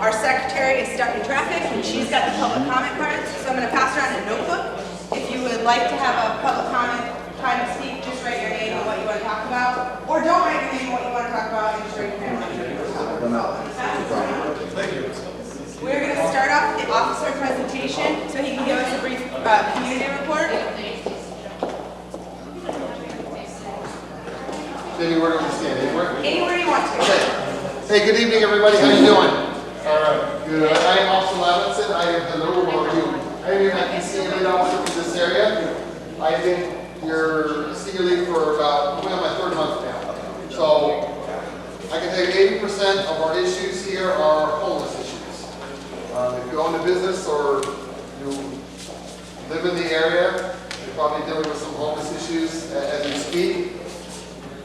Our secretary is stuck in traffic, and she's got the public comment cards, so I'm going to pass around a notebook. If you would like to have a public comment time to speak, just write your name and what you want to talk about, or don't write your name and what you want to talk about, and just write your name. Thank you. We're going to start off with the officer presentation, so he can give us a brief community report. Anywhere do we stand? Anywhere? Anywhere you want to. Okay. Hey, good evening, everybody. How you doing? All right. Good. I am Officer Levinson. I am the local review. I am your senior lead officer for this area. I've been your senior lead for about going on my third month now. So I can tell you 80% of our issues here are homeless issues. If you own a business or you live in the area, you're probably dealing with some homeless issues as you speak.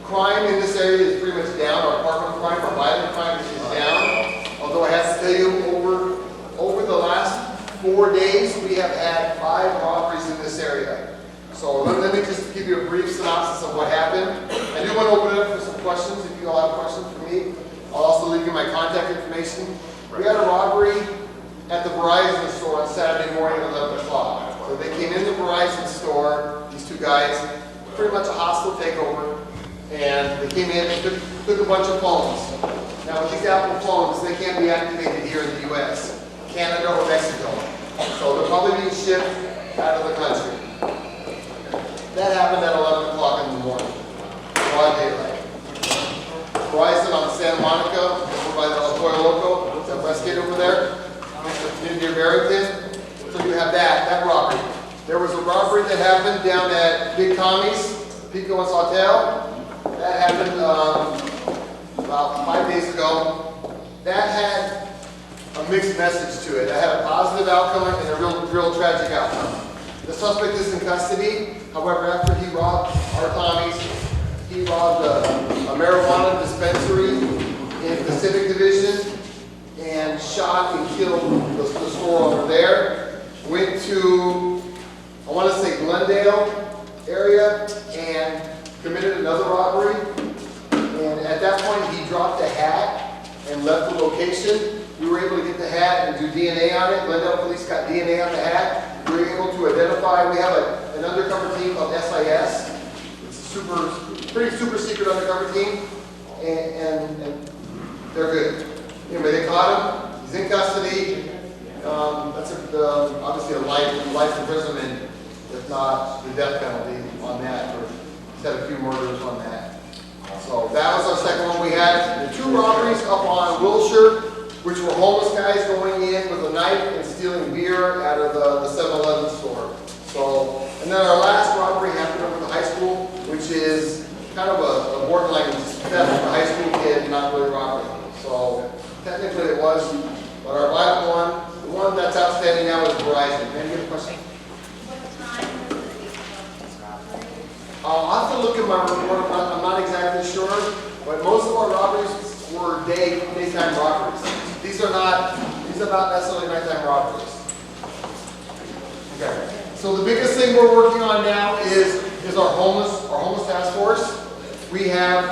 Crime in this area is pretty much down. Our apartment crime, our violent crime is down. Although I have to tell you, over the last 4 days, we have had 5 robberies in this area. So let me just give you a brief synopsis of what happened. I do want to open it up for some questions. If you all have questions for me, I'll also leave you my contact information. We had a robbery at the Verizon store on Saturday morning at 11 o'clock. So they came in the Verizon store, these 2 guys, pretty much a hostile takeover. And they came in and took a bunch of phones. Now with these Apple phones, they can't be activated here in the U.S., Canada, or Mexico. So they're probably being shipped out of the country. That happened at 11 o'clock in the morning, broad daylight. Verizon on Santa Monica, over by the Pollo Loco, that Westgate over there, near Barrington. So you have that robbery. There was a robbery that happened down at Big Tommy's, Pico and Sawtelle. That happened about 5 days ago. That had a mixed message to it. It had a positive outcome and a real tragic outcome. The suspect is in custody. However, after he robbed our Tommy's, he robbed a marijuana dispensary in the Pacific Division and shot and killed the store owner there. Went to, I want to say Glendale area, and committed another robbery, and at that point he dropped a hat and left the location. We were able to get the hat and do DNA on it. Glendale police got DNA on the hat. We were able to identify, we have an undercover team called SIS. It's a pretty super secret undercover team, and they're good. Anyway, they caught him, he's in custody. That's obviously a life imprisonment, if not the death penalty on that. Had a few murders on that. So that was our second one. We had the 2 robberies up on Wilshire, which were homeless guys going in with a knife and stealing beer out of the 7-Eleven store. So, and then our last robbery happened over at the high school, which is kind of a borderline theft of a high school kid, not really robbery. So technically it was, but our violent one, the one that's outstanding now is Verizon. Any other question? I'll have to look at my report. I'm not exactly sure, but most of our robberies were daytime robberies. These are not necessarily nighttime robberies. Okay. So the biggest thing we're working on now is our homeless task force. We have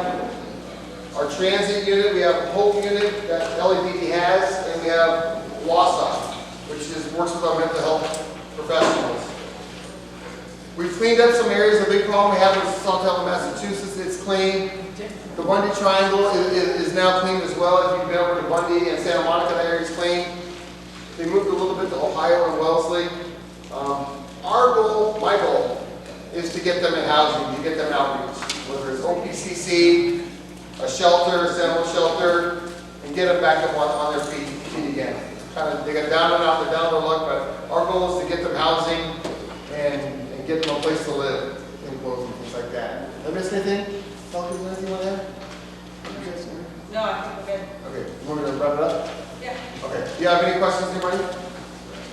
our transit unit, we have Hope unit that LAPD has, and we have WASA, which works with our mental health professionals. We've cleaned up some areas. The big problem we have is Sawtelle, Massachusetts. It's clean. The Bundy Triangle is now clean as well. If you've been over to Bundy and Santa Monica, that area is clean. They moved a little bit to Ohio and Wellesley. My goal, is to get them in housing, to get them outreach, whether it's OPCC, a shelter, a Seminole shelter, and get them back up on their feet again. They got down and out, they're down on their luck, but our goal is to get them housing and get them a place to live, in clothes and things like that. Did I miss anything? Talk to you anything on that? No, I think we're good. Okay, you want me to wrap it up? Yeah. Okay. Do you have any questions, anybody?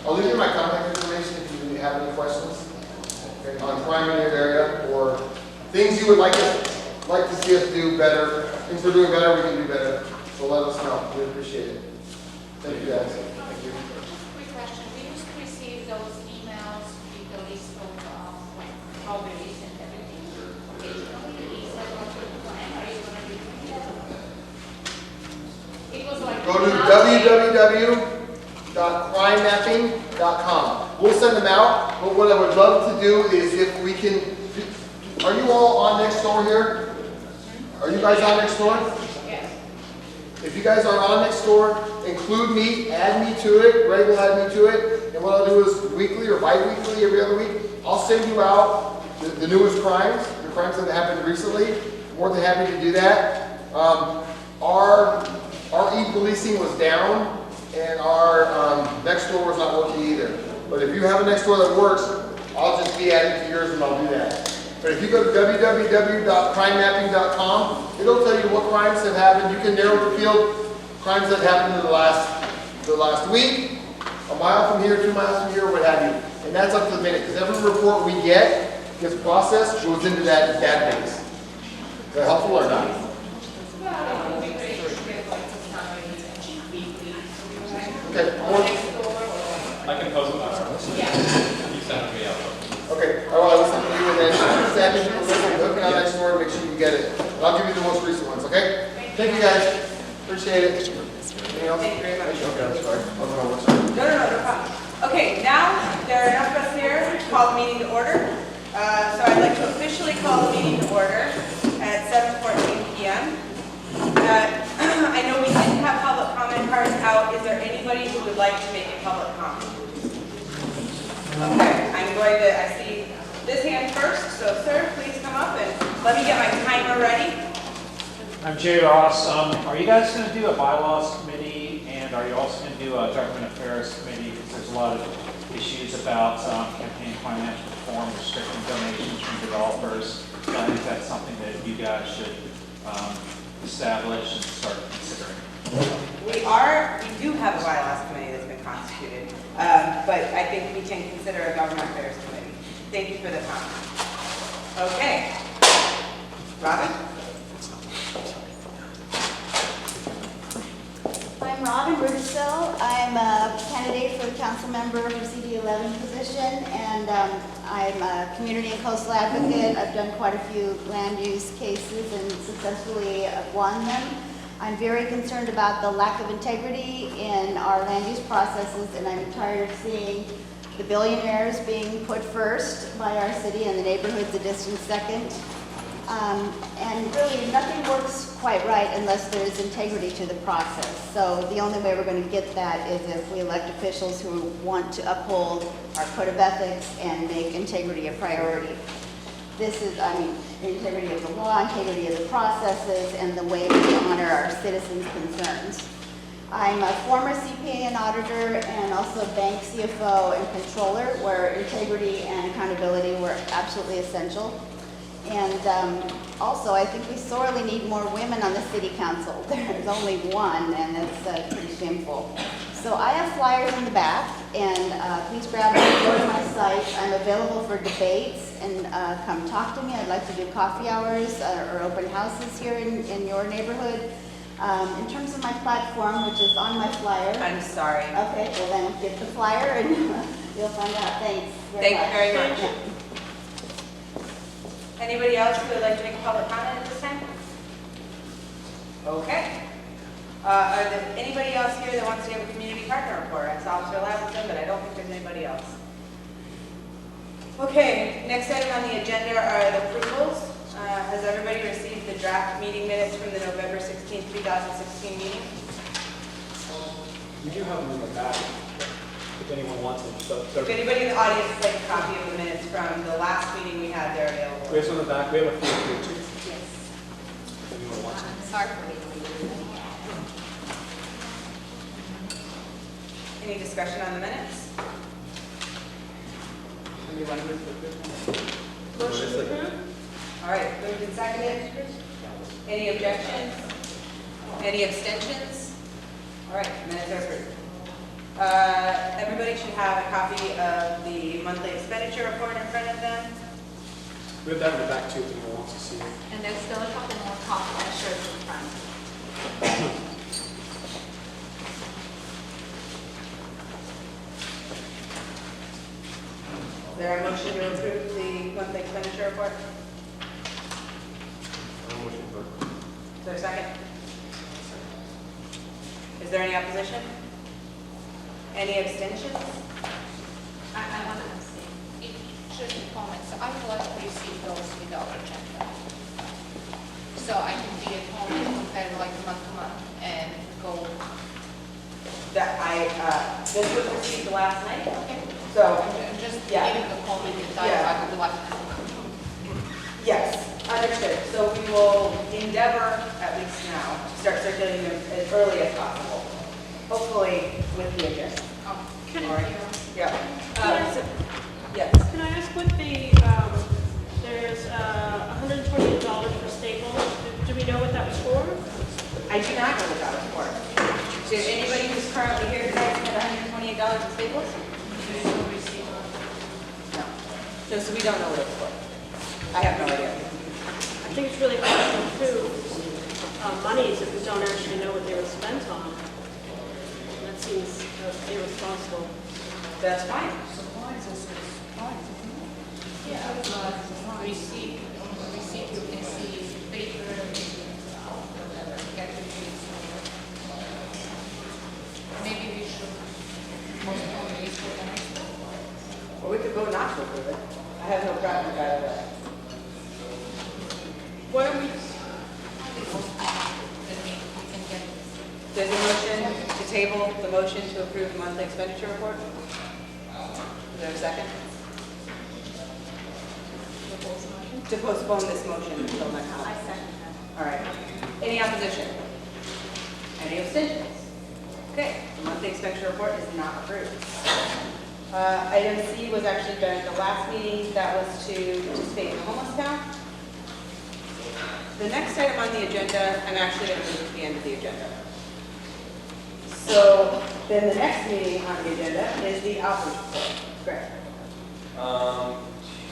I'll leave you my contact information if you have any questions. Okay, on crime in your area or things you would like to see us do better. Things we're doing better, we can do better. So let us know. We appreciate it. Thank you guys. Thank you. Quick question. We used to receive those emails with the list of how we and everything. Occasionally, is that what you're planning? Are you going to be doing that? It was like Go to www.crimemapping.com. We'll send them out, but what I would love to do is if we can, are you all on Nextdoor here? Are you guys on Nextdoor? Yes. If you guys are on Nextdoor, include me, add me to it, Greg will add me to it, and what I'll do is weekly or bi-weekly, every other week, I'll send you out the newest crimes, the crimes that happened recently. More than happy to do that. Our e-policing was down, and our Nextdoor was not working either. But if you have a Nextdoor that works, I'll just be adding to yours and I'll do that. But if you go to www.crimemapping.com, it'll tell you what crimes have happened. You can narrow the field, crimes that happened in the last week, a mile from here, 2 miles from here, what have you. And that's up to the minute, because every report we get gets processed, goes into that database. Is that helpful or not? Okay. I can post them tomorrow. Yeah. You send me out. Okay. I will listen to you and then Sammy, hook me on Nextdoor and make sure you get it. And I'll give you the most recent ones, okay? Thank you guys. Appreciate it. Anything else? Thank you very much. Okay, I'm sorry. Oh, no, what's No problem. Okay, now there are enough of us here to call the meeting to order. So I'd like to officially call the meeting to order at 7:14 p.m. I know we didn't have public comment cards out. Is there anybody who would like to make a public comment? Okay, I see this hand first. So sir, please come up and let me get my timer ready. I'm Jay Ross. Are you guys going to do a bylaws committee, and are you also going to do a government affairs committee? Because there's a lot of issues about campaign financial reform, restricting donations from developers. So I think that's something that you guys should establish and start considering. We do have a bylaws committee that's been constituted, but I think we can consider a government affairs committee. Thank you for the comment. Okay. Robin? I'm Robin Rudisill. I'm a candidate for the council member for CD11 position, and I'm a community and coastal advocate. I've done quite a few land use cases and successfully won them. I'm very concerned about the lack of integrity in our land use processes, and I'm tired of seeing the billionaires being put first by our city and the neighborhoods a distant second. And really, nothing works quite right unless there's integrity to the process. So the only way we're going to get that is if we elect officials who want to uphold our code of ethics and make integrity a priority. This is, integrity of the law, integrity of the processes, and the way we honor our citizens' concerns. I'm a former CPA and auditor, and also bank CFO and controller, where integrity and accountability were absolutely essential. And also, I think we sorely need more women on the city council. There's only one, and it's pretty shameful. So I have flyers in the back, and please grab them, go to my site. I'm available for debates, and come talk to me. I'd like to do coffee hours or open houses here in your neighborhood. In terms of my platform, which is on my flyer. I'm sorry. Okay, well then get the flyer and you'll find out. Thanks. Thank you very much. Anybody else who would like to make a public comment at this time? Okay. Are there anybody else here that wants to give a community partner report? I saw Mr. Lavenson, but I don't think there's anybody else. Okay, next item on the agenda are the approvals. Has everybody received the draft meeting minutes from the November 16th, 2016 meeting? We do have them in the back, if anyone wants them. If anybody in the audience would like a copy of the minutes from the last meeting we had, they're available. We have some in the back, we have a few here too, Yes. if anyone wants them. Sorry for me. Any discussion on the minutes? Anyone move to approve? Motion to approve? All right, moved and seconded. Any objections? Any abstentions? All right, minutes are approved. Everybody should have a copy of the monthly expenditure report in front of them. We have that in the back too, if anyone wants to see it. And there's still a couple more coffee shirts in front. Is there a motion to approve the monthly expenditure report? Is there a second? Is there any opposition? Any abstentions? I want to say, it's just a comment, so I would like to receive those without agenda. So I can be at home and compare like month to month and go. That this was received last night, Okay. so, Just Yeah. giving the comment that Yeah. I would like to. yes, understood. So we will endeavor, at least now, to start circulating them as early as possible. Hopefully with the agenda. Can All right. Yeah. Yes. can I ask what the, there's $128 for Staples. Do we know what that was for? I do not know what that was for. Did anybody who's currently here tonight spend $128 in Staples? No. No, so we don't know what it's for. I have no idea. I think it's really hard to approve monies if we don't actually know what they were spent on. That seems irresponsible. That's fine. Receipt, you can see paper, whatever, cartridges. Maybe we should postpone this for the next one. Or we could vote not to approve it. I have no problem with that either. What are we, Then we can get. There's a motion to table the motion to approve the monthly expenditure report. Is there a second? To postpone this motion until next month. I second that. All right. Any opposition? Any abstentions? Okay, the monthly expenditure report is not approved. Item C was actually done at the last meeting. That was to participate in the homeless count. The next item on the agenda, I'm actually going to move to the end of the agenda. So then the next meeting on the agenda is the outreach report. Correct.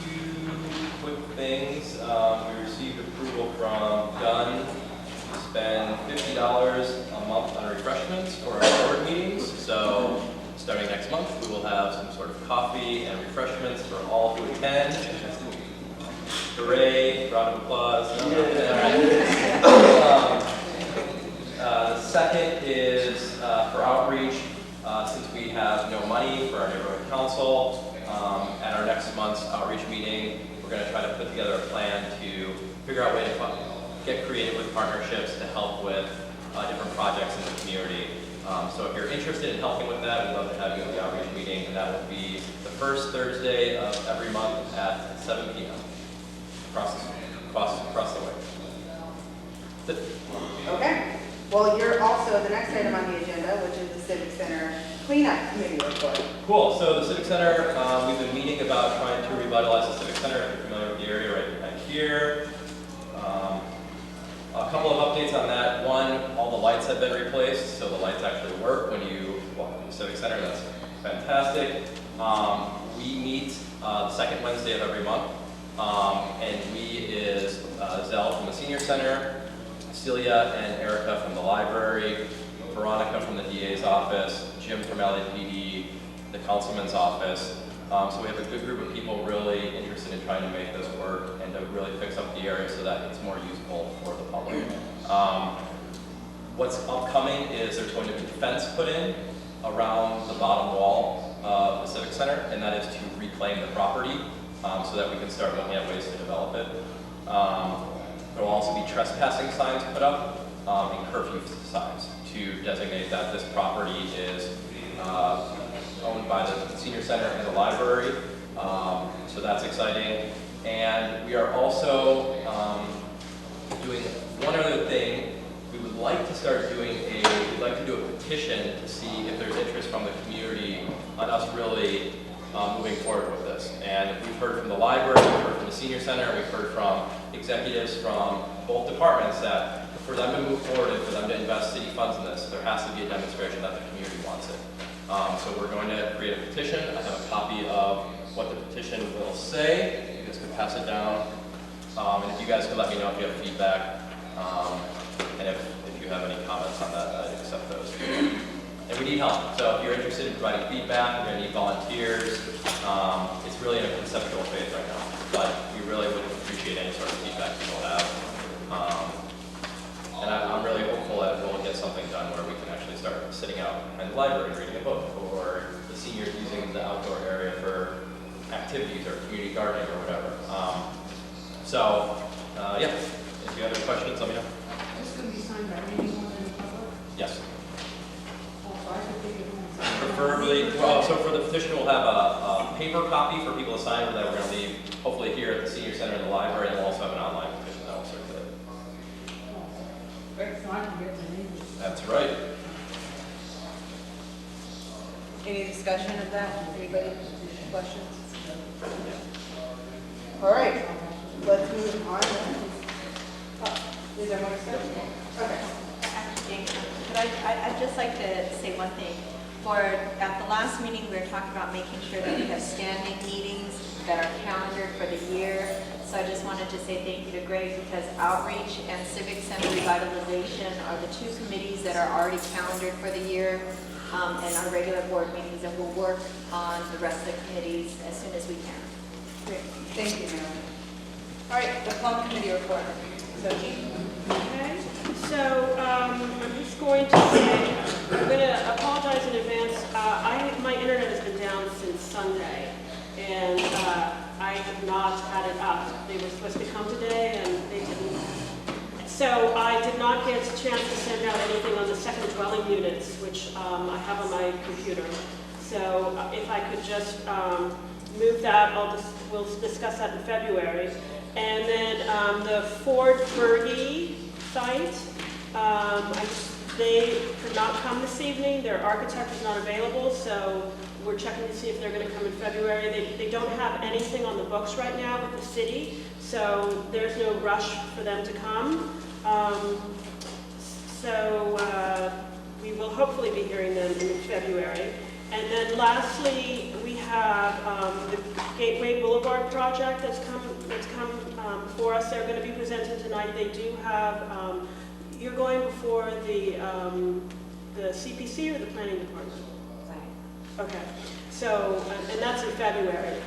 Two quick things. We received approval from Dunn to spend $50 a month on refreshments for our board meetings. So starting next month, we will have some sort of coffee and refreshments for all who attend. Hooray, round of applause. The second is for outreach. Since we have no money for our neighborhood council, at our next month's outreach meeting, we're going to try to put together a plan to figure out a way to get creative with partnerships to help with different projects in the community. So if you're interested in helping with that, we'd love to have you at the outreach meeting, and that will be the first Thursday of every month at 7 p.m. across the way. That's it. Okay. Well, you're also the next item on the agenda, which is the Civic Center cleanup committee report. Cool. So the Civic Center, we've been meeting about trying to revitalize the Civic Center. If you're familiar with the area right here. A couple of updates on that. One, all the lights have been replaced, so the lights actually work when you walk in the Civic Center. That's fantastic. We meet the second Wednesday of every month, and we is Zell from the Senior Center, Celia and Erica from the library, Veronica from the DA's office, Jim from LAPD, the councilman's office. So we have a good group of people really interested in trying to make this work and to really fix up the area so that it's more usable for the public. What's upcoming is there's going to be a fence put in around the bottom wall of the Civic Center, and that is to reclaim the property so that we can start looking at ways to develop it. There will also be trespassing signs put up and curfew signs to designate that this property is owned by the Senior Center and the library. So that's exciting. And we are also doing one other thing. We would like to start doing we'd like to do a petition to see if there's interest from the community on us really moving forward with this. And we've heard from the library, we've heard from the Senior Center, we've heard from executives from both departments that for them to move forward and for them to invest city funds in this, there has to be a demonstration that the community wants it. So we're going to create a petition. I have a copy of what the petition will say. You guys can pass it down. And if you guys could let me know if you have feedback, and if you have any comments on that, I'd accept those. And we need help. So if you're interested in providing feedback, we're going to need volunteers. It's really in a conceptual phase right now, but we really would appreciate any sort of feedback people have. And I'm really hopeful that we'll get something done where we can actually start sitting out behind the library reading a book, or the seniors using the outdoor area for activities or community gardening or whatever. Yeah, if you have any questions, let me know. This could be signed by anyone in the public? Yes. Also, I could think of one. Preferably, well, so for the petition, we'll have a paper copy for people to sign that we're going to leave, hopefully here at the senior center in the library, and we'll also have an online petition that will circulate. Right, so I can get the neighbors. That's right. Any discussion of that? Anybody? Questions? All right, let's move on then. Is there more discussion? Okay. Actually, I'd just like to say one thing. At the last meeting, we were talking about making sure that we have standing meetings that are calendared for the year. So I just wanted to say thank you to Greg, because outreach and civic center revitalization are the two committees that are already calendared for the year, and our regular board meetings, and we'll work on the rest of the committees as soon as we can. Great. Thank you, Marilyn. All right, the plum committee report. So, Jean? Okay, so I'm just going to say, I'm going to apologize in advance. My internet has been down since Sunday, and I have not had it up. They were supposed to come today, and they didn't. So I did not get a chance to send out anything on the second dwelling units, which I have on my computer. So if I could just move that, we'll discuss that in February. And then the Ford Berge site, they could not come this evening. Their architect is not available, so we're checking to see if they're going to come in February. They don't have anything on the books right now with the city, so there's no rush for them to come. We will hopefully be hearing them in February. And then lastly, we have the Gateway Boulevard project that's come before us. They're going to be presented tonight. They do have, you're going before the CPC or the planning department? Okay, so, and that's in February.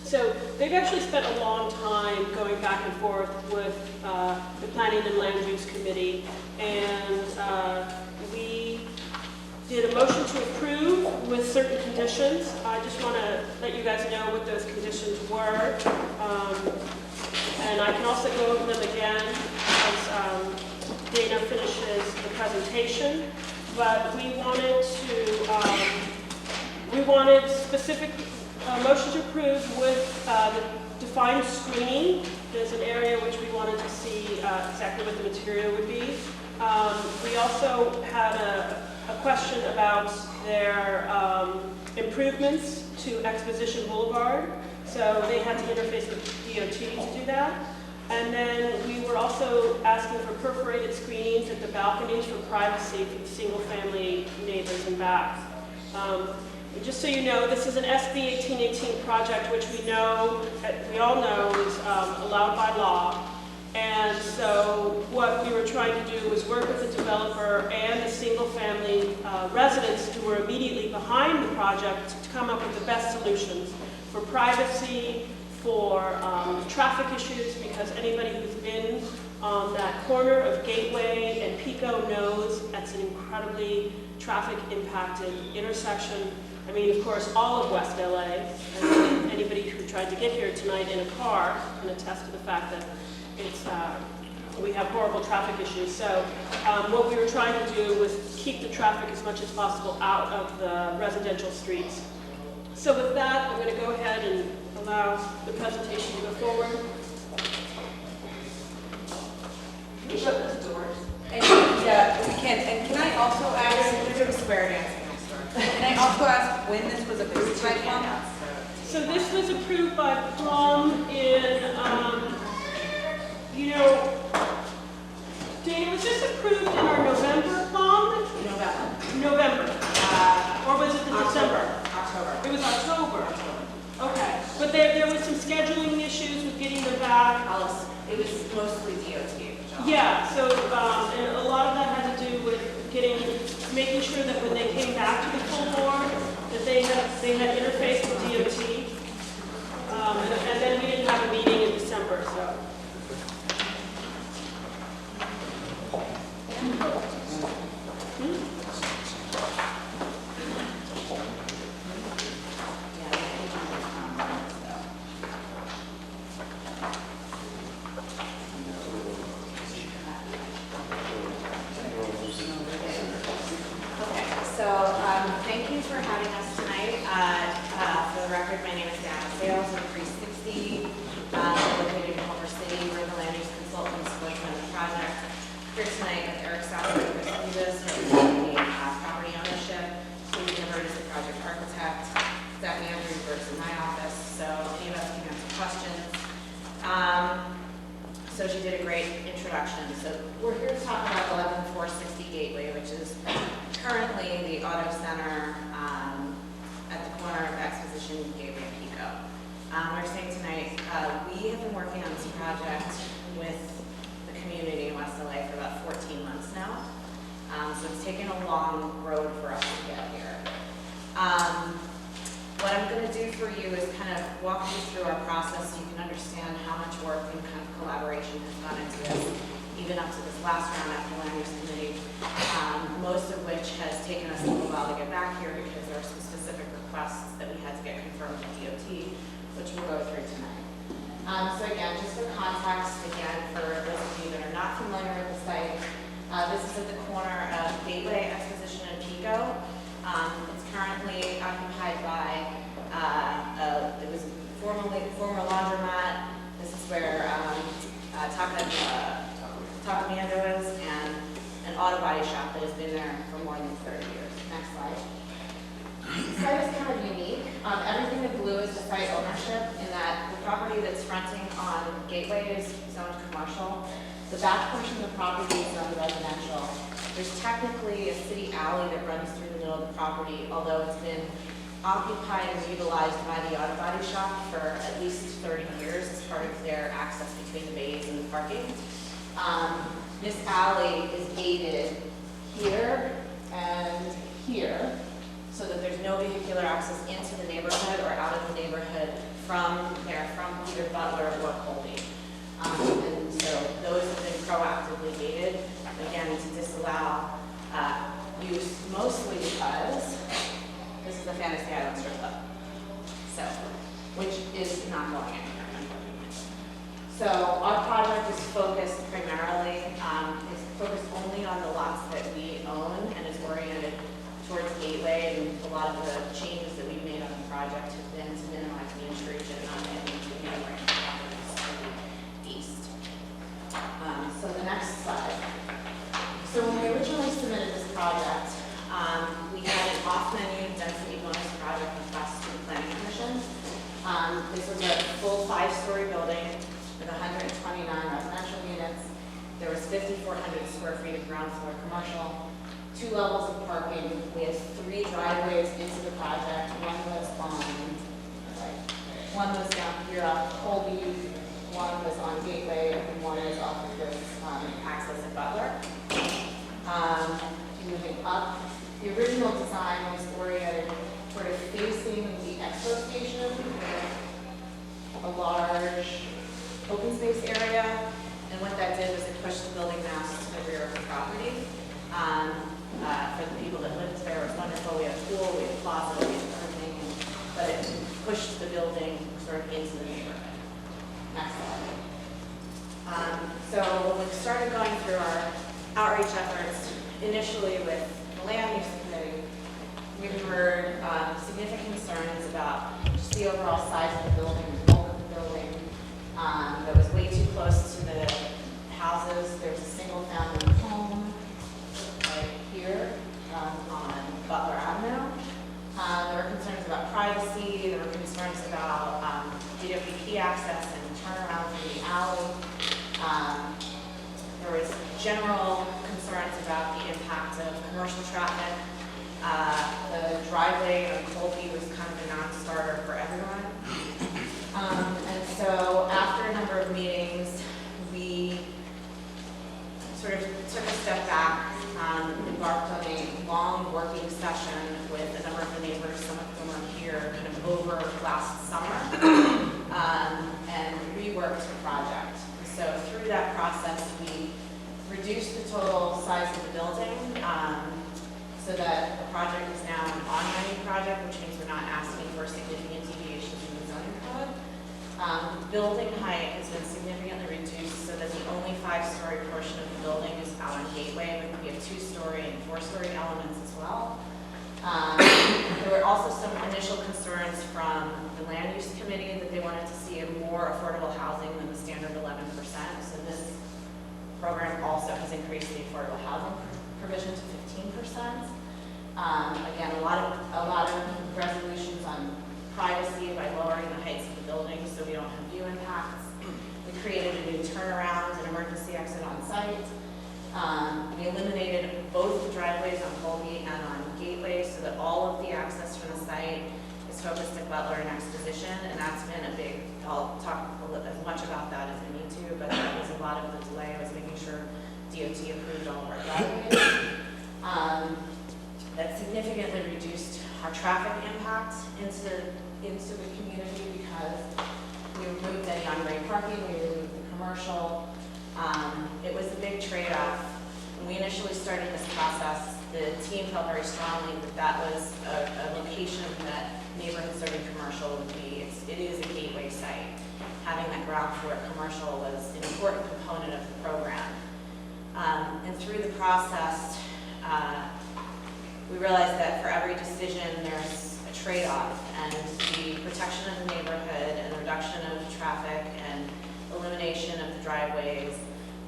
So they've actually spent a long time going back and forth with the Planning and Land Use Committee, and we did a motion to approve with certain conditions. I just want to let you guys know what those conditions were. And I can also go over them again as Dana finishes the presentation. But we wanted specific motion to approve with the defined screening. There's an area which we wanted to see exactly what the material would be. We also had a question about their improvements to Exposition Boulevard. So they had to interface with DOT to do that. And then we were also asking for perforated screenings at the balconies for privacy for the single-family neighbors in back. Just so you know, this is an SB 1818 project, which we all know is allowed by law. And so what we were trying to do was work with the developer and the single-family residents who were immediately behind the project to come up with the best solutions for privacy, for traffic issues, because anybody who's been on that corner of Gateway and Pico knows that's an incredibly traffic-impacted intersection. I mean, of course, all of West LA, and anybody who tried to get here tonight in a car can attest to the fact that we have horrible traffic issues. So what we were trying to do was keep the traffic as much as possible out of the residential streets. So with that, I'm going to go ahead and allow the presentation to go forward. Can you shut those doors? And, we can. And can I also ask, there's a square dancing next door. Can I also ask when this was approved by Plum? So this was approved by Plum in, Dana, was this approved in our November Plum? November. Or was it the December? October. It was October. Okay. But there was some scheduling issues with getting them back. Alice, it was mostly DOT. Yeah, so and a lot of that had to do with making sure that when they came back to the full board, that they had interfaced with DOT. And then we didn't have a meeting in December, so. for having us tonight. For the record, my name is Dana Sales, I'm 360, located in Culver City. We're the land use consultants working on the project. Here tonight with Eric Sauer and Chris Davis, representing property ownership. Steve Gibbard is the project architect. Zach Andrews works in my office, so any of us can answer questions. So she did a great introduction. So we're here to talk about 11460 Gateway, which is currently the auto center at the corner of Exposition Gateway and Pico. We're saying tonight, we have been working on this project with the community in West LA for about 14 months now. So it's taken a long road for us to get here. What I'm going to do for you is kind of walk you through our process so you can understand how much work and kind of collaboration has gone into this, even up to this last round at the Land Use Committee, most of which has taken us a little while to get back here because there are some specific requests that we had to get confirmed with DOT, which we'll go through tonight. So again, just for context, again, for those of you that are not familiar with the site, this is at the corner of Gateway, Exposition, and Pico. It's currently occupied by, it was former laundromat. This is where Takamando is, and an auto body shop that has been there for more than 30 years. Next slide. The site is kind of unique. Everything in blue is the site ownership in that the property that's fronting on Gateway is zoned commercial. The back portion of the property is zoned residential. There's technically a city alley that runs through the middle of the property, although it's been occupied and utilized by the auto body shop for at least 30 years as part of their access between the bays and the parking. This alley is gated here and here so that there's no vehicular access into the neighborhood or out of the neighborhood from either Butler or Colby. And so those have been proactively gated, again, to disallow use, mostly because this is a Fantasy Island strip club, so, which is not going anywhere, unfortunately. So our project is focused primarily, is focused only on the lots that we own and is oriented towards Gateway, and a lot of the changes that we've made on the project have been to minimize the intrusion on any of the neighboring properties to the east. So the next slide. So when we originally submitted this project, we had an off-menu density bonus project request to the Planning Commission. This was a full 5-story building with 129 residential units. There was 5,400 square feet of ground floor commercial, 2 levels of parking. We had 3 driveways into the project. One was down here off Colby, one was on Gateway, and one is off of this access at Butler. Moving up, the original design was oriented sort of facing the expo station with a large open space area, and what that did was it pushed the building mass to the rear of the property. For the people that lived there, it was wonderful. We had a pool, we had a closet, we had everything, but it pushed the building sort of into the neighborhood. Next slide. So when we started going through our outreach efforts, initially with the Land Use Committee, we heard significant concerns about just the overall size of the building, the bulk of the building, that was way too close to the houses. There was a single family home right here on Butler Avenue. There were concerns about privacy. There were concerns about DWP access and turnaround from the alley. There was general concerns about the impact of commercial traffic. The driveway on Colby was kind of a non-starter for everyone. And so after a number of meetings, we sort of took a step back, embarked on a long working session with a number of the neighbors, some of whom are here kind of over last summer, and reworked the project. So through that process, we reduced the total size of the building so that the project is now an on-menu project, which means we're not asking for significant deviations in the zoning code. Building height has been significantly reduced so that the only 5-story portion of the building is out on Gateway, but we have 2-story and 4-story elements as well. There also some initial concerns from the land use committee that they wanted to see more affordable housing than the standard 11%. So this program also has increased the affordable housing provision to 15%. Again, a lot of resolutions on privacy by lowering the heights of the buildings so we don't have view impacts. We created a new turnaround and emergency exit on site. We eliminated both the driveways on Colby and on Gateway so that all of the access from the site is focused at Butler and Exposition, and that's been a big, I'll talk as much about that as I need to, but that was a lot of the delay. I was making sure DOT approved all of our driveways. That significantly reduced our traffic impact into the community because we removed any on-grade parking, we removed the commercial. It was a big trade-off. When we initially started this process, the team felt very strongly that that was a location that neighborhood serving commercial would be. It is a gateway site. Having that ground floor commercial was an important component of the program. And through the process, we realized that for every decision, there's a trade-off, and the protection of the neighborhood and the reduction of traffic and elimination of the driveways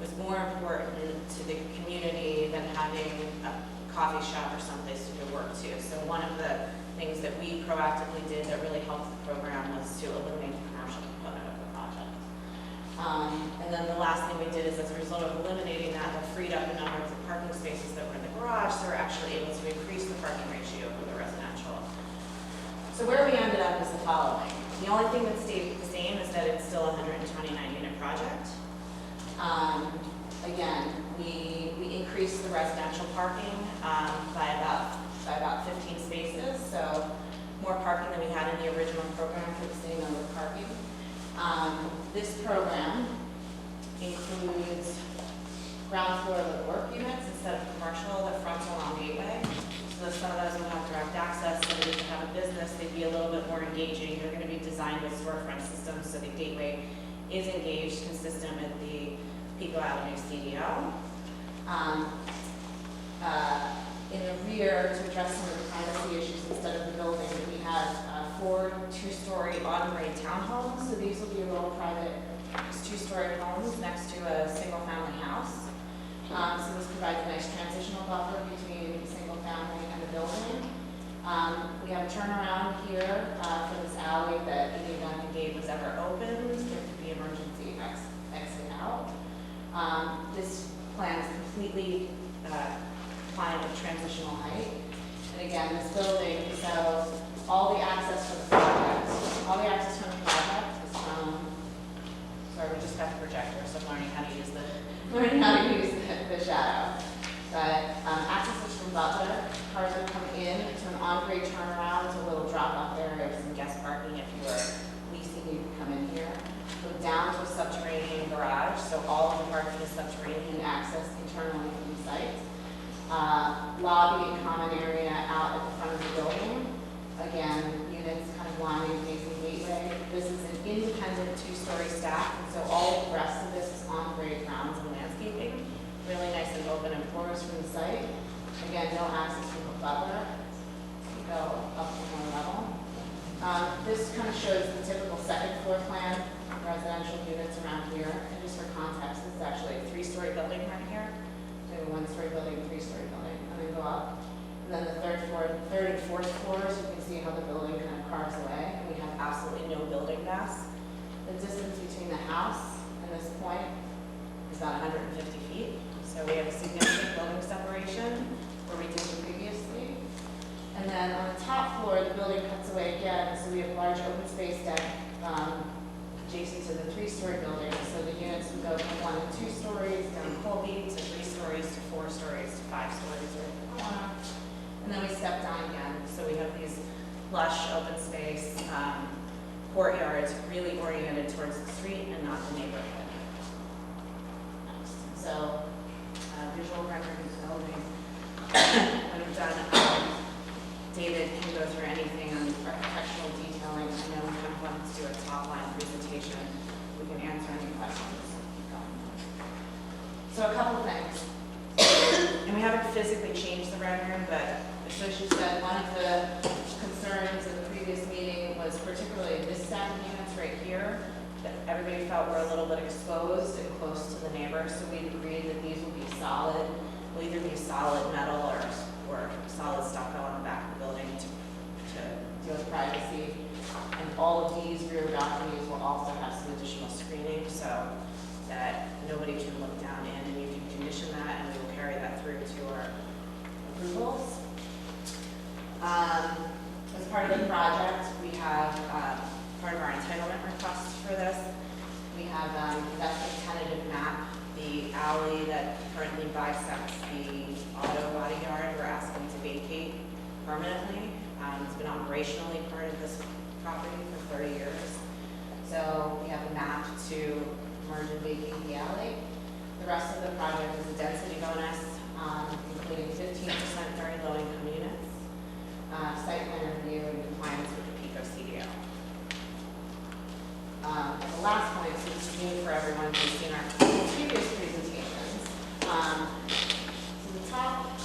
was more important to the community than having a coffee shop or someplace to go work to. So one of the things that we proactively did that really helped the program was to eliminate the commercial component of the project. And then the last thing we did is, as a result of eliminating that, we freed up a number of the parking spaces that were in the garage, so we're actually able to increase the parking ratio for the residential. So where we ended up is the following. The only thing that stayed the same is that it's still a 129 unit project. Again, we increased the residential parking by about 15 spaces, so more parking than we had in the original program for the same number of parking. This program includes ground floor little work units instead of commercial that front along Gateway. So some of those will have direct access, so that if you have a business, they'd be a little bit more engaging. They're going to be designed with storefront systems, so the Gateway is engaged, consistent with the Pico Avenue CDO. In the rear, to address some of the privacy issues instead of the building, we have 4 two-story on-grade townhomes. So these will be little private, two-story homes next to a single-family house. So this provides a nice transitional buffer between single family and the building. We have a turnaround here for this alley that in the event the gate was ever opened, there could be emergency exit out. This plan is completely compliant with transitional height. And again, this building, so all the access from the project is from, sorry, we just got the projector, so I'm learning how to use the shadow. But access is from Butler. Cars would come in to an on-grade turnaround, to a little drop-off area with some guest parking if you were leasing, you could come in here. Go down to a subterranean garage, so all of the parking is subterranean, access internally from the site. Lobby and common area out at the front of the building. Again, units kind of lining facing Gateway. This is an independent 2-story stack, and so all the rest of this is on-grade grounds and landscaping. Really nice and open and porous from the site. Again, no access from the Butler. Go up to one level. This kind of shows the typical second floor plan, residential units around here. And just for context, this is actually a 3-story building right here. So a 1-story building, 3-story building, and then go up. And then the third and fourth floors, you can see how the building kind of carves away. And we have absolutely no building mass. The distance between the house and this point is about 150 feet. So we have a significant building separation where we did previously. And then on the top floor, the building cuts away again. So we have a large open space deck adjacent to the 3-story building. So the units would go from 1 and 2 stories down Colby to 3 stories to 4 stories to 5 stories right in the corner. And then we step down again. So we have these lush open space courtyards really oriented towards the street and not the neighborhood. So visual rendering of the building. When I'm done, David can go through anything on architectural detailing. I know we kind of wanted to do a top line presentation. We can answer any questions. So a couple things. And we haven't physically changed the rendering, but as she said, one of the concerns felt were a little bit exposed and close to the neighbors, so we agreed that these will be solid, will either be solid metal or solid stucco on the back of the building to deal with privacy. And all of these rear balconies will also have some additional screening so that nobody can look down in, and you can condition that, and we will carry that through to our approvals. As part of the project, we have part of our entitlement request for this. We have that's a tentative map, the alley that currently bisects the auto body yard. We're asking to vacate permanently. It's been operationally part of this property for 30 years. So we have a map to merge and vacate the alley. The rest of the project is a density bonus, including 15% very low-income units, site plan review and compliance with the PICO CDO. The last point, so it's new for everyone who's seen our previous presentations. So the top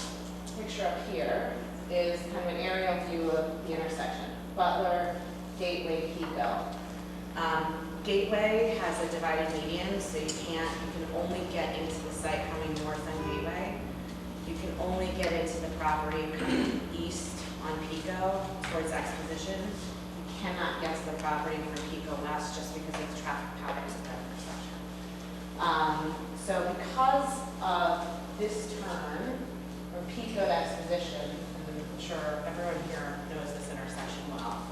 picture up here is kind of an aerial view of the intersection, Butler, Gateway, Pico. Gateway has a divided median, so you can only get into the site coming north on Gateway. You can only get into the property coming east on Pico towards Exposition. You cannot get to the property from Pico West just because of the traffic patterns at that intersection. So because of this turn from Pico to Exposition, and I'm sure everyone here knows this intersection well,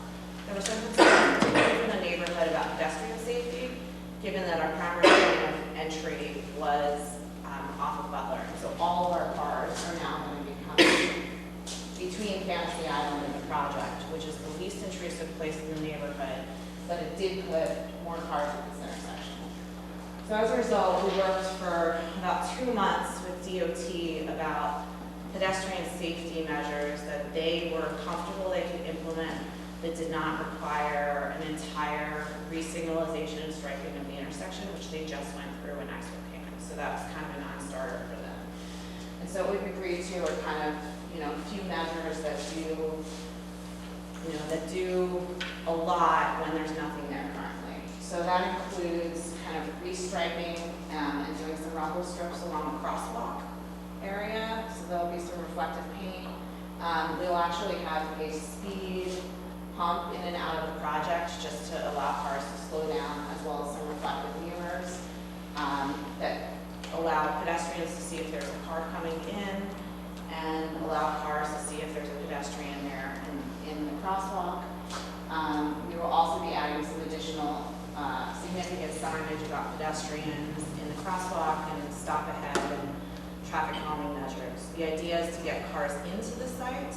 there was some concern, particularly in the neighborhood, about pedestrian safety, given that our primary point of entry was off of Butler. So all of our cars are now going to be coming between Fantasy Island and the project, which is the least intrusive place in the neighborhood, but it did put more cars at this intersection. So as a result, we worked for about 2 months with DOT about pedestrian safety measures that they were comfortable they could implement that did not require an entire re-signalization and striping of the intersection, which they just went through in expo-cam. So that was kind of a non-starter for them. And so what we've agreed to are kind of, a few measures that do a lot when there's nothing there currently. So that includes kind of restriping and doing some rumble strips along the crosswalk area. So there'll be some reflective paint. We'll actually have a speed pump in and out of the project just to allow cars to slow down, as well as some reflective mirrors that allow pedestrians to see if there's a car coming in and allow cars to see if there's a pedestrian there in the crosswalk. We will also be adding some additional significant signage about pedestrians in the crosswalk and stop ahead and traffic calming measures. The idea is to get cars into the site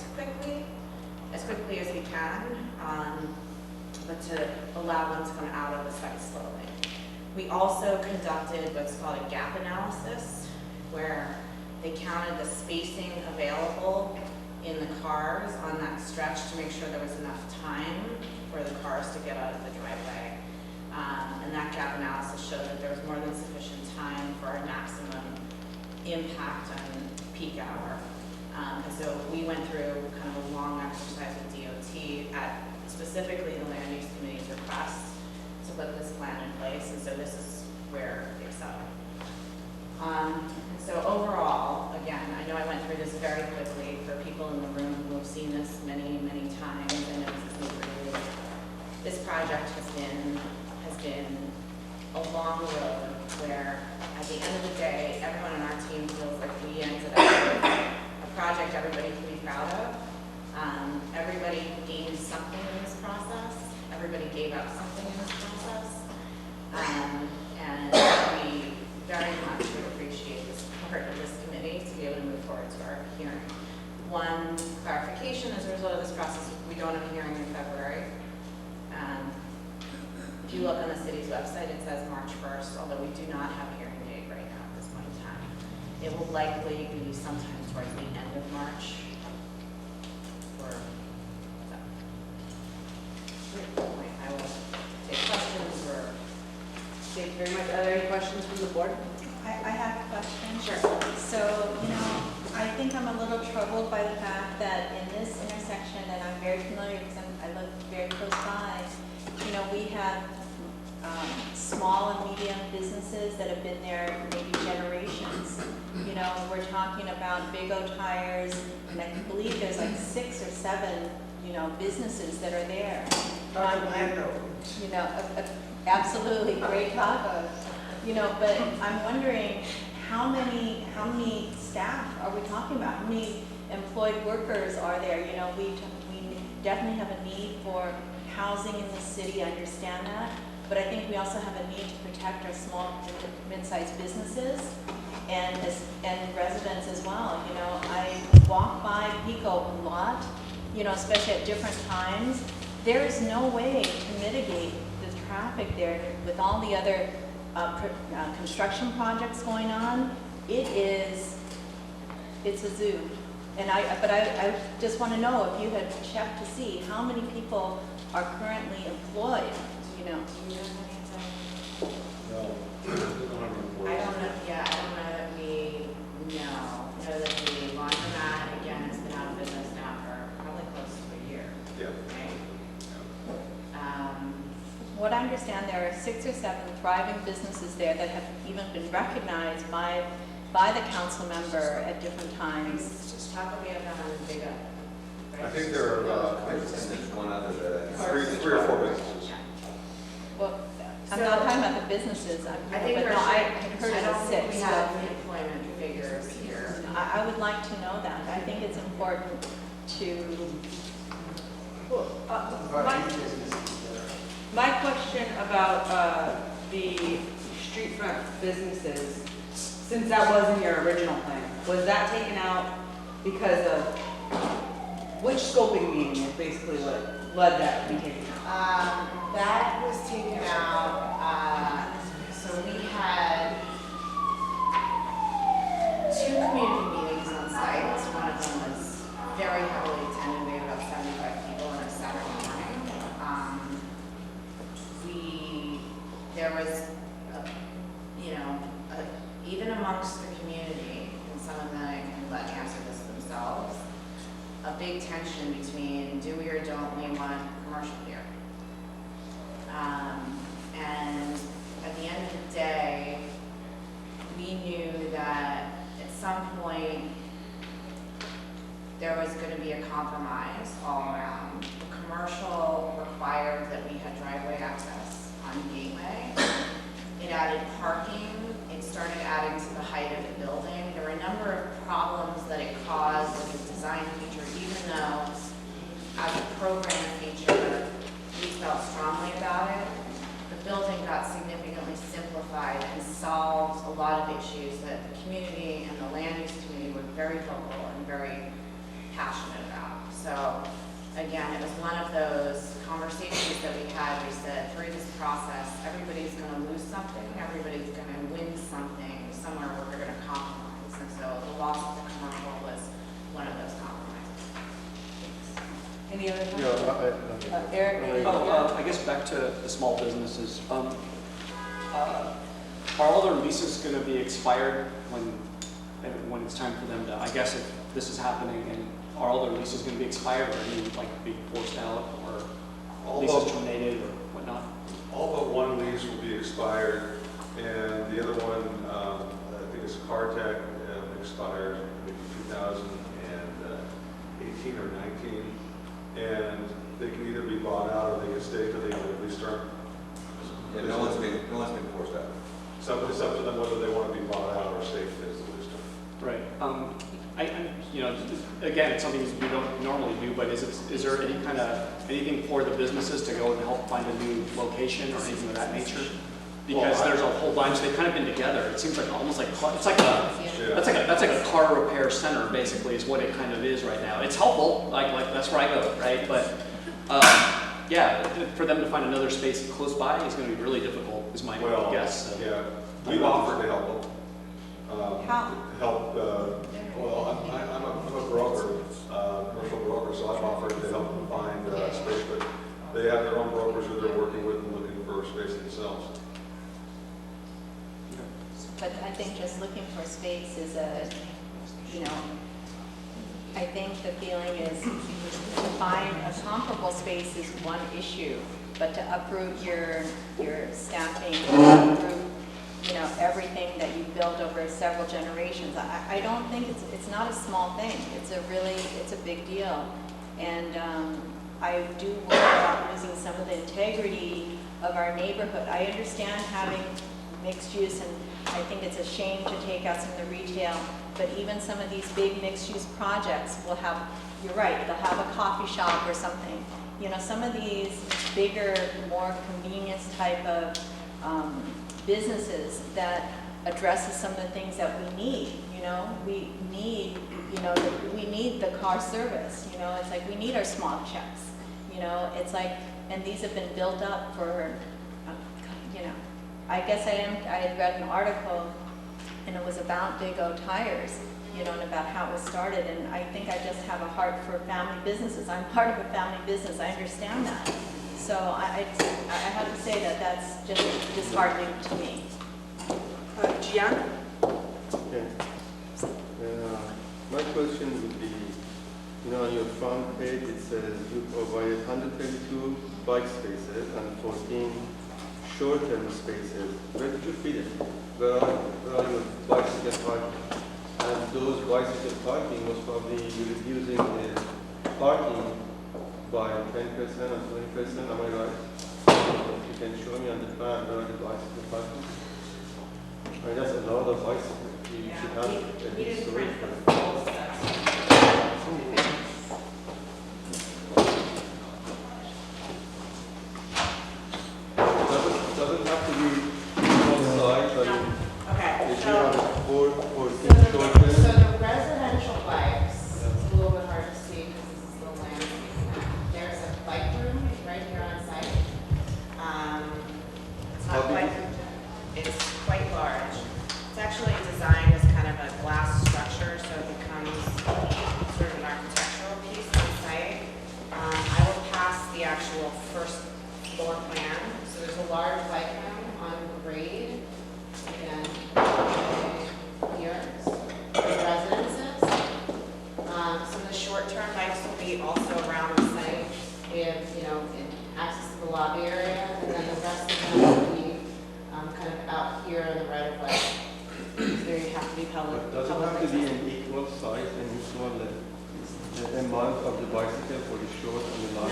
as quickly as we can, but to allow them to come out of the site slowly. We also conducted what's called a gap analysis, where they counted the spacing available in the cars on that stretch to make sure there was enough time for the cars to get out of the driveway. And that gap analysis showed that there was more than sufficient time for a maximum impact on peak hour. And so we went through kind of a long exercise with DOT at specifically the Land Use Committee's request to put this plan in place, and so this is where they excel. And so overall, again, I know I went through this very quickly for people in the room who have seen this many, many times. I know this is new for you. This project has been a long road where at the end of the day, everyone on our team feels like we ended up with a project everybody can be proud of. Everybody gained something in this process. Everybody gave up something in this process. And we very much would appreciate the support of this committee to be able to move forward to our hearing. One clarification, as a result of this process, we don't have a hearing in February. If you look on the city's website, it says March 1st, although we do not have a hearing date right now at this point in time. It will likely be sometime towards the end of March. I will take questions or thank you very much. Are there any questions from the board? I have a question. Sure. So, I think I'm a little troubled by the fact that in this intersection, and I'm very familiar because I live very close by, we have small and medium businesses that have been there maybe generations. You know, we're talking about Big O Tires, and I believe there's like 6 or 7, you know, businesses that are there. You know, absolutely, great tacos. You know, but I'm wondering how many staff are we talking about? How many employed workers are there? You know, we definitely have a need for housing in the city, I understand that. But I think we also have a need to protect our small and mid-sized businesses and residents as well. You know, I walk by Pico a lot, you know, especially at different times. There is no way to mitigate the traffic there with all the other construction projects going on. It's a zoo. And I just want to know if you had checked to see how many people are currently employed, you know. I don't know, yeah, I don't know that we know that the laundromat, again, has been out of business now for probably close to a year. Yeah. Right? What I understand, there are 6 or 7 thriving businesses there that have even been recognized by the council member at different times. Taco Bell down on Big O. Right? I think there are, I think there's one other that, 3 or 4 businesses. Well, I'm not talking about the businesses, I think but there's, no, I had heard I it don't was think 6. we have the employment figures here. I would like to know that. I think it's important to, My question about the street front businesses, since that wasn't your original plan, was that taken out because of, which scoping meeting is basically what led that to be taken out? That was taken out, so we had 2 community meetings on site. One of them was very heavily attended. We had about 75 people on a Saturday morning. There was, even amongst the community, and some of them can let answer this themselves, a big tension between do we or don't we want commercial here. And at the end of the day, we knew that at some point there was going to be a compromise all around. The commercial required that we had driveway access on Gateway. It added parking. It started adding to the height of the building. There were a number of problems that it caused as a design feature, even though as a program feature, we felt strongly about it. The building got significantly simplified and solved a lot of issues that the community and the land use committee were very vocal and very passionate about. So again, it was one of those conversations that we had. We said, through this process, everybody's going to lose something, everybody's going to win something, somewhere where we're going to compromise. And so the loss of the commercial was one of those compromises. any other questions? Yeah, Eric? I guess back to the small businesses. Are all their leases going to be expired when it's time for them to, I guess if this is happening, and are all their leases going to be expired, or any be forced out, or leases terminated, or whatnot? All but one lease will be expired, and the other one, I think it's Cartech, expires maybe 2018 or 19, and they can either be bought out or they can stay till the end of the lease term. Yeah, no one's been forced out. So it's up to them whether they want to be bought out or stay till the lease term. Right. Again, it's something we don't normally do, but is there anything for the businesses to go and help find a new location or anything of that nature? Because there's a whole bunch. They've kind of been together. It seems like almost like that's like a car repair center, basically, is what it kind of is right now. It's helpful, like that's where I go, right? But yeah, for them to find another space close by is going to be really difficult, is my guess. So. Yeah, we've offered to help them. How? Help. I'm a broker, commercial broker, so I've offered to help them find space, but they have their own brokers who they're working with and looking for space themselves. But I think just looking for space is I think the feeling is to find a comparable space is one issue, but to uproot your staffing, uproot, you know, everything that you built over several generations, I don't think it's not a small thing. It's a big deal. And I do worry about losing some of the integrity of our neighborhood. I understand having mixed use, and I think it's a shame to take out some of the retail, but even some of these big mixed use projects will have, you're right, they'll have a coffee shop or something. You know, some of these bigger, more convenience type of businesses that addresses some of the things that we need. You know, we need, you know, we need the car service. You know, it's like we need our small checks. You know, it's like, and these have been built up for, you know, I guess I had read an article, and it was about Big O Tires, you know, and about how it was started. And I think I just have a heart for family businesses. I'm part of a family business. I understand that. So I have to say that that's just disheartening to me. Gian? Yeah. My question would be, you know, on your front page it says you provide 132 bike spaces and 14 short-term spaces. Where did you fit it? Where are your bicycle parking? And those bicycle parking was probably reducing the parking by 10% or 20%, am I right? If you can show me on the plan where are the bicycle parking? I mean, that's a lot of bicycles. You should have at least storage for it. Doesn't have to be on side, but Okay, if you so, have a 14 so short the residential bikes, it's a little bit hard to see because this is the landscape. There's a bike room right here on site. It's How not big quite, is it's quite large. It's actually designed as kind of a glass structure, so it becomes sort of an architectural piece on site. I will pass the actual first floor plan. So there's a large bike room on grade. Again, here, for residences. Some of the short-term bikes will be also around the site. We have, you know, access to the lobby area, and then the rest of them will be kind of out here in the right of way. There you have to be public. But does it have to be an equal size and equal the amount of the bicycle for the short and the long?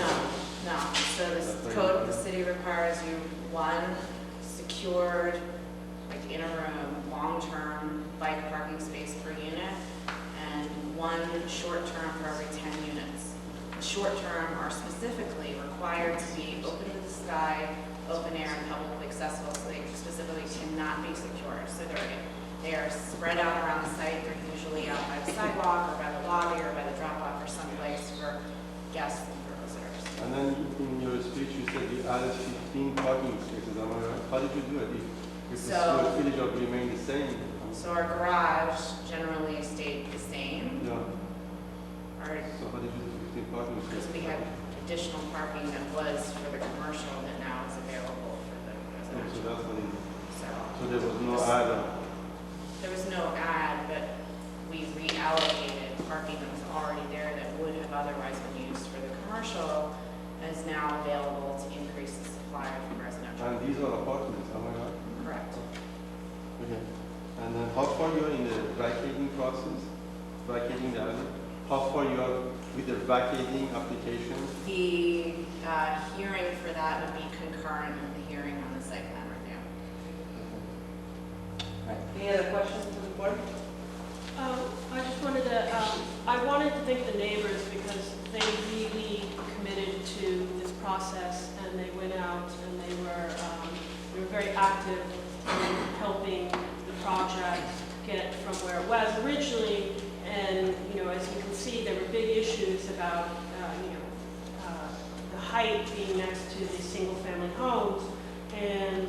No. So this code of the city requires you one secured, like in a room, long-term bike parking space per unit, and one short-term for every 10 units. The short-term are specifically required to be open to the sky, open air, and publicly accessible, so they specifically cannot be secured. So they are spread out around the site. They're usually out by the sidewalk, or by the lobby, or by the drop-off, or someplace for guests and for visitors. And then in your speech you said you added 15 parking spaces, am I right? How did you do it? If the square footage of remained the same? So our garage generally stayed the same. Yeah. Our, So how did you do 15 parking because spaces? we had additional parking that was for the commercial that now is available for the Oh, so residential. that's what it is. So So there was no add-on? there was no ad, but we reallocated parking that was already there that would have otherwise been used for the commercial is now available to increase the supply from residential. And these are apartments, am I right? Correct. Okay. And then how far you are in the vacating process? Vacating the alley? How far you are with the vacating application? The hearing for that would be concurrent with the hearing on the site plan review. Any other questions from the board? I just wanted to, I wanted to thank the neighbors because they really committed to this process and they went out and they were very active in helping the project get from where it was originally. And, you know, as you can see, there were big issues about, the height being next to the single-family homes. And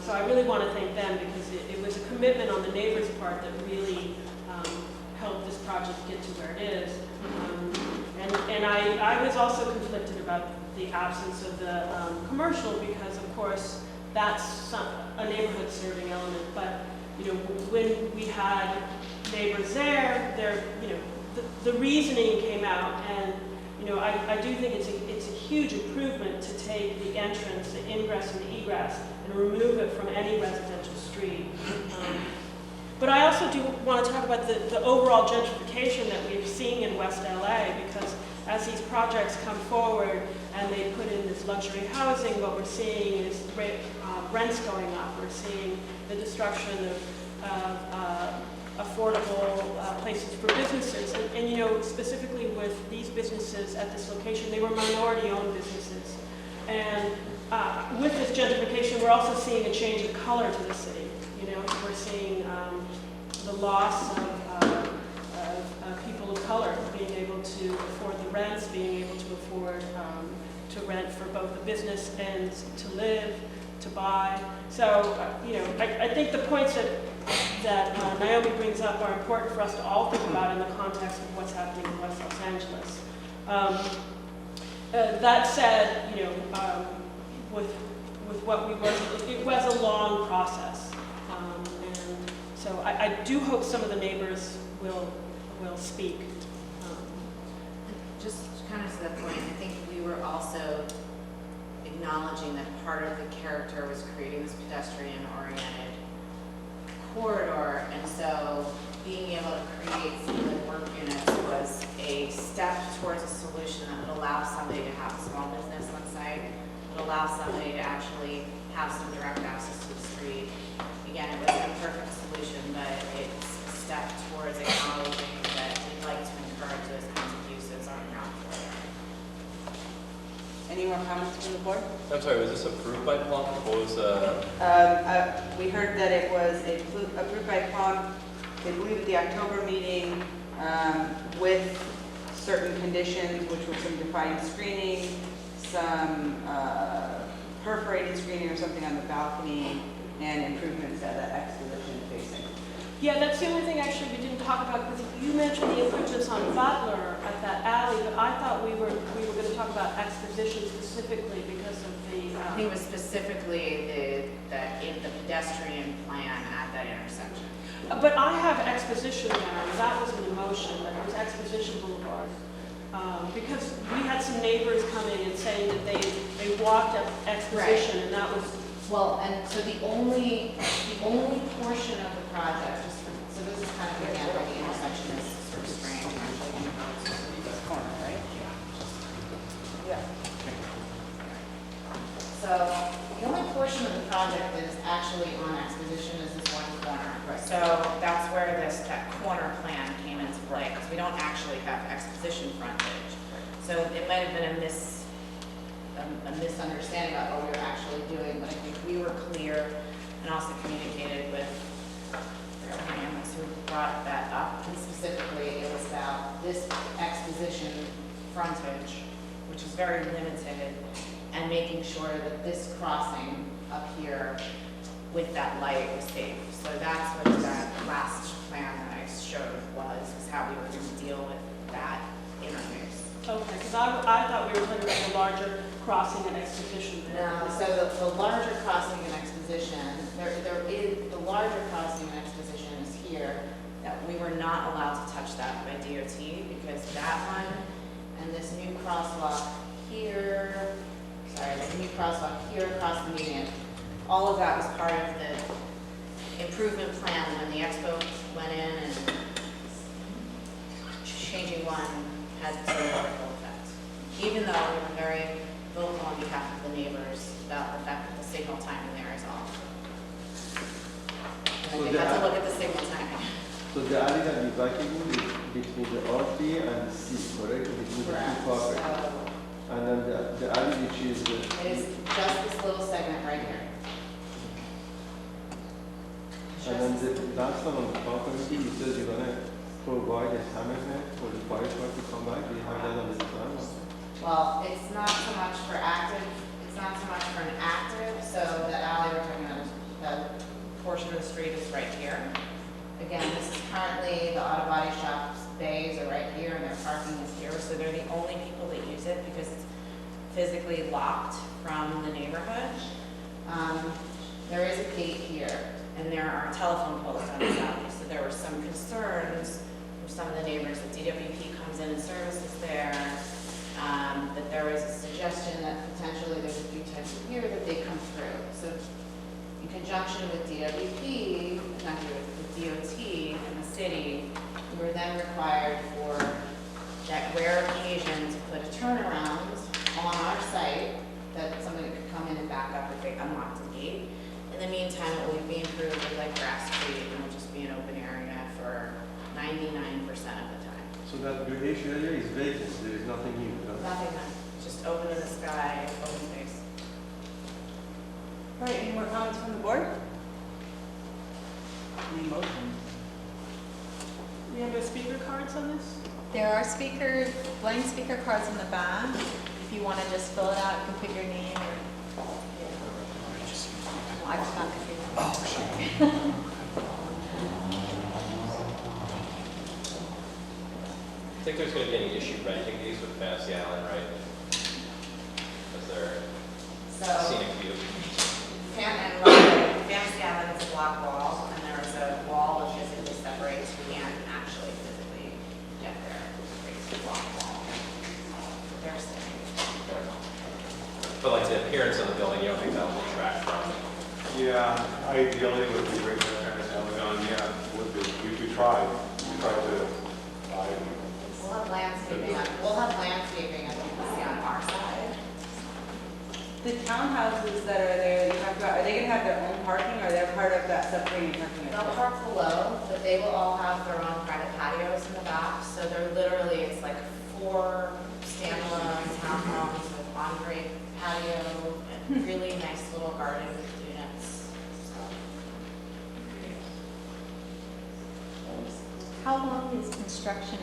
so I really want to thank them because it was a commitment on the neighbors' part that really helped this project get to where it is. And I was also conflicted about the absence of the commercial because, of course, that's a neighborhood-serving element. But, you know, when we had neighbors there, the reasoning came out, and I do think it's a huge improvement to take the entrance, the ingress and the egress, and remove it from any residential street. But I also do want to talk about the overall gentrification that we're seeing in West LA, because as these projects come forward and they put in this luxury housing, what we're seeing is rents going up. We're seeing the destruction of affordable places for businesses. And specifically with these businesses at this location, they were minority-owned businesses. And with this gentrification, we're also seeing a change of color to the city. We're seeing the loss of people of color being able to afford the rents, being able to afford to rent for both the business and to live, to buy. So, I think the points that Naomi brings up are important for us to all think about in the context of what's happening in West Los Angeles. That said, with what we worked, it was a long process. And so I do hope some of the neighbors will speak. Just kind of to that point, I think we were also acknowledging that part of the character was creating this pedestrian-oriented corridor, and so being able to create some of the work units was a step towards a solution that would allow somebody to have a small business on site, would allow somebody to actually have some direct access to the street. Again, it wasn't a perfect solution, but it's a step towards acknowledging that we'd like to encourage those kinds of uses on the ground floor. Any more comments from the board? I'm sorry, was this approved by Plum? What was, We heard that it was approved by Plum, I believe at the October meeting, with certain conditions, which were some defined screening, some perforated screening or something on the balcony, and improvements at that exposition facing. Yeah, that's the only thing actually we didn't talk about, because you mentioned the improvements on Butler at that alley, but I thought we were going to talk about exposition specifically because of the. I think it was specifically the pedestrian plan at that intersection. But I have exposition there, and that was an emotion, that it was Exposition Boulevard. Because we had some neighbors coming and saying that they walked up Exposition, right. And that was. Well, and so the only portion of the project, so this is kind of again where the intersection is sort of strange, actually. This corner, right? Yeah. So the only portion of the project that is actually on Exposition is this one corner. Right. So that's where that corner plan came into play, because we don't actually have Exposition frontage. So it might have been a misunderstanding about what we were actually doing, but I think we were clear and also communicated with Hannah's who brought that up. And specifically, it was about this Exposition frontage, which is very limited, and making sure that this crossing up here with that light was safe. So that's what that last plan that I showed was how we were going to deal with that interface. Okay, because I thought we were talking about the larger crossing and Exposition. No, so the larger crossing and Exposition, there is, the larger crossing and Exposition is here, that we were not allowed to touch that by DOT, because that one and this new crosswalk here, the new crosswalk here across the median, all of that was part of the improvement plan when the expo went in, and changing one had zero effect. Even though we were very vocal on behalf of the neighbors about the fact that the signal timing there is off. And then they had to look at the signal timing. So the alley that you're talking is between the R3 and the C, correct? Between the two properties. And then the alley which is it is just this little segment right here. And then the last one on the property, you said you're gonna provide a hammerhead for the fire truck to come back. Do you have that on the plan? Well, it's not so much for active, it's not so much for an active, so the alley we're talking about, the portion of the street is right here. Again, this is currently the auto body shop's bays are right here and their parking is here, so they're the only people that use it because it's physically locked from the neighborhood. There is a gate here and there are telephone poles on the alley, so there were some concerns some of the neighbors that DWP comes in and services there, that there was a suggestion that potentially there's a few times a year that they come through. So in conjunction with DWP, not with DOT and the city, we were then required for that rare occasion to put a turnaround on our site that somebody could come in and back up if they unlocked the gate. In the meantime, it would be improved with like grass street and it would just be an open area for 99% of the time. So that greenish area is vacant, there is nothing new, no? Nothing, just open in the sky, open space. All right, any more comments from the board? Any motion? We have no speaker cards on this? There are blank speaker cards in the back. If you want to just fill it out, you can put your name or. I forgot to do that. Oh, shit. I think there's going to be any issue renting these with Fantasy Island, right? Is there scenic view? Fantasy Island is a block wall, and there is a wall that physically separates. You can't actually physically get there. It's a block wall. They're standing. But like the appearance of the building, you don't think that will detract from? Yeah, ideally would be great to kind of sell it on, yeah, would be. We tried to buy it. We'll have landscaping as you can see on our side. The townhouses that are there, that you talked about, are they gonna have their own parking, or they're part of that subterranean parking? They'll park below, but they will all have their own private patios in the back. So they're literally, it's like 4 standalone townhomes with on-grade patio and really nice little garden units. How long is construction,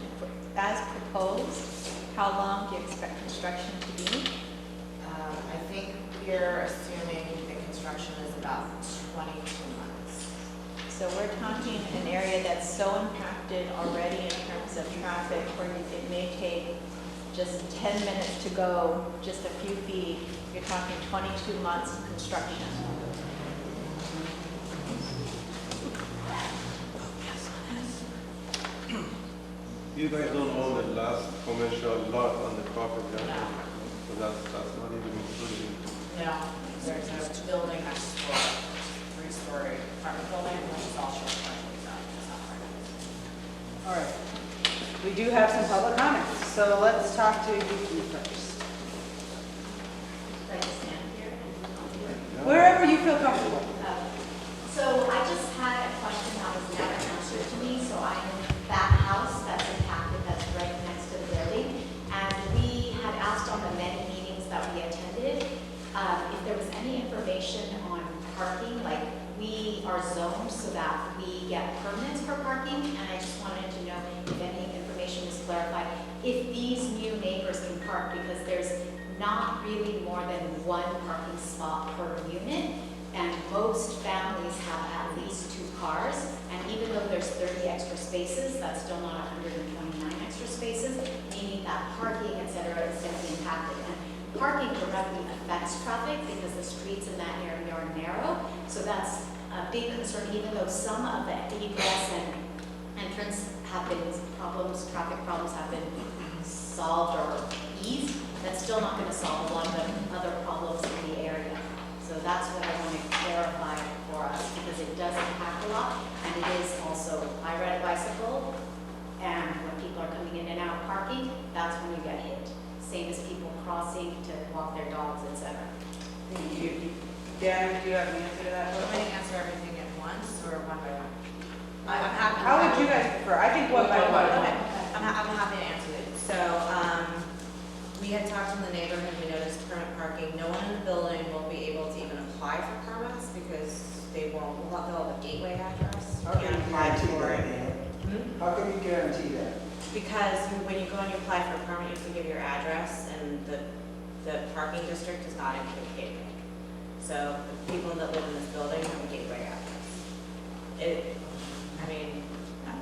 as proposed, how long do you expect construction to be? I think we're assuming the construction is about 22 months. So we're talking an area that's so impacted already in terms of traffic where it may take just 10 minutes to go just a few feet. You're talking 22 months of construction. You guys don't own the last commercial lot on the property, right? So that's not even included. No, there's a building next door, 3-story apartment building, which is all short commercial zone. It's not part of it. All right. We do have some public comments, so let's talk to Vicky first. Like to stand here? Wherever you feel comfortable. So I just had a question that was never answered to me. So I'm in that house that's impacted, that's right next to the building. And we had asked on the many meetings that we attended, if there was any information on parking, like we are zoned so that we get permits for parking. And I just wanted to know if any information is clarified. If these new neighbors can park, because there's not really more than 1 parking spot per unit. And most families have at least 2 cars, and even though there's 30 extra spaces, that's still not 129 extra spaces, meaning that parking, et cetera, is going to be impacted. And parking directly affects traffic because the streets in that area are narrow, so that's a big concern, even though some of the egress and entrance have been traffic problems have been solved or eased, that's still not going to solve a lot of the other problems in the area. So that's what I want to clarify for us, because it does impact a lot, and it is also, I ride a bicycle, and when people are coming in and out parking, that's when you get hit. Same as people crossing to walk their dogs, etc. Thank you. Dan, do you have an answer to that? I'm going to answer everything at once or one by one? I'm happy. How would you guys prefer? I think one by one. Okay, I'm happy to answer it. So, we had talked in the neighborhood, we noticed permit parking. No one in the building will be able to even apply for permits because they'll have a gateway address. How can you guarantee that? How can you guarantee that? Because when you go and you apply for a permit, you have to give your address, and the parking district does not include gateway. So the people that live in this building have a gateway address.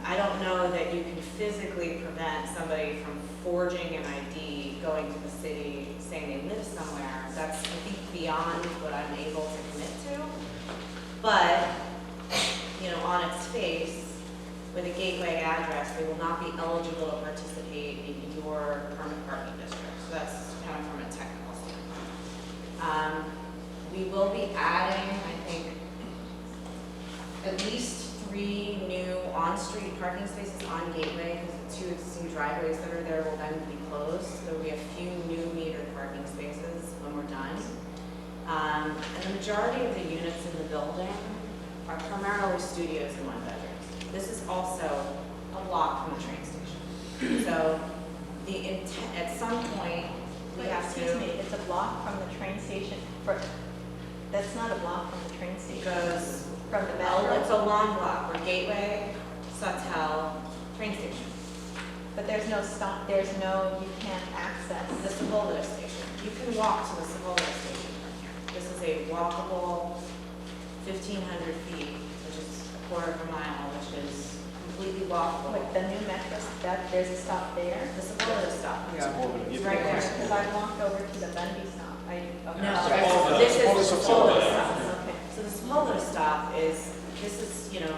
I don't know that you can physically prevent somebody from forging an ID, going to the city, saying they live somewhere. That's, I think, beyond what I'm able to commit to. But, on its face, with a gateway address, they will not be eligible to participate in your permit parking district. So that's kind of from a technical standpoint. We will be adding, I think, at least 3 new on-street parking spaces on Gateway, because the 2 existing driveways that are there will then be closed. There will be a few new metered parking spaces when we're done. And the majority of the units in the building are primarily studios and 1-bedrooms. This is also a block from the train station. So the intent, at some point, we have to. Excuse me, it's a block from the train station. That's not a block from the train station. Goes From the well, metro. it's a long block. We're Gateway, Sawtelle, train station. But there's no stop, there's no, you can't access. The Sawtelle station. You can walk to the Sawtelle station from here. This is a walkable 1,500 feet, which is a quarter of a mile, which is completely walkable. Like the new metro, that, there's a stop there? The Sawtelle stop. It's right there. Because I walked over to the Bundy stop. No, this is the Sawtelle stop. Okay. So the Sawtelle stop is, this is, you know,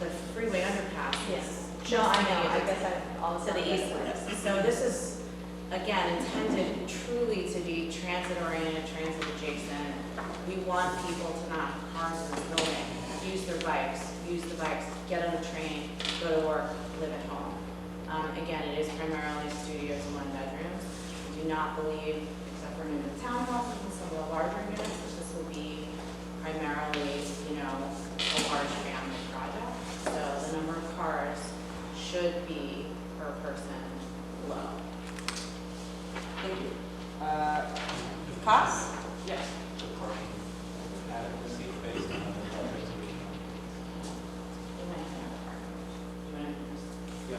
the freeway underpass. Yes. It's No, I just know, I to guess I all the east of this. So this is, again, intended truly to be transit-oriented, transit-adjacent. We want people to not harm this building, use their bikes, get on the train, go to work, live at home. Again, it is primarily studios and 1-bedrooms. We do not believe, except for in the townhouses and some of the larger units, that this will be primarily, you know, a large family project. So the number of cars should be per person low. Thank you. Costs? Yes. Yeah,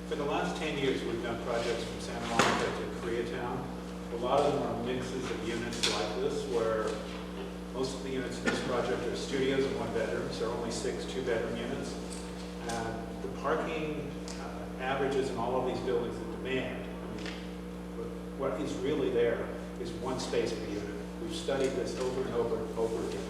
for the last 10 years, we've done projects from Santa Monica to Koreatown. A lot of them are mixes of units like this, where most of the units in this project are studios and 1-bedrooms. There are only 6 2-bedroom units. And the parking averages in all of these buildings, the demand, I mean, what is really there is 1 space per unit. We've studied this over and over and over again.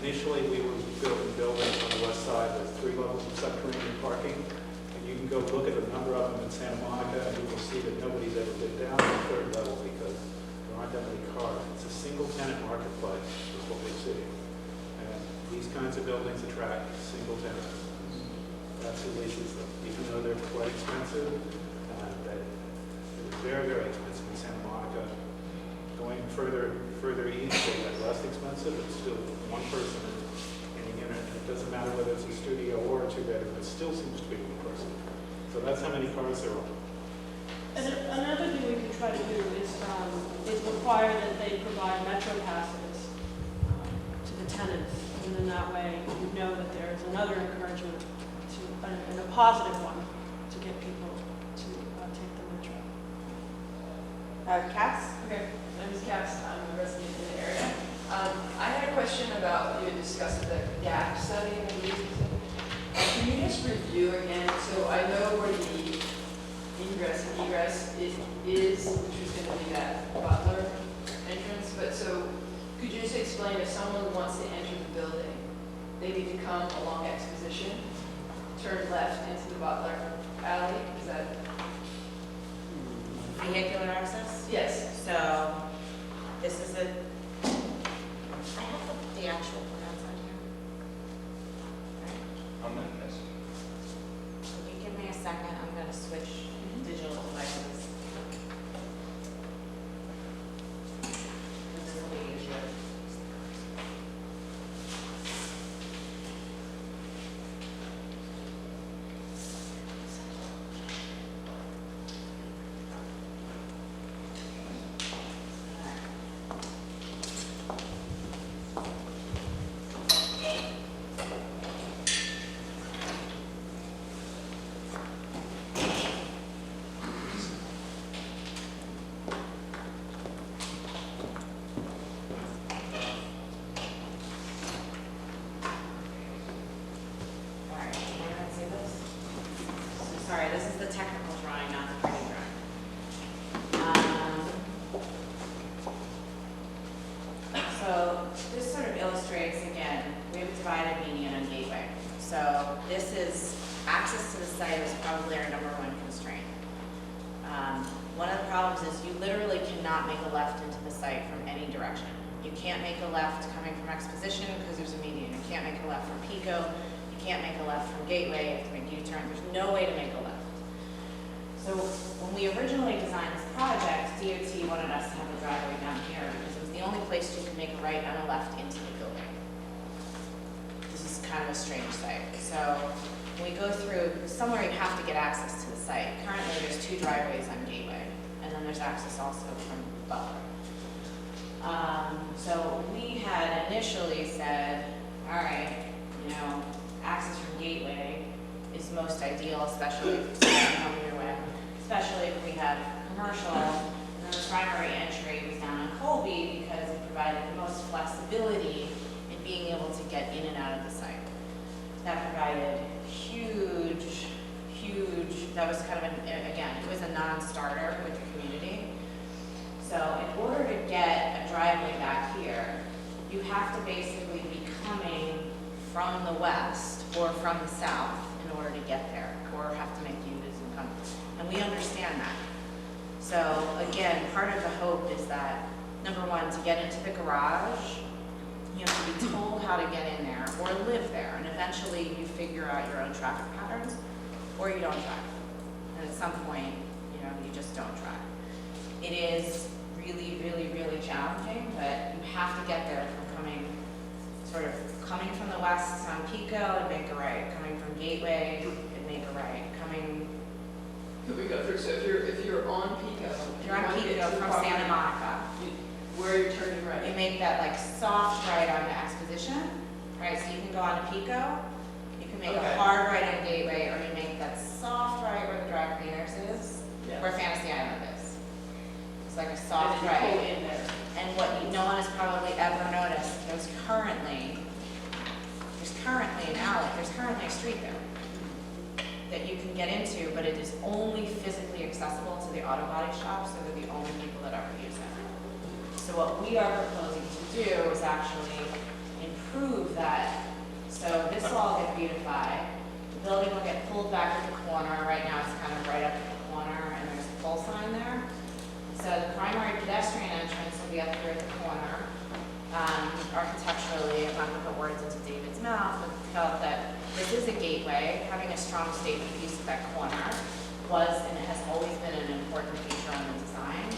Initially, we were building buildings on the west side with 3 levels of subterranean parking. And you can go look at a number of them in Santa Monica, and you will see that nobody's ever been down to the 3rd level because there aren't that many cars. It's a single-tenant marketplace is what we're seeing. And these kinds of buildings attract single tenants. That's who leases them, even though they're quite expensive. They're very, very expensive in Santa Monica. Going further east, they're less expensive. It's still 1 person in a unit. It doesn't matter whether it's a studio or a 2-bedroom. It still seems to be 1 person. So that's how many cars there are. And another thing we could try to do is require that they provide metro passes to the tenants. And then that way you know that there is another encouragement to, and a positive one, to get people to take the metro. Cass? Okay, my name is Cass. I'm a resident in the area. I had a question about, you discussed the gap study, I believe. Can you just review again, so I know where the ingress and egress is, which is going to be that Butler entrance, but so could you just explain if someone wants to enter the building, they need to come along Exposition, turn left into the Butler alley, is that? Vehicular access? Yes. So this is a, I have the actual plans on here. I'm gonna miss. If you give me a second, I'm going to switch digital devices. This will be easier. this is, access to the site is probably our #1 constraint. One of the problems is you literally cannot make a left into the site from any direction. You can't make a left coming from Exposition because there's a median. You can't make a left from Pico. You can't make a left from Gateway. You have to make a U-turn. There's no way to make a left. So when we originally designed this project, DOT wanted us to have a driveway down here because it was the only place you could make a right and a left into the building. This is kind of a strange site. So when we go through, somewhere you have to get access to the site. Currently there's 2 driveways on Gateway, and then there's access also from Butler. So we had initially said, all right, you know, access from Gateway is most ideal, especially if you're coming your way, especially if we have commercial. And then the primary entry was down on Colby because it provided the most flexibility in being able to get in and out of the site. That provided huge, that was kind of, again, it was a non-starter with the community. So in order to get a driveway back here, you have to basically be coming from the west or from the south in order to get there, or have to make U-turns and come. And we understand that. So again, part of the hope is that, #1, to get into the garage, you have to be told how to get in there or live there, and eventually you figure out your own traffic patterns, or you don't drive. And at some point, you know, you just don't drive. It is really challenging, but you have to get there from coming from the west on Pico and make a right, coming from Gateway and make a right, coming. Could we go through, so if you're on Pico. You're on Pico from Santa Monica. Where you're turning right. You make that like soft right onto Exposition, right? So you can go on to Pico, you can make a hard right on Gateway, or you make that soft right where the dry cleaners is, where Fantasy Island is. It's like a soft right. Pull in there. And what no one has probably ever noticed, there's currently an alley, there's currently a street there that you can get into, but it is only physically accessible to the auto body shops, so they're the only people that ever use it. So what we are proposing to do is actually improve that. So this will all get beautified. The building will get pulled back at the corner. Right now it's kind of right up at the corner, and there's a pole sign there. So the primary pedestrian entrance will be up here at the corner. Architecturally, I'm not going to put words into David's mouth, but felt that this is a gateway. Having a strong statement piece at that corner was and has always been an important feature on the design.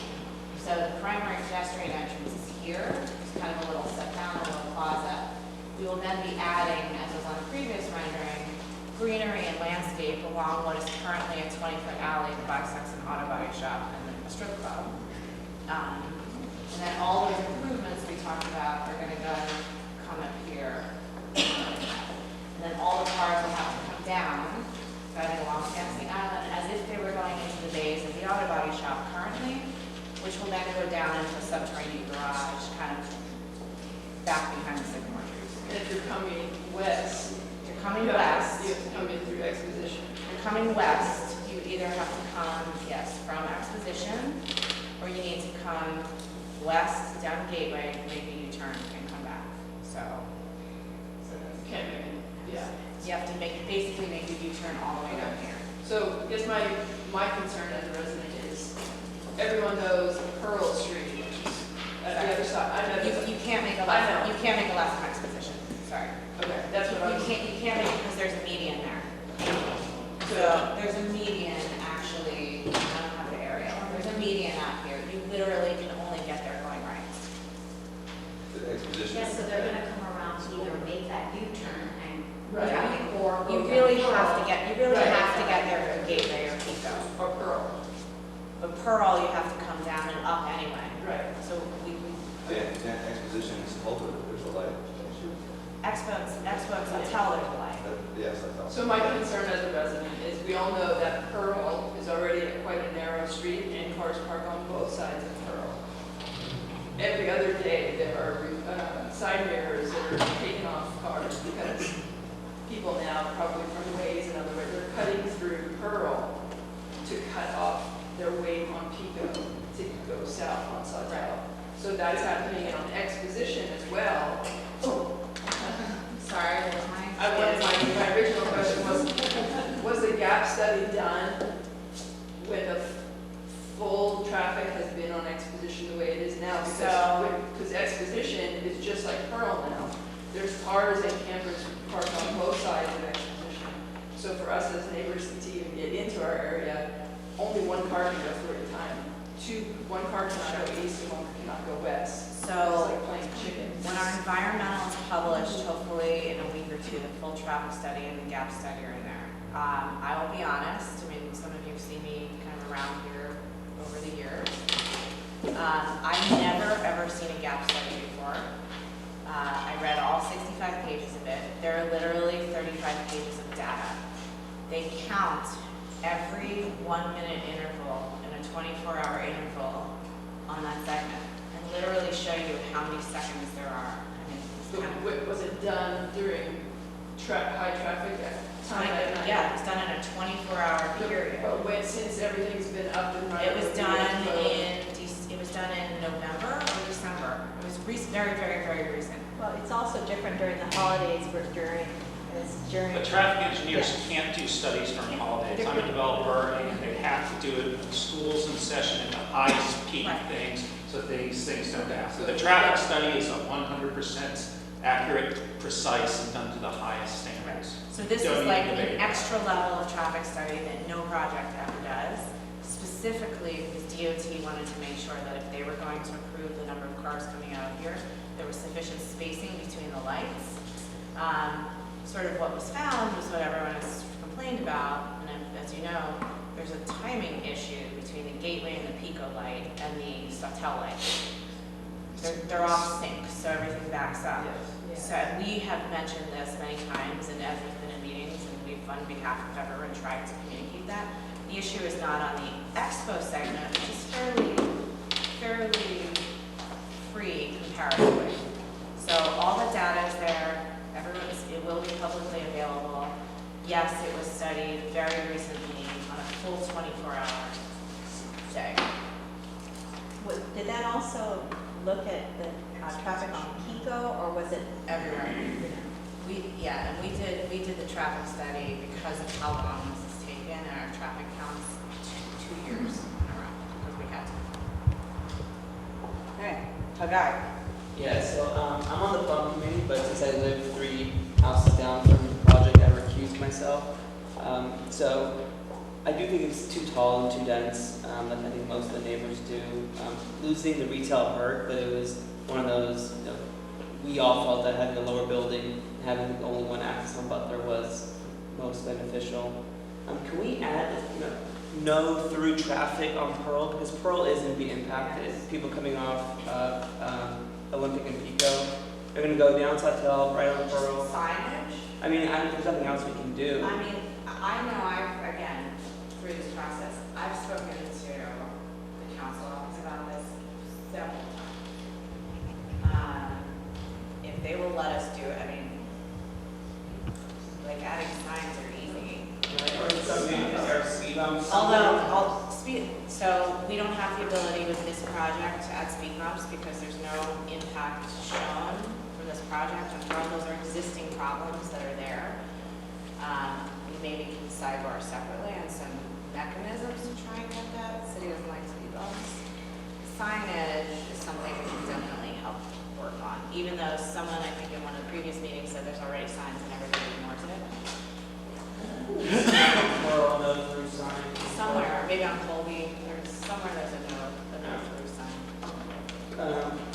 So the primary pedestrian entrance is here. It's kind of a little step down, a little plaza. We will then be adding, as was on the previous rendering, greenery and landscape along what is currently a 20-foot alley that bisects an auto body shop and a strip club. And then all those improvements we talked about are going to come up here. And then all the cars will have to come down, driving along Fantasy Island as if they were going into the bays of the auto body shop currently, which will then go down into a subterranean garage, kind of back behind the sycamore trees. And if you're coming west. You're coming west. You have to come in through Exposition. You're coming west, you either have to come, yes, from Exposition, or you need to come west down Gateway, make a U-turn, and come back. So Can't make it, yeah. you have to basically make a U-turn all the way down here. So I guess my concern as a resident is, everyone knows Pearl Street, which is at the other side. I know You can't make a left. You can't make a left from Exposition. Sorry. Okay, that's what I was. You can't make it because there's a median there. So there's a median actually. I don't have the aerial. There's a median out here. You literally can only get there going right. The Exposition. Yeah, so they're gonna come around to either make that U-turn and, Right. or You really have to get there from Gateway or Pico. Or Pearl. But Pearl, you have to come down and up anyway. Right. So we Yeah, Exposition is open, there's a light. Expo Sawtelle, there's a light. Yes, I thought. So my concern as a resident is, we all know that Pearl is already quite a narrow street and cars park on both sides of Pearl. Every other day there are side mirrors that are taking off cars because people now, probably from ways and other ways, they're cutting through Pearl to cut off their way on Pico to go south on Sawtelle. So that's happening on Exposition as well. Sorry, My original question was study done when the full traffic has been on Exposition the way it is now? Because Exposition is just like Pearl now. There's cars and campers parked on both sides of Exposition. So for us as neighbors to even get into our area, only one car can go through at a time. One car cannot go east and one cannot go west. So it's like playing chicken. when our environmental is published, hopefully in a week or two, the full traffic study and the gap study are in there. I will be honest, I mean, some of you have seen me kind of around here over the years. I've never ever seen a gap study before. I read all 65 pages of it. There are literally 35 pages of data. They count every 1 minute interval in a 24-hour interval on that segment and literally show you how many seconds there are. I mean, it's kind of, Was it done during high traffic time at night? yeah, it was done in a 24-hour period. But since everything's been up and running? It was done in November or December. It was very, very, very recent. Well, it's also different during the holidays, during. But traffic engineers can't do studies during holidays. I'm a developer, and they have to do it when school's in session and the highest peak things, so these things don't happen. The traffic study is a 100% accurate, precise, and done to the highest standards. So this is like an extra level of traffic study that no project ever does, specifically because DOT wanted to make sure that if they were going to approve the number of cars coming out of here, there was sufficient spacing between the lights. Sort of what was found was what everyone has complained about, and as you know, there's a timing issue between the gateway and the Pico light and the Sawtelle light. They're off sync, so everything backs up. Yes. So we have mentioned this many times, and as we've been in meetings, and we've on behalf of everyone tried to communicate that. The issue is not on the expo segment, which is fairly free comparatively. So all the data is there. It will be publicly available. Yes, it was studied very recently on a full 24-hour day. Did that also look at the traffic on Pico, or was it everywhere? And we did the traffic study because of how long this has taken, and our traffic counts 2 years in a row because we had to. Okay, Hagai. Yeah, so I'm on the pump committee, but since I live 3 houses down from the project, I recused myself. So I do think it's too tall and too dense, like I think most of the neighbors do. Losing the retail hurt, but it was one of those, we all felt that having a lower building, having only one access on Butler was most beneficial. Can we add, no through traffic on Pearl? Because Pearl is going to be impacted. People coming off Olympic and Pico, they're going to go down Sawtelle, right on Pearl. Signage? I mean, there's nothing else we can do. I mean, I know again, through this process, I've spoken to the council office about this several times. If they will let us do it, I mean, like adding signs are easy. So we don't have the ability with this project to add speed bumps because there's no impact shown from this project. I'm sure those are existing problems that are there. We maybe can sidebar separately on some mechanisms to try and get that. The city doesn't like speed bumps. Signage is something we can definitely help work on, even though someone, I think in one of the previous meetings, said there's already signs and everybody ignores it. Somewhere, maybe on Colby, somewhere there's a no through sign.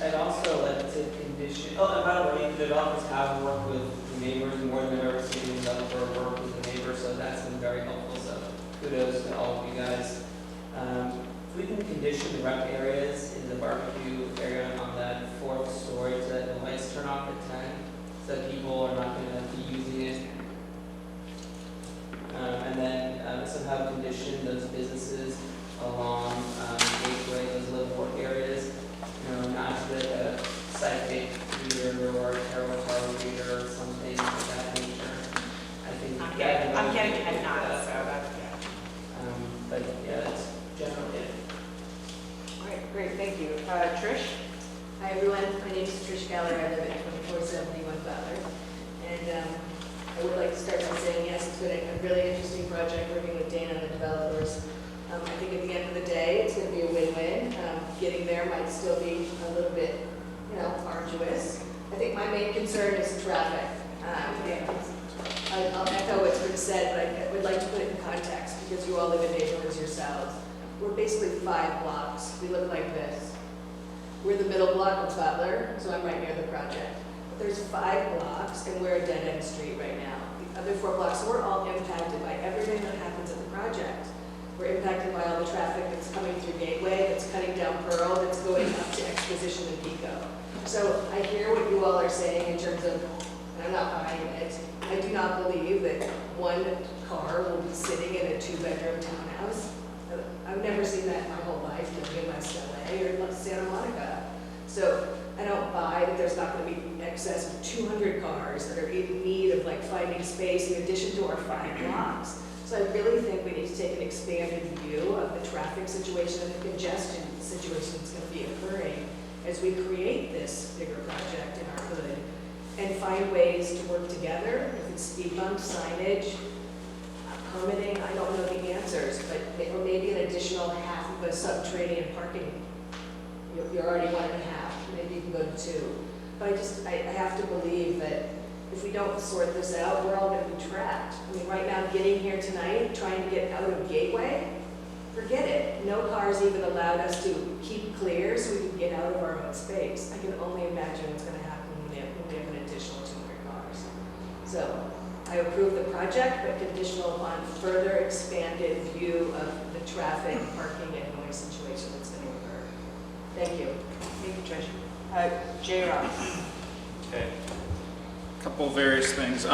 I'd also like to condition, and by the way, the developers have worked with the neighbors more than I've ever seen a developer work with the neighbors, so that's been very helpful, so kudos to all of you guys. If we can condition the rec areas in the barbecue area on that 4th story so that the lights turn off at 10, so that people are not going to be using it. And then somehow condition those businesses along Gateway, those live work areas, not just a psychic reader or a tarot card reader or something of that nature. I think I'm getting head nods, so that's but yeah, that's generally it. All right, great, thank you. Trish? Hi everyone, my name is Trish Geller. I live at 2471 Butler. And I would like to start by saying, yes, it's been a really interesting project working with Dana and the developers. I think at the end of the day, it's going to be a win-win. Getting there might still be a little bit, arduous. I think my main concern is traffic. I'll echo what's been said, but I would like to put it in context because you all live in neighborhoods yourselves. We're basically 5 blocks. We look like this. We're the middle block of Butler, so I'm right near the project. But there's 5 blocks, and we're a dead-end street right now. The other 4 blocks, so we're all impacted by everything that happens at the project. We're impacted by all the traffic that's coming through Gateway, that's cutting down Pearl, that's going up to Exposition and Pico. So I hear what you all are saying in terms of, and I'm not buying it, I do not believe that 1 car will be sitting in a 2-bedroom townhouse. I've never seen that in my whole life living in West LA or Santa Monica. So I don't buy that there's not going to be excess of 200 cars that are in need of finding space in addition to our 5 blocks. So I really think we need to take an expanded view of the traffic situation and the congestion situation that's going to be occurring as we create this bigger project in our hood and find ways to work together. If it's speed bumps, signage, permitting, I don't know the answers, but or maybe an additional half of a subterranean parking. You're already 1.5, maybe you can go to 2. But I have to believe that if we don't sort this out, we're all going to be trapped. I mean, right now, getting here tonight, trying to get out of Gateway, forget it. No cars even allowed us to keep clear so we can get out of our own space. I can only imagine what's going to happen when we have an additional 200 cars. So I approve the project, but conditional upon further expanded view of the traffic, parking, and noise situation that's going to occur. Thank you. Thank you, Trish. J. Ross. Okay. Couple various things.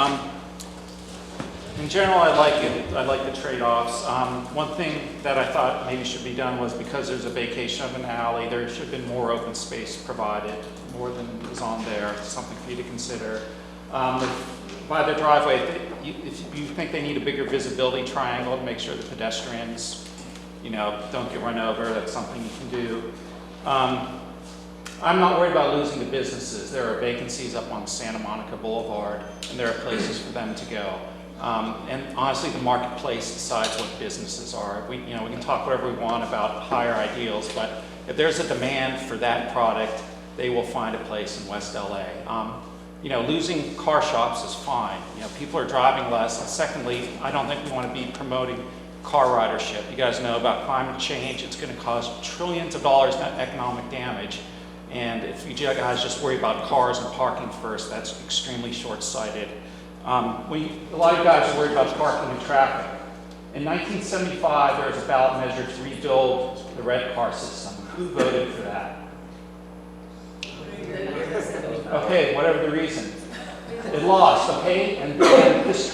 In general, I like it. I like the trade-offs. One thing that I thought maybe should be done was because there's a vacation of an alley, there should have been more open space provided, more than is on there. Something for you to consider. By the driveway, if you think they need a bigger visibility triangle to make sure the pedestrians, don't get run over, that's something you can do. I'm not worried about losing the businesses. There are vacancies up on Santa Monica Boulevard, and there are places for them to go. And honestly, the marketplace decides what businesses are. We can talk whatever we want about higher ideals, but if there's a demand for that product, they will find a place in West LA. Losing car shops is fine. People are driving less. And secondly, I don't think we want to be promoting car ridership. You guys know about climate change. It's going to cause trillions of dollars in economic damage. And if you guys just worry about cars and parking first, that's extremely short-sighted. A lot of you guys are worried about parking and traffic. In 1975, there was a ballot measure to rebuild the red car system. Who voted for that? Okay, whatever the reason. It lost, okay? And this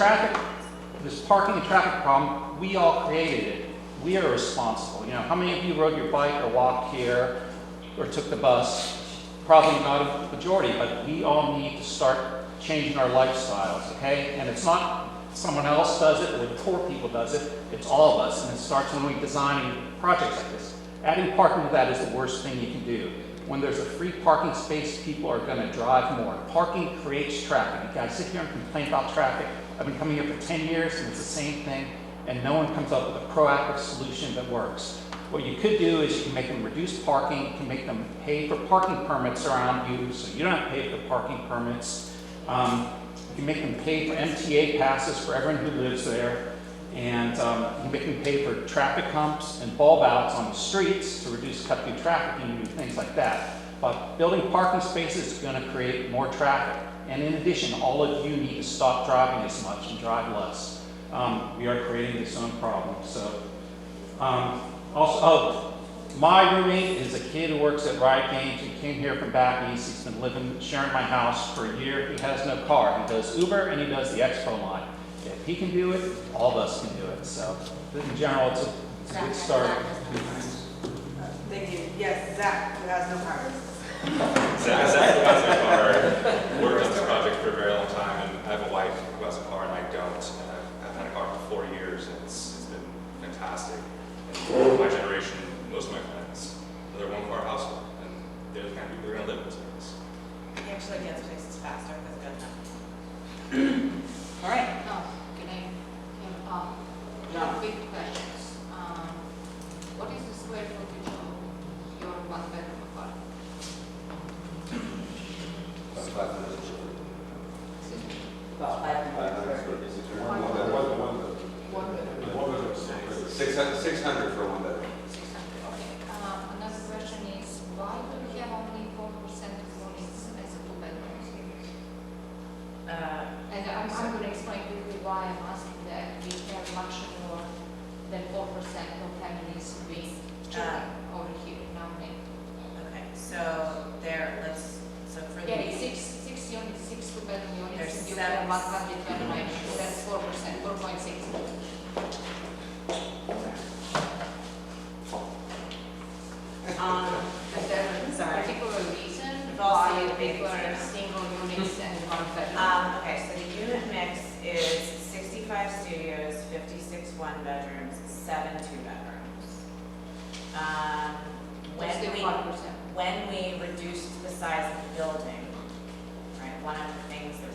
parking and traffic problem, we all created it. We are responsible. How many of you rode your bike or walked here or took the bus? Probably not a majority, but we all need to start changing our lifestyles, okay? And it's not someone else does it or the poor people does it, it's all of us. And it starts when we design projects like this. Adding parking to that is the worst thing you can do. When there's a free parking space, people are going to drive more. Parking creates traffic. You guys sit here and complain about traffic. I've been coming here for 10 years, and it's the same thing, and no one comes up with a proactive solution that works. What you could do is you can make them reduce parking, you can make them pay for parking permits around you, so you don't have to pay for parking permits. You can make them pay for MTA passes for everyone who lives there. And you can make them pay for traffic humps and bulb outs on the streets to reduce cut-through traffic and do things like that. But building parking spaces is going to create more traffic. And in addition, all of you need to stop driving as much and drive less. We are creating this own problem. So, my roommate is a kid who works at Riot Games. He came here from back east. He's been sharing my house for a year. He has no car. He does Uber and he does the Expo line. If he can do it, all of us can do it. So, in general, it's a good start. Thank you. Yes, Zach, who has no car. Zach who has a car, worked on this project for a very long time, and I have a wife who has a car and I don't. And I've had a car for 4 years, and it's been fantastic. And my generation, most of my friends, they're one-car household, and they're the kind of people who are going to live in this place. Actually, gets places faster because it doesn't have. All right. Can I, no, quick questions. What is the square footage of your one bedroom apartment? About 500. About 500. 600 for one bedroom. 600, okay. Another question is, why do we have only 4% of units as a two bedrooms? And I'm going to explain quickly why I'm asking that. We have much more than 4% of families with children over here in our neighborhood. Okay, so so for the. Yeah, it's six units, 6 two-bedroom units, There's and you seven. have 129, so that's 4%, 4.6. Is there a particular reason We've all why seen you big prefer units. single units and one bedroom? Okay, so the unit mix is 65 studios, 56 one-bedrooms, 7 two-bedrooms. What's the 1%? When we reduced the size of the building, right, one of the things we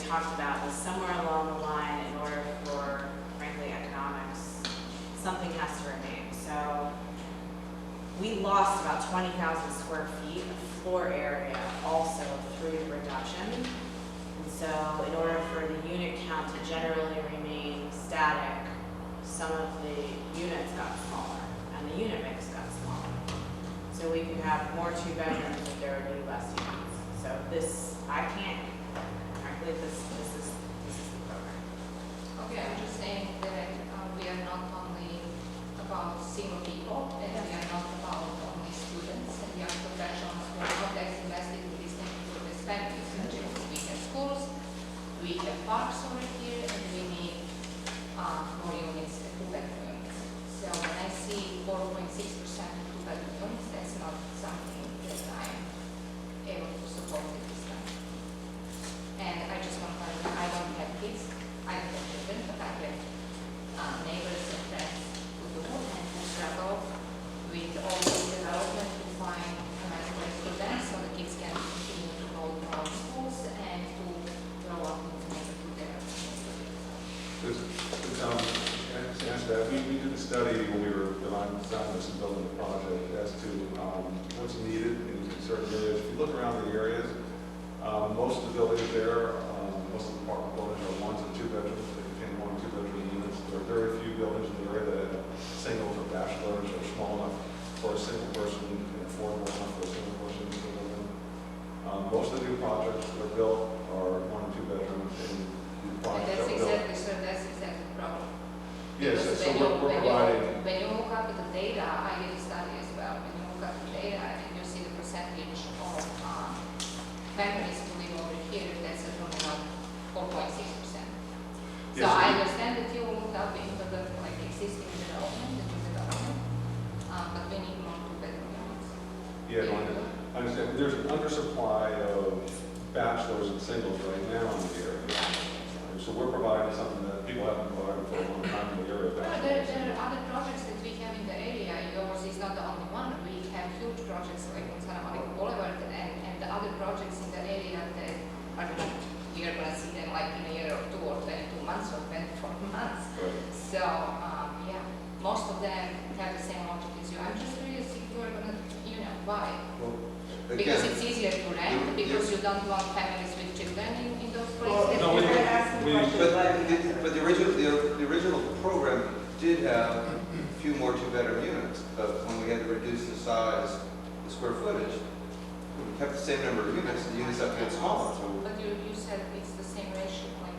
talked about was somewhere along the line, in order for, frankly, economics, something has to remain. So we lost about 20,000 square feet of floor area also through the reduction. And so in order for the unit count to generally remain static, some of the units got smaller and the unit mix got smaller. So we could have more two bedrooms if there would be less units. So this, I can't, frankly, this is the program. Okay, I'm just saying that we are not only about single people, and we are not about only students and young professionals who are not as invested in this neighborhood as families. We have schools, we have parks over here, and we need more units and two-bedroom units. So when I see 4.6% two-bedroom units, that's not something that I'm able to support at this time. And I just want to clarify, I don't have kids, I don't have children, but I have neighbors and friends who do and who struggle with all this development to find a nice place for them so the kids can continue to go to our schools and to grow up in the neighborhood there. To answer that, we did a study when we were designing this and building the project as to what's needed in certain areas. If you look around the areas, most of the buildings there, most of the apartment buildings are 1 to 2 bedrooms. They contain 1 or 2 bedroom units. There are very few buildings in the area that have singles or bachelors or small enough for a single person and affordable enough for a single person to live in. Most of the new projects that are built are 1 or 2 bedrooms, and the And projects that's are built. exactly the problem. Yes, Because so we're providing. when you look up at the data, I did a study as well. When you look up the data and you see the percentage of families who live over here, that's around 4.6%. So Yes, I understand that you looked up into the existing development, the new development, but we need more two-bedroom units. Yeah, no, I understand. There's an undersupply of bachelors and singles right now in the area. So we're providing something that people haven't provided for a long time in the area. There are other projects that we have in the area. Yours is not the only one. We have huge projects like on Santa Monica Boulevard and the other projects in the area that are not, we are going to see them like in a year or 2 or 22 months or 24 months. Right. So, yeah, most of them have the same logic as you. I'm just curious if you are going to, why? Because it's easier to rent, because you don't want families with children in those places. But the original program did have a few more two-bedroom units, but when we had to reduce the size, the square footage, we kept the same number of units, the units have to get smaller. So But you said it's the same ratio, like,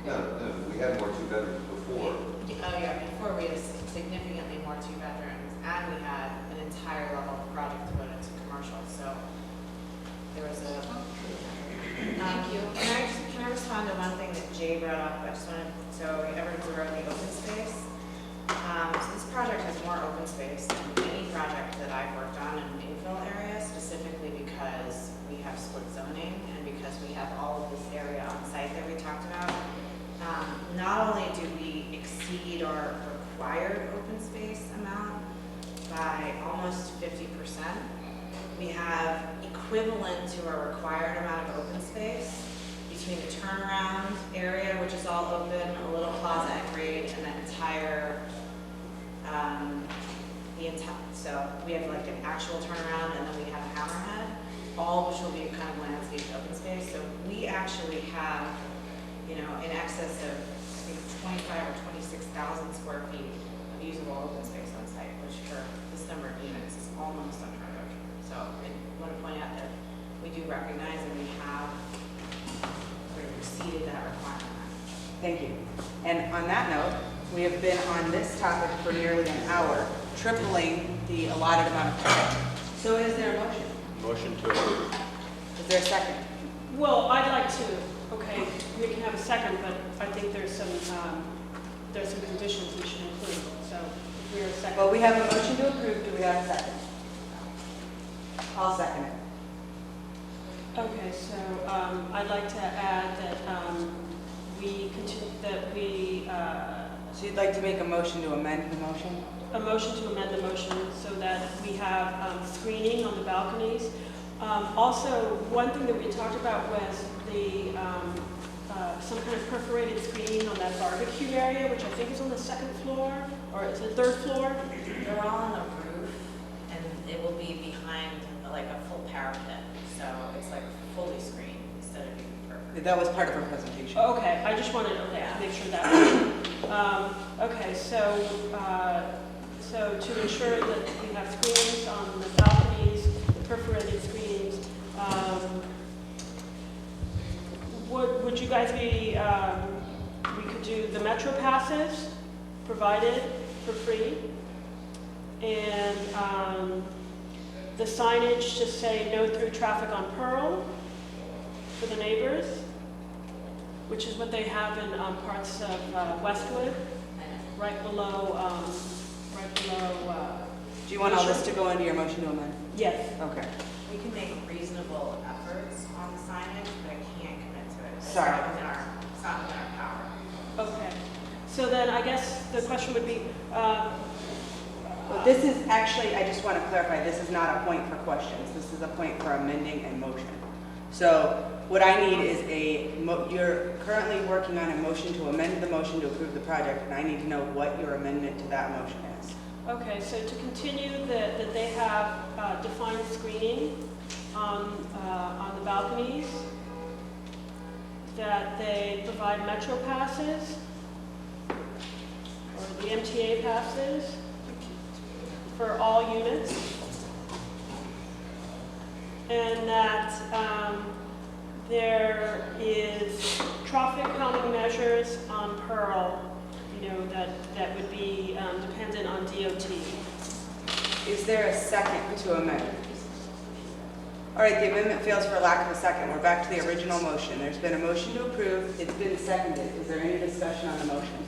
okay. no, we had more two-bedrooms before. Oh yeah, before we had significantly more two bedrooms, and we had an entire level of project devoted to commercial, so there was a. Thank you. Can I respond to one thing that Jay brought up? I just wanted, so everyone's aware of the open space. So this project has more open space than any project that I've worked on in an infill area, specifically because we have split zoning and because we have all of this area on site that we talked about. Not only do we exceed our required open space amount by almost 50%, we have equivalent to our required amount of open space between the turnaround area, which is all open, a little plaza and grade, and that entire, so we have like an actual turnaround and then we have a hammerhead, all which will be kind of landscaped open space. So we actually have, you know, in excess of, I think, 25 or 26,000 square feet of usable open space on site, which for this number of units is almost unheard of. So I want to point out that we do recognize that we have sort of exceeded that requirement. Thank you. And on that note, we have been on this topic for nearly an hour, tripling the allotted amount of time. So is there a motion? Motion to approve. Is there a second? Well, I'd like to, okay, we can have a second, but I think there's some conditions we should include, so if we're a second. Well, we have a motion to approve. Do we have a second? I'll second it. Okay, so I'd like to add that we continue, that we, So you'd like to make a motion to amend the motion? a motion to amend the motion so that we have screening on the balconies. Also, one thing that we talked about was the some kind of perforated screening on that barbecue area, which I think is on the second floor, or it's the third floor. They're all on the roof, and it will be behind like a full parapet, so it's like fully screened instead of being perfect. That was part of her presentation. Okay, I just wanted to make sure that. Okay, so to ensure that we have screens on the balconies, the perforated screens, would you guys be, we could do the Metro passes provided for free, and the signage to say no through traffic on Pearl for the neighbors, which is what they have in parts of Westwood, right below, Do you want all this to go into your motion to amend? Yes. Okay. We can make reasonable efforts on the signage, but I can't commit to it. It's Sorry. not within our power. Okay. So then I guess the question would be, Well, this is actually, I just want to clarify, this is not a point for questions. This is a point for amending and motion. So what I need is you're currently working on a motion to amend the motion to approve the project, and I need to know what your amendment to that motion is. okay, so to continue that they have defined screening on the balconies, that they provide Metro passes, or the MTA passes, for all units, and that there is traffic calming measures on Pearl, you know, that would be dependent on DOT. Is there a second to amend? All right, the amendment fails for lack of a second. We're back to the original motion. There's been a motion to approve. It's been seconded. Is there any discussion on the motion?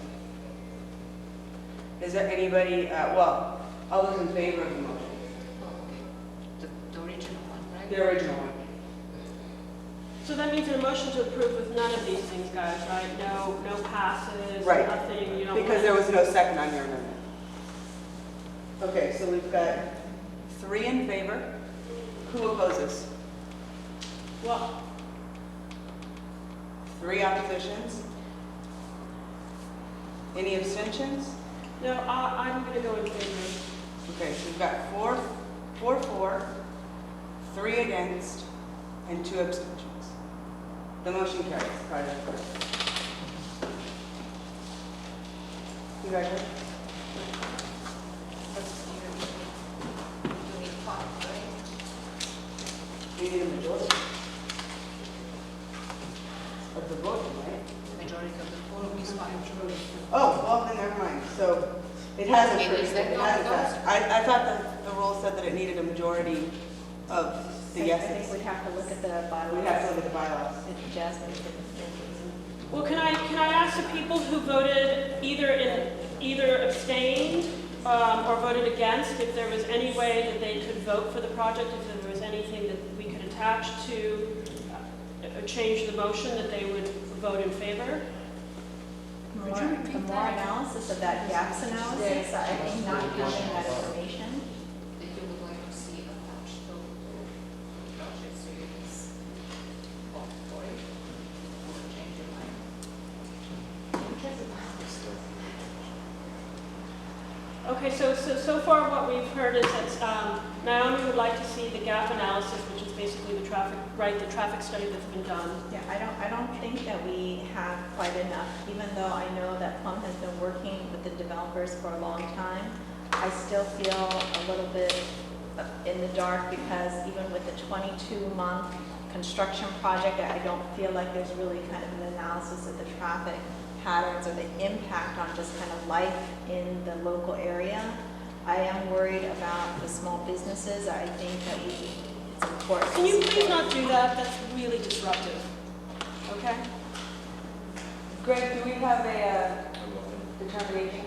Is there anybody, well, all those in favor of the motion? The original one, right? The original one. So that means a motion to approve with none of these things, guys, right? No passes, Right. nothing, you don't. Because there was no second on your amendment. Okay, so we've got 3 in favor. Who opposes? Well, 3 oppositions. Any abstentions? no, I'm going to go in favor. Okay, so we've got 4 for, 3 against, and 2 abstentions. The motion carries. Project approved. Congratulations. We need a majority of the vote, right? Majority of the vote is fine. Oh, well, then never mind. So it hasn't. Is that it how it hasn't goes? passed. I thought that the rule said that it needed a majority of the I yeses. think we'd have to look at the bylaws. We'd have to look at the bylaws. If Jasmine didn't think Well, can I ask the people who voted either abstained or voted against, if there was any way that they could vote for the project, if there was anything that we could attach to change the motion, that they would vote in favor? the more analysis of that gaps analysis, I think not having that information. That you would like to see attached to the project, so you can vote for it. Okay, so far what we've heard is that Naomi would like to see the gap analysis, which is basically the traffic study that's been done. Yeah, I don't think that we have quite enough, even though I know that Plum has been working with the developers for a long time. I still feel a little bit in the dark because even with the 22-month construction project, I don't feel like there's really kind of an analysis of the traffic patterns or the impact on just kind of life in the local area. I am worried about the small businesses. I think that it's important. Can you please not do that? That's really disruptive. Okay? Greg, do we have a determination?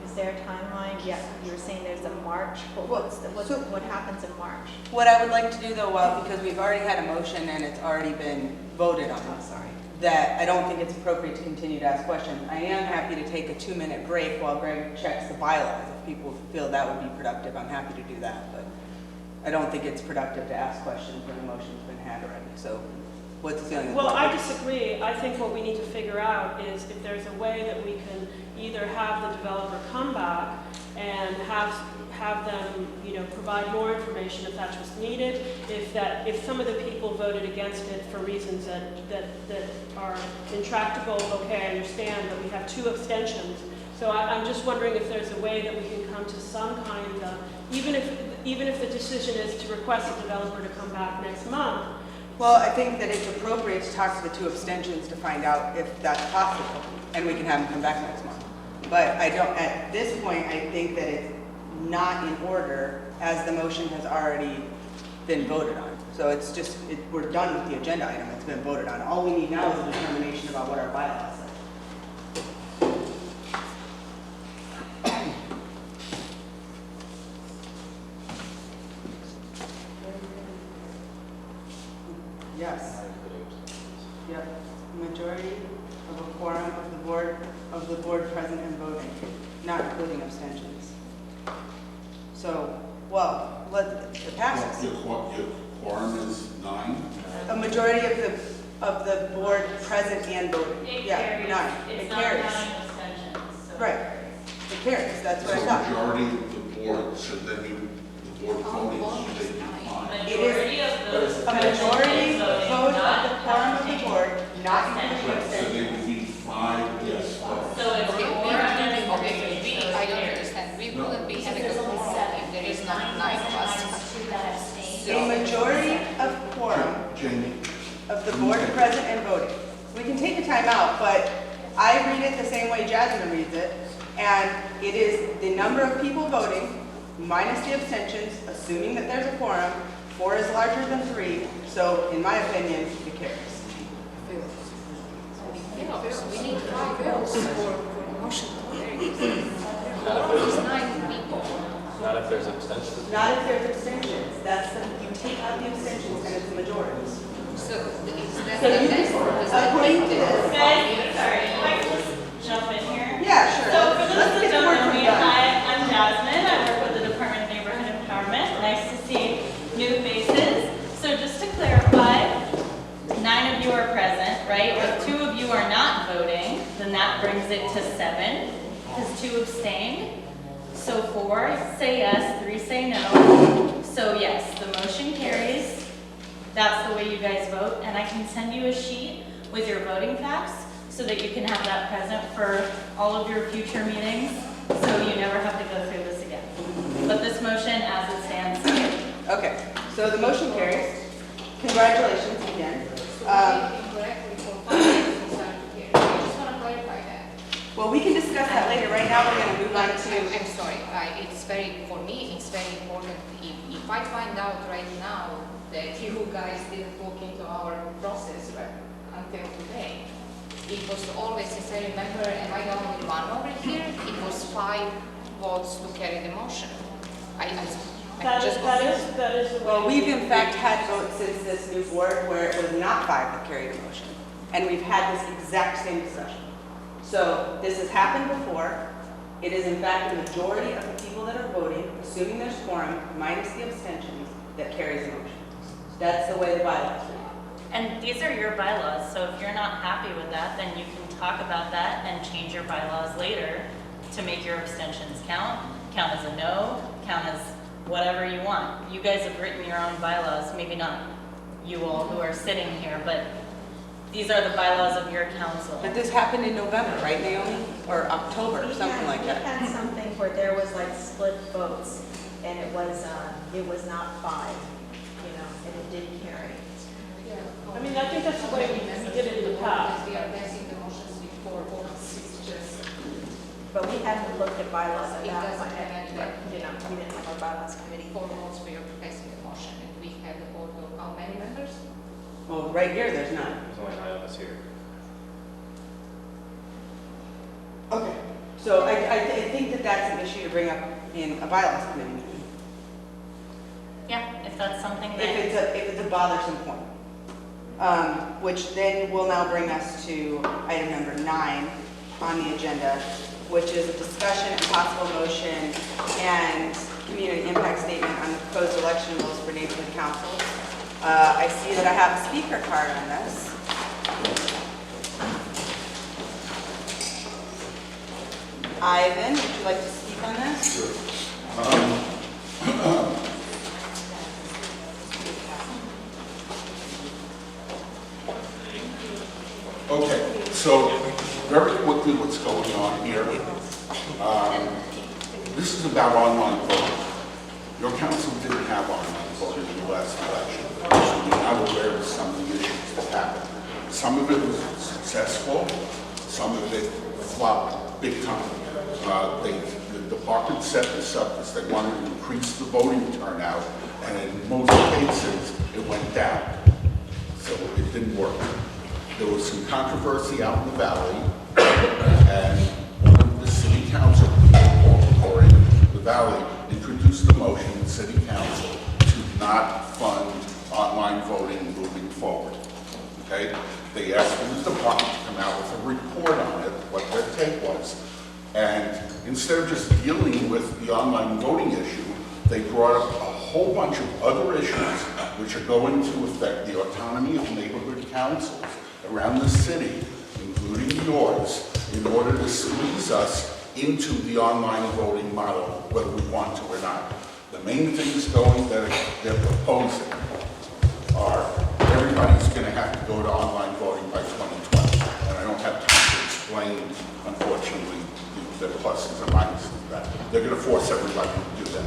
Is there a timeline? Yeah, you were saying there's a March. What happens in March? What I would like to do though, because we've already had a motion and it's already been voted on. Oh, sorry. That I don't think it's appropriate to continue to ask questions. I am happy to take a 2-minute break while Greg checks the bylaws. If people feel that would be productive, I'm happy to do that. But I don't think it's productive to ask questions when a motion's been had already. So what's the feeling? Well, I disagree. I think what we need to figure out is if there's a way that we can either have the developer come back and have them, provide more information if that's what's needed. If some of the people voted against it for reasons that are intractable, okay, I understand, but we have 2 abstentions. So I'm just wondering if there's a way that we can come to some kind of, even if the decision is to request the developer to come back next month. Well, I think that it's appropriate to talk to the 2 abstentions to find out if that's possible, and we can have them come back next month. But at this point, I think that it's not in order as the motion has already been voted on. So it's just, we're done with the agenda item that's been voted on. All we need now is a determination about what our bylaws say. Yes. Yep. Majority of a quorum of the board present and voting, not including abstentions. So, well, it passes. Your quorum is 9? A majority of the board present and voting. It Yeah, carries. 9. It's It not carries. 9 abstentions. So Right. It carries. That's what I So thought. majority of the board, so then the board voting should take 9. Majority of those A majority voting, vote of not the quorum of the board, not including Right, so abstentions. they would be 5 yes votes. So it's the quorum. I don't understand. We wouldn't be having a quorum if there is not 9 of us. A majority of quorum Jamie? of the board present and voting. We can take a time out, but I read it the same way Jasmine reads it, and it is the number of people voting minus the abstentions, assuming that there's a quorum. 4 is larger than 3, so in my opinion, it carries. We need 5 votes for motion to carry. Quorum is 9 people. Not if there's abstentions. Not if there's abstentions. You take out the abstentions and it's a majority. So is that So you- the next? Is that according to this- Guys, sorry, if I can just jump in here. Yeah, sure. So for those Let's that get the don't work know me, done. hi, I'm Jasmine. I work with the Department of Neighborhood Empowerment. Nice to see new faces. So just to clarify, 9 of you are present, right? If 2 of you are not voting, then that brings it to 7, because 2 abstained. So 4 say yes, 3 say no. So yes, the motion carries. That's the way you guys vote, and I can send you a sheet with your voting facts so that you can have that present for all of your future meetings, so you never have to go through this again. But this motion, as it stands, carries. Okay, so the motion carries. Congratulations again. Incorrectly for 5 days, it's not to carry. I just want to clarify that. Well, we can discuss that later. Right now, we're going to move on to. I'm sorry, for me, it's very important. If I find out right now that you guys didn't look into our process until today, it was always, as I remember, am I the only one over here? It was 5 votes to carry the motion. That is the way. Well, we've in fact had votes since this new board where it was not 5 that carried a motion. And we've had this exact same discussion. So this has happened before. It is in fact the majority of the people that are voting, assuming there's quorum, minus the abstentions, that carries the motion. That's the way the bylaws read. And these are your bylaws, so if you're not happy with that, then you can talk about that and change your bylaws later to make your abstentions count as a no, count as whatever you want. You guys have written your own bylaws, maybe not you all who are sitting here, but these are the bylaws of your council. But this happened in November, right, Naomi? Or October, something like We that. had something where there was like split votes, and it was not 5, and it didn't carry. I mean, I think that's the way we did it in the past. We are passing the motions before votes, it's just. But we hadn't looked at bylaws at It that doesn't point. have any- We didn't have our bylaws committee. For votes, we are passing the motion, and we had the board of how many members? Well, right here, there's none. There's only 9 of us here. Okay. So I think that that's an issue to bring up in a bylaws committee meeting. Yeah, if that's something that. If it's a bothersome point. Which then will now bring us to item number 9 on the agenda, which is a discussion and possible motion and community impact statement on the proposed election rules for neighborhood councils. I see that I have a speaker card on this. Ivan, would you like to speak on this? Sure. Okay, so very quickly what's going on here. This is about online voting. Your council didn't have online voting in the last election, so you're not aware of some of the issues that happened. Some of it was successful, some of it flopped big time. The department set this up because they wanted to increase the voting turnout, and in most cases, it went down. So it didn't work. There was some controversy out in the valley, and one of the city council people, or in the valley, introduced a motion in the city council to not fund online voting moving forward. Okay? They asked for the department to come out with a report on it, what their take was. And instead of just dealing with the online voting issue, they brought up a whole bunch of other issues which are going to affect the autonomy of neighborhood councils around the city, including yours, in order to squeeze us into the online voting model, whether we want to or not. The main things going that they're proposing are everybody's going to have to go to online voting by 2020. And I don't have time to explain, unfortunately, the pluses and minuses of that. They're going to force everybody to do that.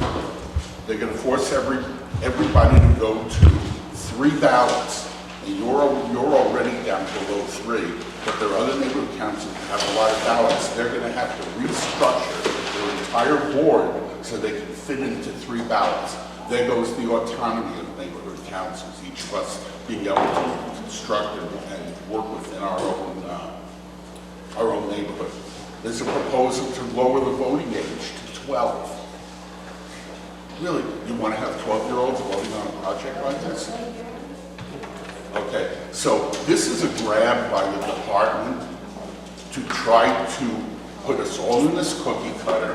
They're going to force everybody to go to 3 ballots. And you're already down below 3, but there are other neighborhood councils that have a lot of ballots. They're going to have to restructure their entire board so they can fit into 3 ballots. There goes the autonomy of neighborhood councils, each of us being able to construct and work within our own neighborhood. There's a proposal to lower the voting age to 12. Really, you want to have 12-year-olds voting on a project like this? Okay, so this is a grab by the department to try to put us all in this cookie cutter,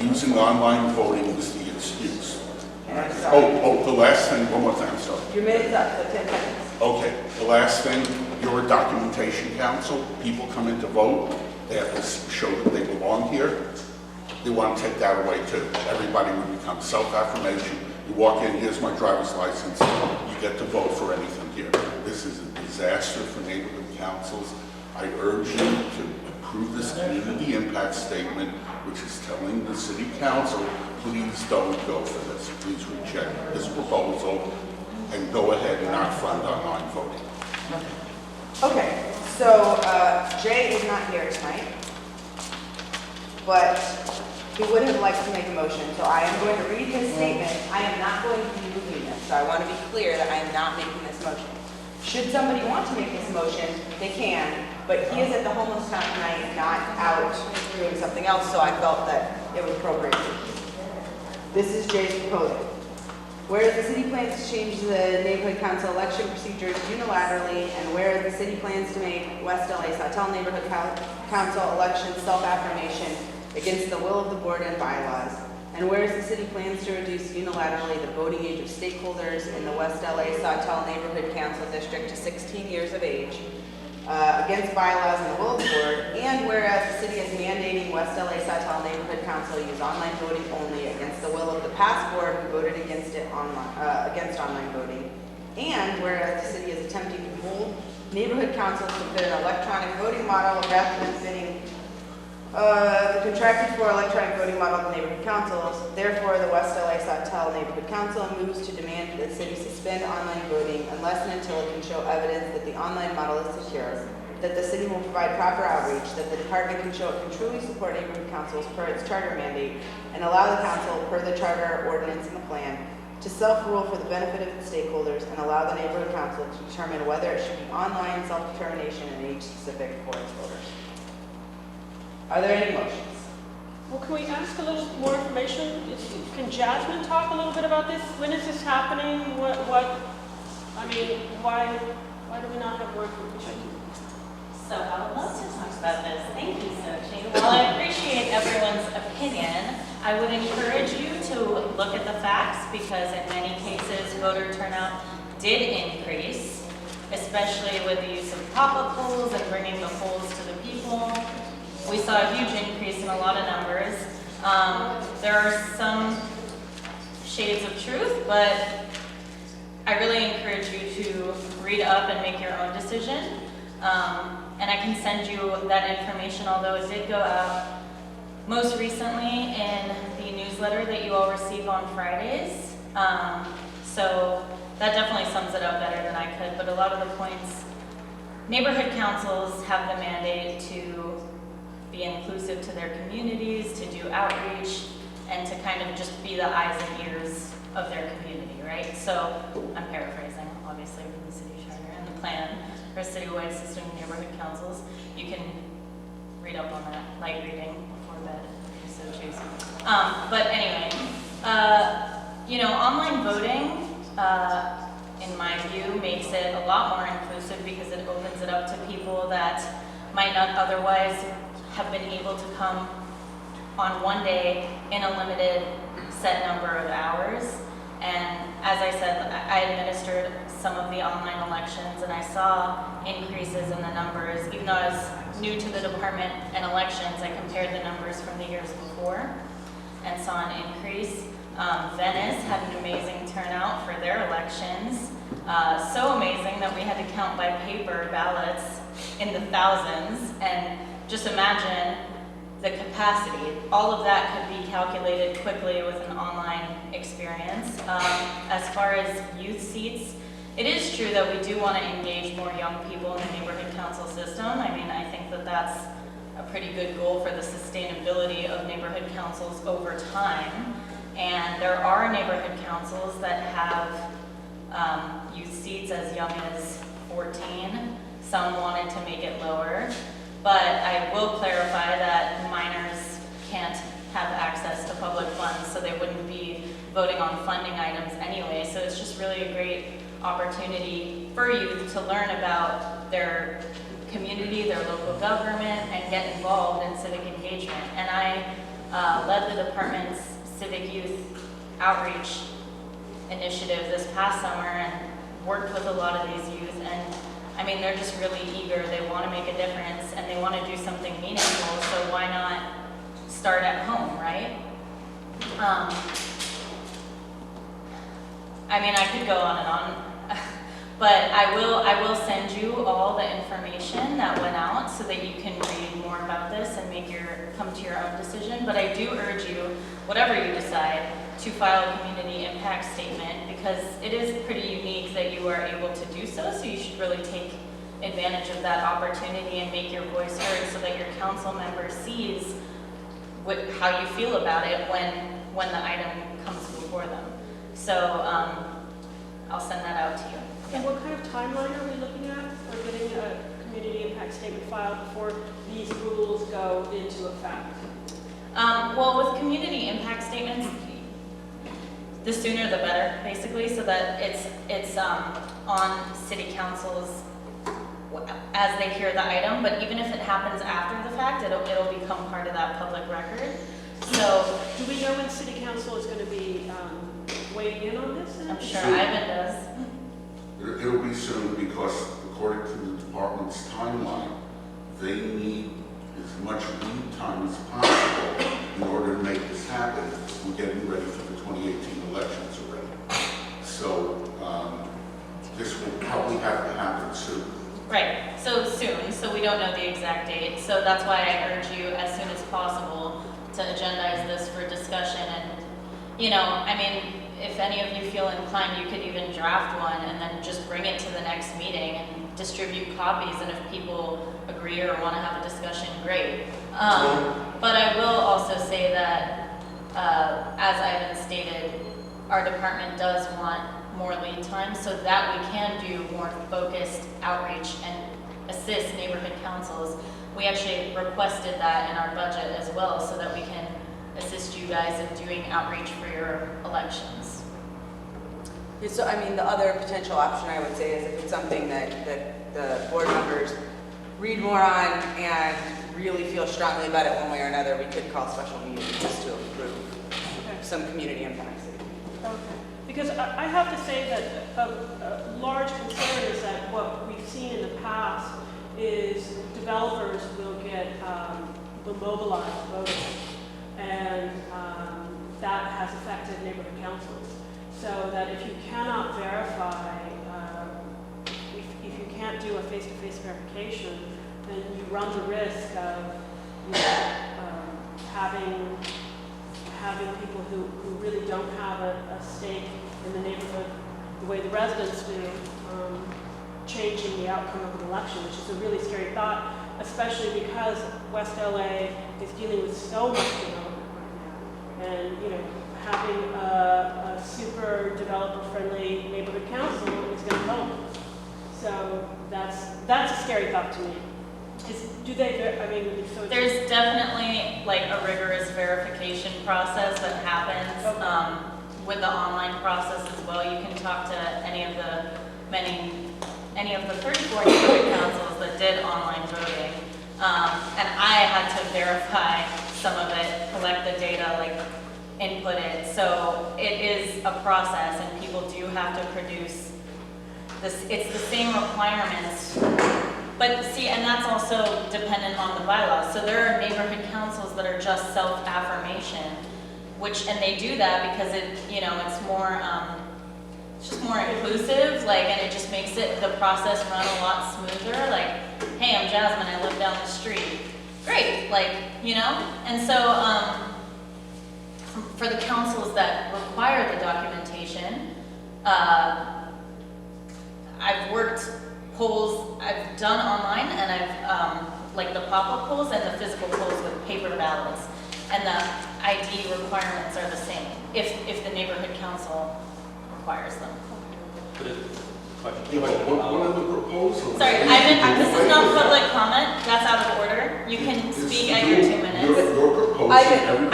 using online voting as the excuse. Oh, the last thing, one more thing, I'm sorry. Your minute's up, so 10 seconds. Okay, the last thing, you're a documentation council. People come in to vote. They have to show that they belong here. They want to take that away too. Everybody would become self-affirmation. You walk in, here's my driver's license. You get to vote for anything here. This is a disaster for neighborhood councils. I urge you to approve this community impact statement, which is telling the city council, please don't go for this. Please reject this proposal and go ahead and not fund online voting. Okay, so Jay is not here tonight, but he would have liked to make a motion. So I am going to read his statement. I am not going to be moving this, so I want to be clear that I am not making this motion. Should somebody want to make this motion, they can, but he is at the homeless town tonight, not out doing something else, so I felt that it was appropriate. This is Jay's proposal. Whereas the city plans to change the neighborhood council election procedures unilaterally, and whereas the city plans to make West LA Sawtelle Neighborhood Council elections self-affirmation against the will of the board and bylaws, and whereas the city plans to reduce unilaterally the voting age of stakeholders in the West LA Sawtelle Neighborhood Council District to 16 years of age, against bylaws in the Wills Board, and whereas the city is mandating West LA Sawtelle Neighborhood Council use online voting only against the will of the past board who voted against it against online voting, and whereas the city is attempting to mold neighborhood councils to fit an electronic voting model rather than fitting the contracted for electronic voting model of the neighborhood councils. Therefore, the West LA Sawtelle Neighborhood Council moves to demand that the city suspend online voting unless and until it can show evidence that the online model is secure, that the city will provide proper outreach, that the department can show it can truly support neighborhood councils per its charter mandate, and allow the council, per the charter ordinance and the plan, to self-rule for the benefit of its stakeholders and allow the neighborhood council to determine whether it should be online self-determination and age-specific for its voters. Are there any motions? Well, can we ask a little more information? Can Jasmine talk a little bit about this? When is this happening? I mean, why do we not have more information? So I would love to talk about this. Thank you, Sochi. While I appreciate everyone's opinion, I would encourage you to look at the facts because in many cases, voter turnout did increase, especially with the use of pop-up polls and bringing the polls to the people. We saw a huge increase in a lot of numbers. There are some shades of truth, but I really encourage you to read up and make your own decision. And I can send you that information, although it did go out most recently in the newsletter that you all receive on Fridays. So that definitely sums it up better than I could, but a lot of the points, neighborhood councils have the mandate to be inclusive to their communities, to do outreach, and to kind of just be the eyes and ears of their community, right? So I'm paraphrasing, obviously, from the city charter and the plan for a citywide system of neighborhood councils. You can read up on that, light reading before bed, if you so choose. But anyway, you know, online voting, in my view, makes it a lot more inclusive because it opens it up to people that might not otherwise have been able to come on one day in a limited set number of hours. And as I said, I administered some of the online elections and I saw increases in the numbers. Even though I was new to the department and elections, I compared the numbers from the years before and saw an increase. Venice had an amazing turnout for their elections. So amazing that we had to count by paper ballots in the thousands, and just imagine the capacity. All of that could be calculated quickly with an online experience. As far as youth seats, it is true that we do want to engage more young people in the neighborhood council system. I mean, I think that that's a pretty good goal for the sustainability of neighborhood councils over time. And there are neighborhood councils that have youth seats as young as 14. Some wanted to make it lower. But I will clarify that minors can't have access to public funds, so they wouldn't be voting on funding items anyway. So it's just really a great opportunity for youth to learn about their community, their local government, and get involved in civic engagement. And I led the department's civic youth outreach initiative this past summer and worked with a lot of these youth, and I mean, they're just really eager. They want to make a difference and they want to do something meaningful, so why not start at home, right? I mean, I could go on and on, but I will send you all the information that went out so that you can read more about this and come to your own decision. But I do urge you, whatever you decide, to file a community impact statement because it is pretty unique that you are able to do so. So you should really take advantage of that opportunity and make your voice heard so that your council member sees how you feel about it when the item comes before them. So I'll send that out to you. And what kind of timeline are we looking at for getting a community impact statement filed before these rules go into effect? Well, with community impact statements, the sooner the better, basically, so that it's on city councils as they hear the item. But even if it happens after the fact, it'll become part of that public record. So, do we know when city council is going to be weighing in on this? I'm sure Ivan does. It'll be soon because according to the department's timeline, they need as much lead time as possible in order to make this happen. We're getting ready for the 2018 elections already. So this will probably have to happen soon. Right, so soon, so we don't know the exact date. So that's why I urge you as soon as possible to agendize this for discussion. And, you know, I mean, if any of you feel inclined, you could even draft one and then just bring it to the next meeting and distribute copies. And if people agree or want to have a discussion, great. But I will also say that, as Ivan stated, our department does want more lead time so that we can do more focused outreach and assist neighborhood councils. We actually requested that in our budget as well so that we can assist you guys in doing outreach for your elections. Yeah, so, I mean, the other potential option I would say is if it's something that the board members read more on and really feel strongly about it one way or another, we could call special meetings just to approve some community impacts. Okay. Because I have to say that a large concern is that what we've seen in the past is developers will mobilize voters, and that has affected neighborhood councils. So that if you cannot verify, if you can't do a face-to-face verification, then you run the risk of having people who really don't have a stake in the neighborhood the way the residents do, changing the outcome of an election, which is a really scary thought, especially because West LA is dealing with so much development right now. And, you know, having a super developer-friendly neighborhood council is going to help. So that's a scary thought to me. There's definitely like a rigorous verification process that happens with the online process as well. You can talk to any of the 34 neighborhood councils that did online voting. And I had to verify some of it, collect the data, like input it. So it is a process and people do have to produce this. It's the same requirements. But see, and that's also dependent on the bylaws. So there are neighborhood councils that are just self-affirmation, and they do that because it's more, it's just more inclusive, and it just makes the process run a lot smoother. Like, hey, I'm Jasmine, I live down the street. Great, and so for the councils that require the documentation, I've worked polls I've done online, and I've like the pop-up polls and the physical polls with paper ballots, and the ID requirements are the same if the neighborhood council requires them. One of the proposals. Sorry, Ivan, this is not public comment. That's out of order. You can speak at your 2 minutes. Your proposal. Ivan,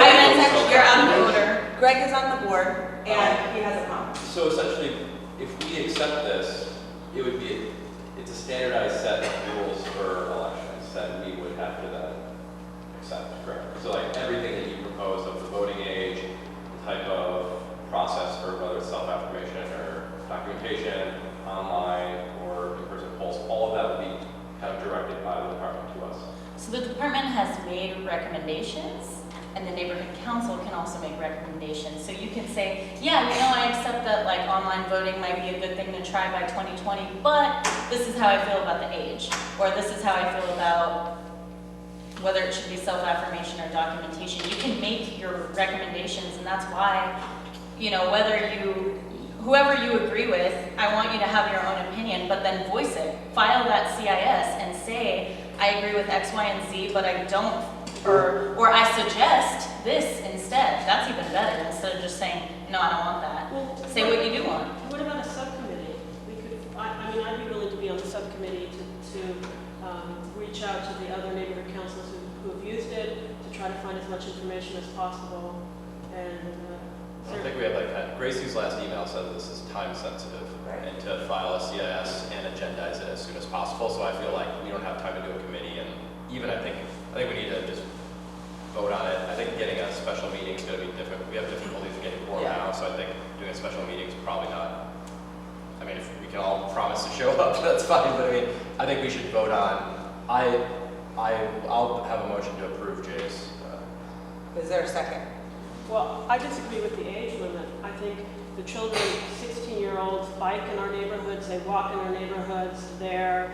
you're out of order. Greg is on the board, and he has a comment. So essentially, if we accept this, it's a standardized set of rules for elections that we would have to then accept, correct? So like everything that you propose of the voting age, the type of process for whether it's self-affirmation or documentation, online or in-person polls, all of that would be kind of directed by the department to us. So the department has made recommendations, and the neighborhood council can also make recommendations. So you can say, yeah, I accept that online voting might be a good thing to try by 2020, but this is how I feel about the age, or this is how I feel about whether it should be self-affirmation or documentation. You can make your recommendations, and that's why, whoever you agree with, I want you to have your own opinion, but then voice it. File that CIS and say, I agree with X, Y, and Z, but I don't, or I suggest this instead. That's even better, instead of just saying, no, I don't want that. Well, say what you do want. What about a subcommittee? I'd be willing to be on the subcommittee to reach out to the other neighborhood councils who have used it, to try to find as much information as possible. And I don't think we have Gracie's last email said this is time sensitive, and to file a CIS and agendize it as soon as possible. So I feel like we don't have time to do a committee, and even I think we need to just vote on it. I think getting a special meeting is going to be difficult. We have difficulties getting quorum now, so I think doing a special meeting is probably not I mean, if we can all promise to show up, that's fine, but I mean, I think we should vote on, I'll have a motion to approve Jay's. Is there a second? Well, I disagree with the age limit. I think the children, 16-year-olds, bike in our neighborhoods, they walk in our neighborhoods, they're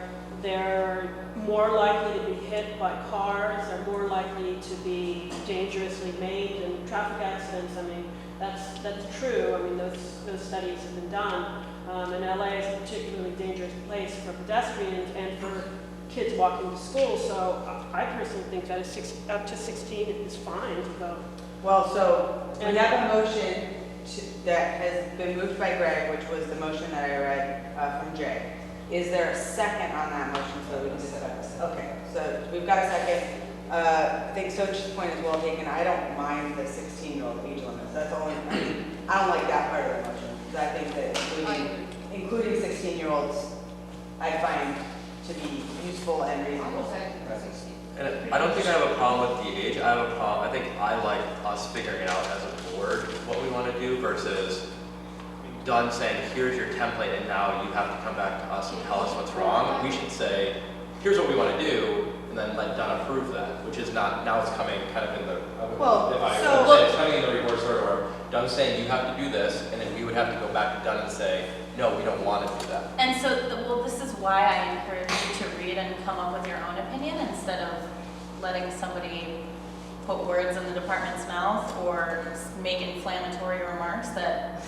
more likely to be hit by cars, they're more likely to be dangerously maimed in traffic accidents. I mean, that's true. I mean, those studies have been done. And LA is a particularly dangerous place for pedestrians and for kids walking to school. So I personally think that up to 16 is fine to vote. Well, so we have a motion that has been moved by Greg, which was the motion that I read from Jay. Is there a second on that motion so we can discuss? Okay, so we've got a second. I think Sochi's point is well taken. I don't mind the 16-year-old age limit. That's only, I mean, I don't like that part of the motion. Because I think that including 16-year-olds, I find to be useful and reasonable. And I don't think I have a problem with the age. I have a problem, I think I like us figuring it out as a board what we want to do versus done saying, here's your template and now you have to come back to us and tell us what's wrong. We should say, here's what we want to do, and then let Dunn approve that, which is not, now it's coming kind of in the, it's coming in the reverse order where Dunn's saying you have to do this, and then we would have to go back to Dunn and say, no, we don't want to do that. And so, well, this is why I encourage you to read and come up with your own opinion instead of letting somebody put words in the department's mouth or make inflammatory remarks that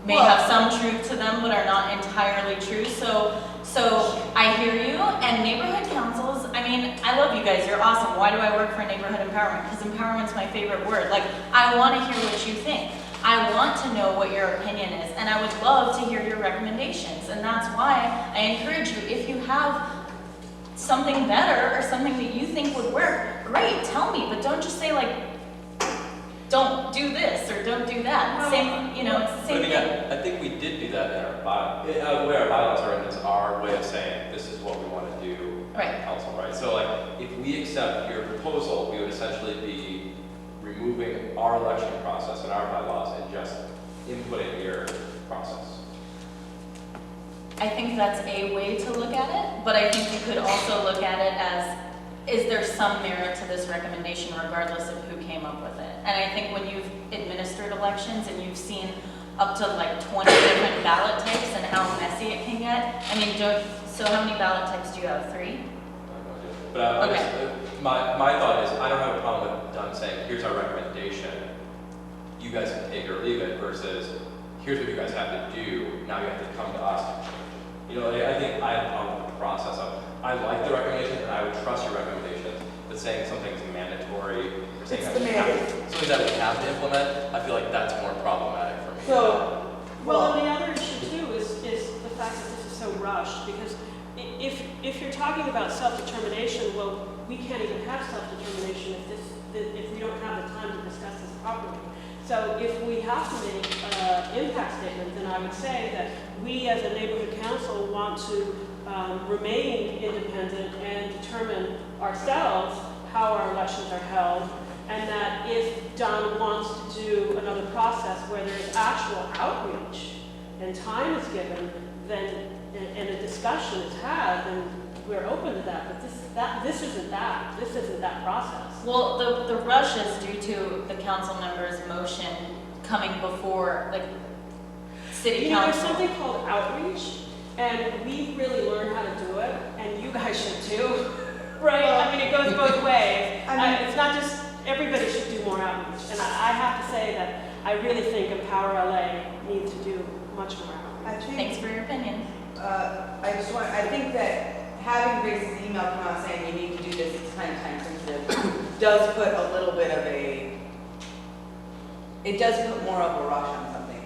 may have some truth to them but are not entirely true. So I hear you, and neighborhood councils, I mean, I love you guys, you're awesome. Why do I work for neighborhood empowerment? Because empowerment's my favorite word. Like, I want to hear what you think. I want to know what your opinion is, and I would love to hear your recommendations. And that's why I encourage you, if you have something better or something that you think would work, great, tell me, but don't just say like, don't do this or don't do that. Same, you know, it's the same thing. I think we did do that in our bylaws. The way our bylaws are written is our way of saying this is what we want to do as a council, right? So like, if we accept your proposal, we would essentially be removing our election process and our bylaws and just inputting your process. I think that's a way to look at it, but I think you could also look at it as, is there some merit to this recommendation regardless of who came up with it? And I think when you've administered elections and you've seen up to like 20 different ballot types and how messy it can get, I mean, so how many ballot types do you have? 3? But my thought is, I don't have a problem with Dunn saying, here's our recommendation, you guys can take it or leave it, versus here's what you guys have to do, now you have to come to us to change it. You know, I think I have a problem with the process of, I like the recommendations and I would trust your recommendations, but saying something's mandatory, or saying something that we have to implement, I feel like that's more problematic for me. So, well, and the other issue too is the fact that this is so rushed, because if you're talking about self-determination, well, we can't even have self-determination if we don't have the time to discuss this properly. So if we have to make an impact statement, then I would say that we as a neighborhood council want to remain independent and determine ourselves how our elections are held, and that if Don wants to do another process where there's actual outreach and time is given, then and a discussion is had, then we're open to that. But this isn't that. This isn't that process. Well, the rush is due to the council member's motion coming before, like, city council. There's something called outreach, and we really learned how to do it, and you guys should too, right? I mean, it goes both ways. It's not just, everybody should do more outreach. And I have to say that I really think Empower LA needs to do much more outreach. Thanks for your opinion. I think that having Grace's email come out saying you need to do this, it's kind of time sensitive, does put a little bit of it does put more of a rush on something.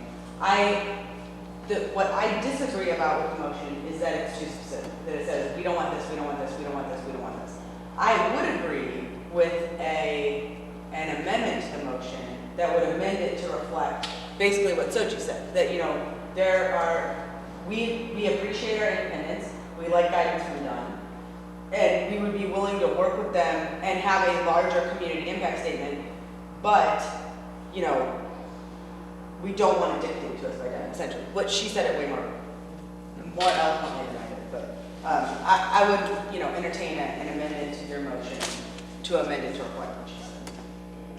What I disagree about with the motion is that it's too specific, that it says, we don't want this, we don't want this, we don't want this, we don't want this. I would agree with an amendment to the motion that would amend it to reflect basically what Sochi said, that, you know, we appreciate our independence, we like guidance from Dunn, and we would be willing to work with them and have a larger community impact statement, but, you know, we don't want to dictate to us by Dunn, essentially. What she said it way more more eloquently than I did, but I would, entertain an amendment to your motion to amend it to reflect what she said.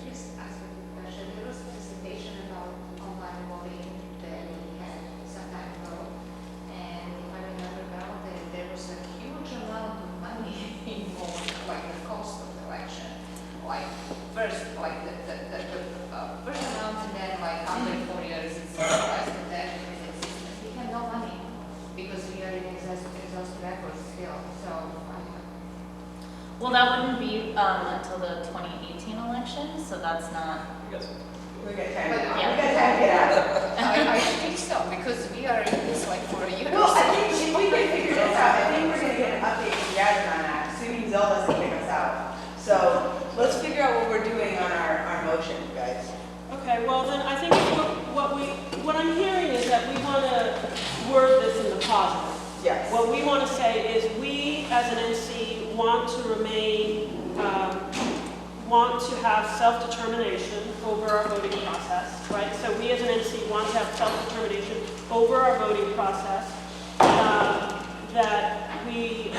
Just ask a quick question. There was a presentation about online voting that we had some time ago. And if I remember well, there was a huge amount of money involved, like the cost of the election. Like first, like the first amount, and then like after 4 years, it's centralized, and then it's we have no money because we are in exhaustive efforts still. So Well, that wouldn't be until the 2018 election, so that's not. Yes. We got time. But, We got time to get out. I think so, because we are in this like for a year. Well, I think if we can figure this out, I think we're gonna get an update from Gavin on that, assuming Zell doesn't kick us out. So let's figure out what we're doing on our motion, guys. Okay, well then, I think what I'm hearing is that we want to word this in the positive. Yes. What we want to say is we, as an NC, want to remain, want to have self-determination over our voting process, right? So we, as an NC, want to have self-determination over our voting process. That we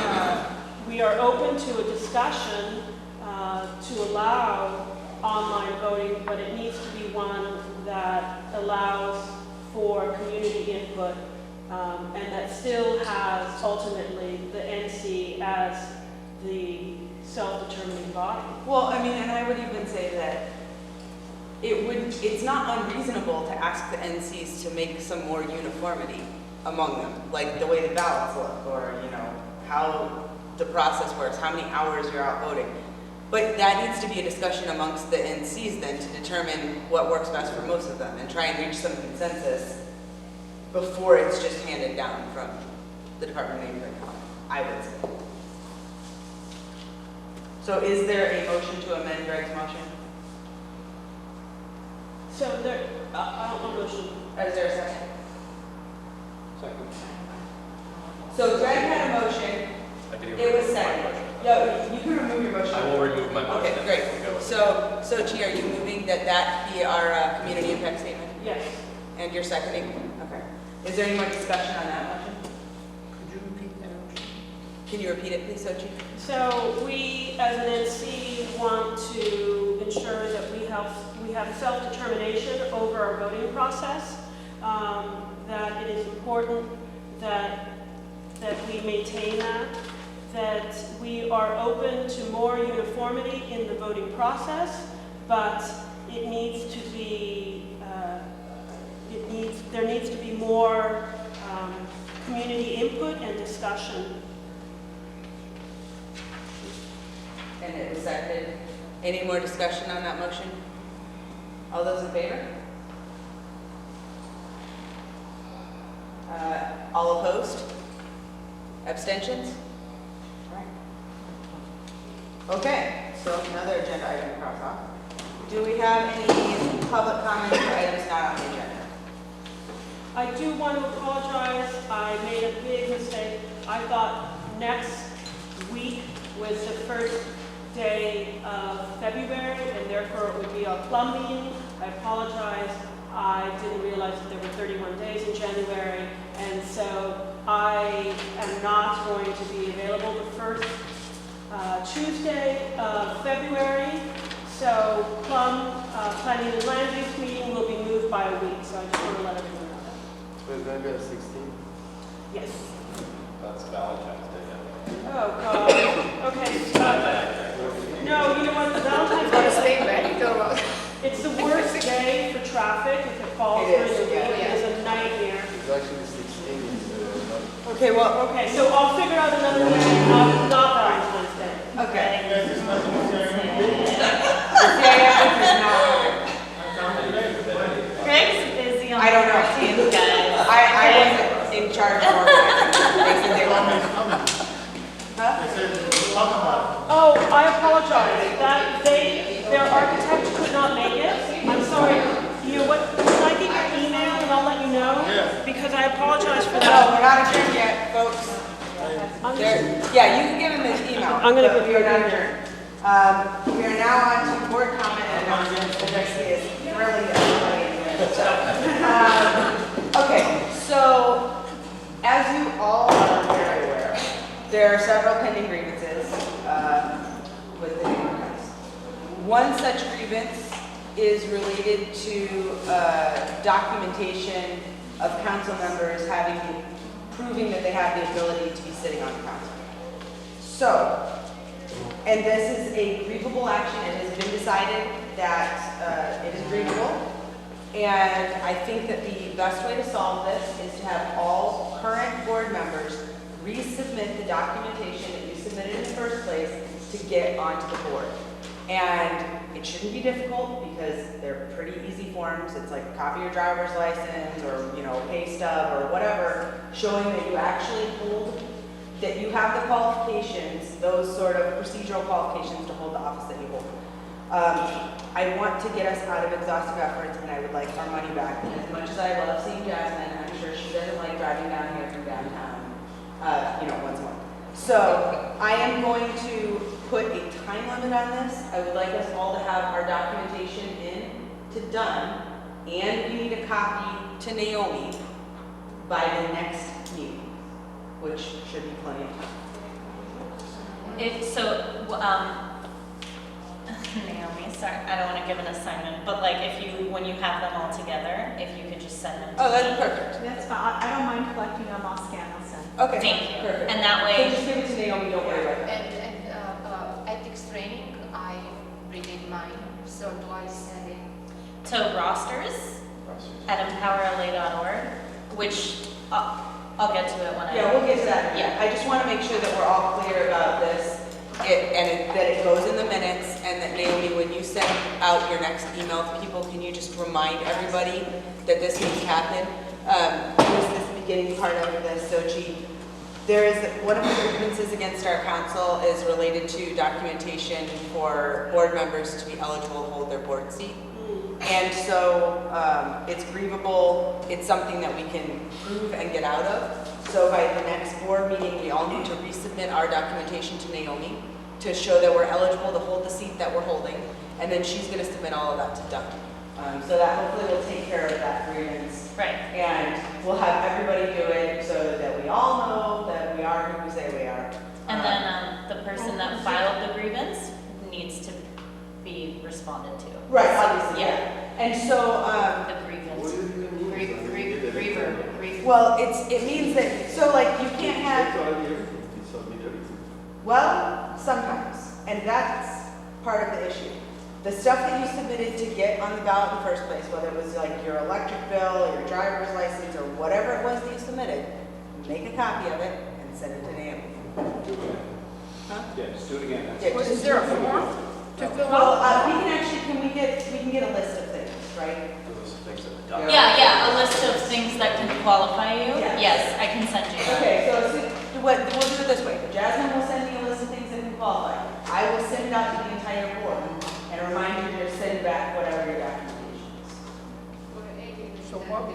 are open to a discussion to allow online voting, but it needs to be one that allows for community input and that still has ultimately the NC as the self-determining body. Well, I mean, and I would even say that it's not unreasonable to ask the NCs to make some more uniformity among them, like the way the ballots look, or, how the process works, how many hours you're out voting. But that needs to be a discussion amongst the NCs then to determine what works best for most of them and try and reach some consensus before it's just handed down from the Department of Neighborhood Comment, I would say. So is there a motion to amend Greg's motion? So there, I don't know motion. Is there a second? Second. So Greg had a motion, I can it was seconded. Yo, you can remove your motion. I will remove my motion. Okay, great. So Chi, are you moving that be our community impact statement? Yes. And you're seconding? Okay. Is there any more discussion on that motion? Could you repeat that? Can you repeat it, please, Sochi? So we, as an NC, want to ensure that we have self-determination over our voting process, that it is important that we maintain that we are open to more uniformity in the voting process, but it needs to be, there needs to be more community input and discussion. And it was seconded. Any more discussion on that motion? All those in favor? All opposed? Abstentions? All right. Okay, so another agenda item to cross off. Do we have any public comments for items not on the agenda? I do want to apologize. I made a big mistake. I thought next week was the first day of February, and therefore it would be a plum meeting. I apologize. I didn't realize that there were 31 days in January, and so I am not going to be available the first Tuesday of February. So plum planning and land use meeting will be moved by a week, so I just want to let everyone know that. So it's gonna be at 16? Yes. That's Valentine's Day. Oh, God. Okay. No, you know what, the Valentine's Day, it's the worst day for traffic if it falls It during is, the week. yeah. It is a nightmare. It's actually 16. Okay, well, Okay, so I'll figure out another day, not Valentine's Day. okay. Greg's busy on I don't know. the 14th, guys. I wasn't in charge of organizing. They said they were. Huh? Oh, I apologize. Their architect could not make it. I'm sorry. You know what, can I get your email and I'll let you know? Yeah. Because I apologize for No, that. we're not adjourned yet, folks. Yeah, you can give him his email. I'm gonna but give we you are not an adjourned. We are now on to board comment and announcements, which I see is really everybody in here. Okay, so as you there are several pending grievances with the neighborhoods. One such grievance is related to documentation of council members proving that they have the ability to be sitting on the council. So, and this is a grievable action. It has been decided that it is grievable. And I think that the best way to solve this is to have all current board members resubmit the documentation that you submitted in the first place to get onto the board. And it shouldn't be difficult because they're pretty easy forms. It's like copy your driver's license or, you know, pay stub or whatever, showing that you actually hold, that you have the qualifications, those sort of procedural qualifications to hold the office that you hold. I want to get us out of exhaustive efforts, and I would like our money back. And as much as I love seeing Jasmine, I'm sure she doesn't like driving down here from downtown, once a month. So I am going to put a time limit on this. I would like us all to have our documentation in to done, and we need a copy to Naomi by the next meeting, which should be plenty of time. Naomi, sorry, I don't want to give an assignment, but like when you have them all together, if you could just send them to Oh, that's me. perfect. That's fine. I don't mind collecting them. I'll scan, I'll send. Okay. Thank you. Perfect. And that So way, just give it to Naomi, don't worry about it. And ethics training, I redid mine, so do I send it? to rosters at empowerla.org, which I'll get to it when I. Yeah, we'll get to that. Yeah. I just want to make sure that we're all clear about this, that it goes in the minutes, and that Naomi, when you send out your next email to people, can you just remind everybody that this needs to happen? Here's this beginning part of this, so there is, one of the grievances against our council is related to documentation for board members to be eligible to hold their board seat. And so it's grievable, it's something that we can prove and get out of. So by the next board meeting, we all need to resubmit our documentation to Naomi to show that we're eligible to hold the seat that we're holding, and then she's gonna submit all of that to Doug. So that hopefully will take care of that grievance. Right. And we'll have everybody do it so that we all know that we are who we say we are. And then the person that filed the grievance needs to be responded to. Right, obviously, Yeah. And so, The grievance. Griever. well, it means that, so like you can't have, well, sometimes, and that's part of the issue. The stuff that you submitted to get on the ballot in the first place, whether it was like your electric bill, or your driver's license, or whatever it was that you submitted, make a copy of it and send it to Naomi. Huh? Yeah, just do it again. Yeah, just- Is there a form to fill Well, out? we can actually, we can get a list of things, right? Yeah, a list of things that can qualify you. Yeah. Yes, I can send you that. Okay, so we'll do it this way. Jasmine will send me a list of things that can qualify. I will send it out to the entire board and remind you to send back whatever your documentation is. So what?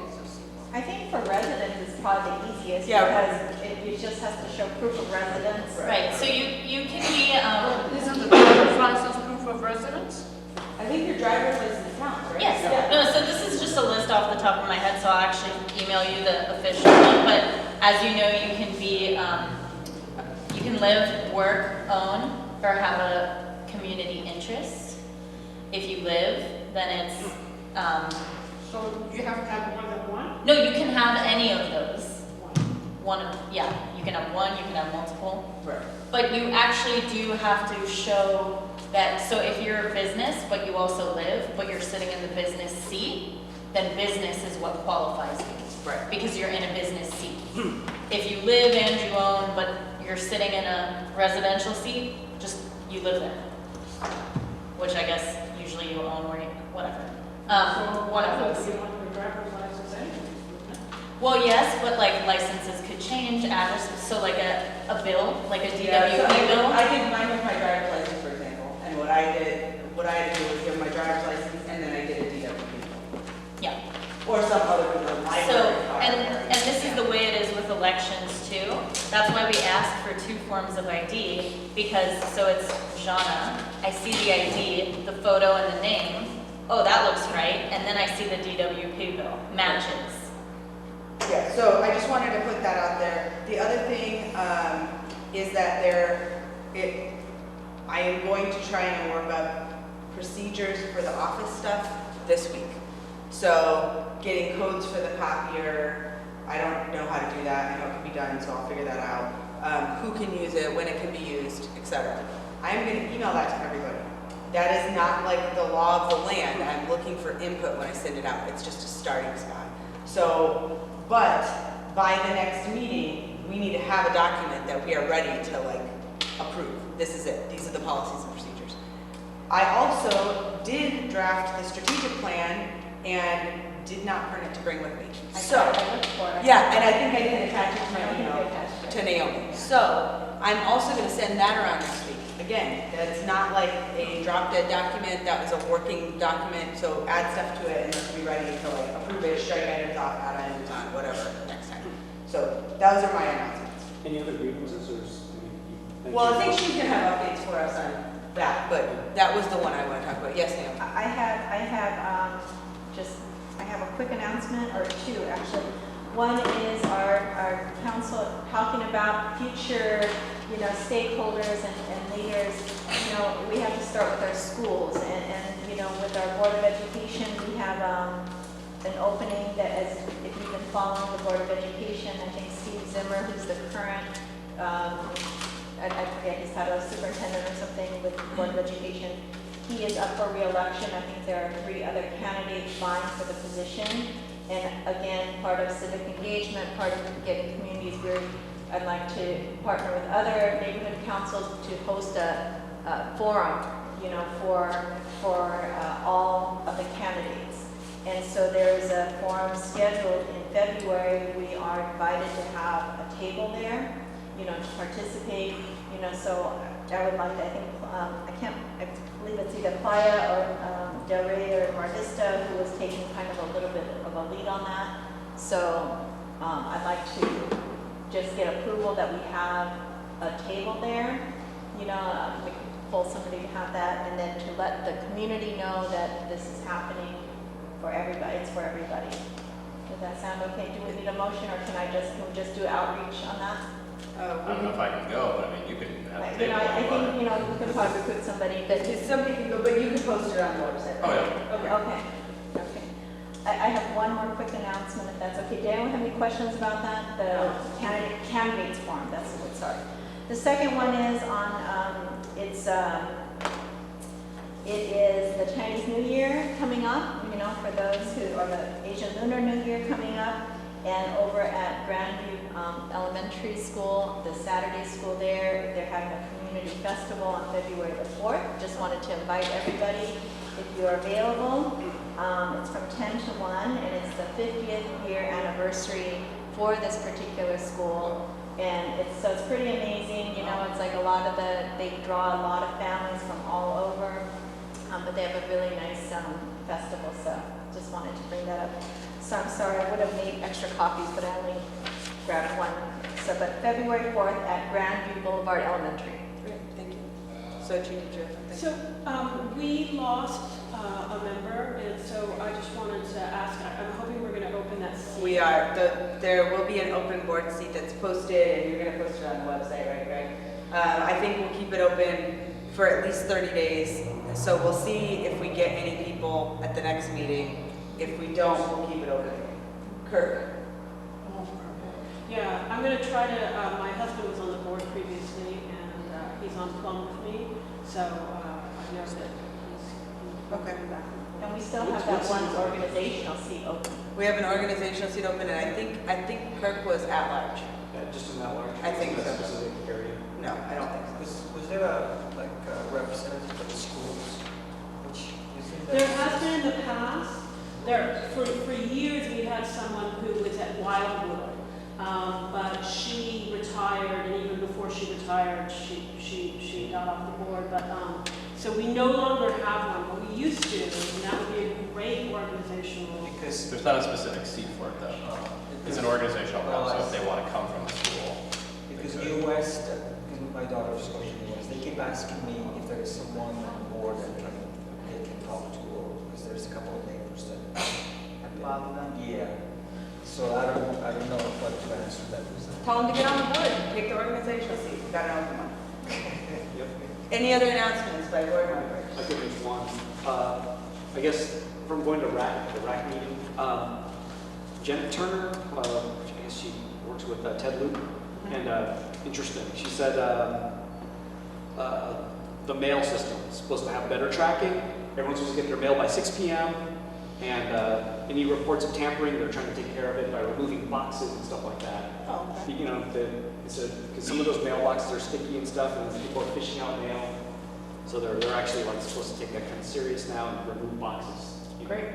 I think for residents, it's probably the easiest Yeah. because it just has to show proof of residence. Right, so you can be, Isn't the driver's license proof of residence? I think your driver's license counts, right? yes. Yeah. No, so this is just a list off the top of my head, so I'll actually email you the official one. But as you know, you can be, you can live, work, own, or have a community interest. If you live, then it's, So you have to have more than one? no, you can have any of those. Yeah, you can have one, you can have multiple. Right. But you actually do have to show that, so if you're a business, but you also live, but you're sitting in the business seat, then business is what qualifies you. Right. Because you're in a business seat. If you live and you own, but you're sitting in a residential seat, just, you live there. Which I guess usually you own where you, whatever. One of those. You want your driver's license anyway. Well, yes, but like licenses could change, addresses, so like a bill, like a DWP Yeah, so bill. I did mine with my driver's license, for example, and what I had to do was give my driver's license and then I did a DWP. Yeah. Or some other, So, and this is the way it is with elections too. That's why we ask for 2 forms of ID, because, so it's Jana, I see the ID, the photo and the name, oh, that looks right, and then I see the DWP bill, matches. Yeah, so I just wanted to put that out there. The other thing is that I am going to try and work up procedures for the office stuff this week. So getting codes for the copier, I don't know how to do that. I know it can be done, so I'll figure that out. Who can use it, when it can be used, etc. I'm going to email that to everybody. That is not like the law of the land. I'm looking for input when I send it out. It's just a starting spot. So, but by the next meeting, we need to have a document that we are ready to like approve. This is it. These are the policies and procedures. I also did draft the strategic plan and did not print it to bring with me. So, yeah, and I think I didn't attach it to my email to Naomi. So, I'm also going to send that around next week. Again, that's not like a drop-dead document. That was a working document. So add stuff to it and let's be ready to like approve it, strike items off, add items on, whatever next time. So those are my announcements. Any other grievances or? Well, I think she's gonna have updates for us on that, but that was the one I want to talk about. Yes, Naomi. I have a quick announcement, or two actually. One is our council talking about future, stakeholders and leaders. We have to start with our schools, and with our Board of Education, we have an opening that, as if you've been following the Board of Education, I think Steve Zimmer, who's the current, I forget his title, superintendent or something with the Board of Education. He is up for re-election. I think there are 3 other candidates vying for the position. And again, part of civic engagement, part of getting communities where I'd like to partner with other neighborhood councils to host a forum, for all of the candidates. And so there is a forum scheduled in February. We are invited to have a table there, to participate, so I would like to, I believe it's either Playa or Del Rey or Mar Vista who is taking kind of a little bit of a lead on that. So I'd like to just get approval that we have a table there. We can pull somebody to have that, and then to let the community know that this is happening for everybody. It's for everybody. Does that sound okay? Do we need a motion, or can we just do outreach on that? I don't know if I can go, but I mean, you can have a table. I think, we can probably put somebody, Somebody can go, but you can post it on the website. Oh, yeah. Okay. I have one more quick announcement, if that's okay. Did anyone have any questions about that? The candidates forum, that's the word, sorry. The second one is on, it is the Chinese New Year coming up, for those who, or the Asian Lunar New Year coming up. And over at Grandview Elementary School, the Saturday school there, they're having a community festival on February the 4th. Just wanted to invite everybody, if you're available. It's from 10 to 1, and it's the 50th year anniversary for this particular school. And it's pretty amazing, it's like they draw a lot of families from all over, but they have a really nice festival, so just wanted to bring that up. So I'm sorry, I would have made extra copies, but I only grabbed one. So, but February 4th at Grandview Boulevard Elementary. Great, thank you. So, did you have something? So, we lost a member, and so I just wanted to ask, I'm hoping we're going to open that seat. We are. There will be an open board seat that's posted, and you're going to post it on the website, right, Greg? I think we'll keep it open for at least 30 days. So we'll see if we get any people at the next meeting. If we don't, we'll keep it open. Kirk. Yeah, I'm going to try to, my husband was on the board previously, and he's on Plum with me, so I know that he's okay. Back. And we still have that one organizational seat open. We have an organizational seat open, and I think Kirk was at large. Just in that large? I think so. Specific area? No, I don't think so. Was there a representative of the schools? There has been in the past. For years, we had someone who was at Wildwood, but she retired, and even before she retired, she got off the board. But so we no longer have one, but we used to, and that would be a great organizational. Because there's not a specific seat for it, though. It's an organizational rep, so if they want to come from the school. Because New West, because my daughter's going to New West, they keep asking me if there is someone on board that they can talk to, or because there's a couple of neighbors that bother them. Yeah. So I don't know what to answer that. tell them to get on the board, take the organizational seat, you got an open one. Any other announcements by board members? I could make one. I guess from going to the RAC meeting, Jen Turner, I guess she works with Ted Luke, and interesting. She said the mail system is supposed to have better tracking. Everyone's supposed to get their mail by 6 p.m. And any reports of tampering, they're trying to take care of it by removing boxes and stuff like that. Oh, okay. You know, because some of those mailboxes are sticky and stuff, and people are fishing out mail. So they're actually like supposed to take that kind of serious now and remove boxes. Great.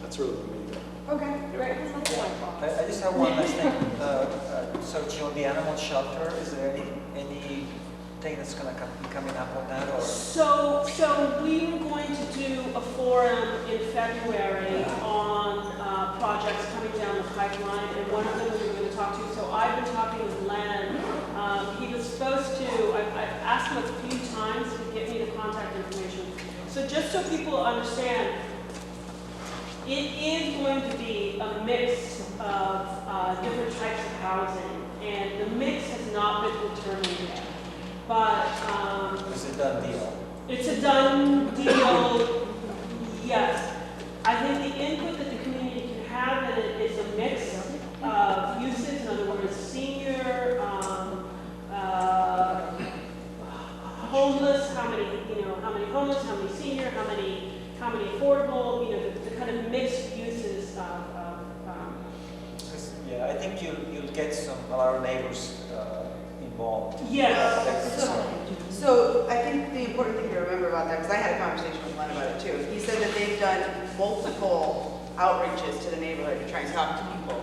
That's really the main thing. Okay, great. I just have one last thing. So, Jill, the animal shelter, is there anything that's going to be coming up on that? Or? So we were going to do a forum in February on projects coming down the pipeline, and one of them we were going to talk to. So I've been talking with Len. He was supposed to, I've asked him a few times to get me the contact information. So just so people understand, it is going to be a mix of different types of housing, and the mix has not been determined yet. But it's a done deal. It's a done deal, yes. I think the input that the community can have in it is a mix of uses, in other words, senior, homeless, how many homeless, how many senior, how many affordable, the kind of mixed uses Yeah, I think you'll get a lot of neighbors involved. Yes. So I think the important thing to remember about that, because I had a conversation with Len about it too, he said that they've done multiple outreaches to the neighborhood to try and talk to people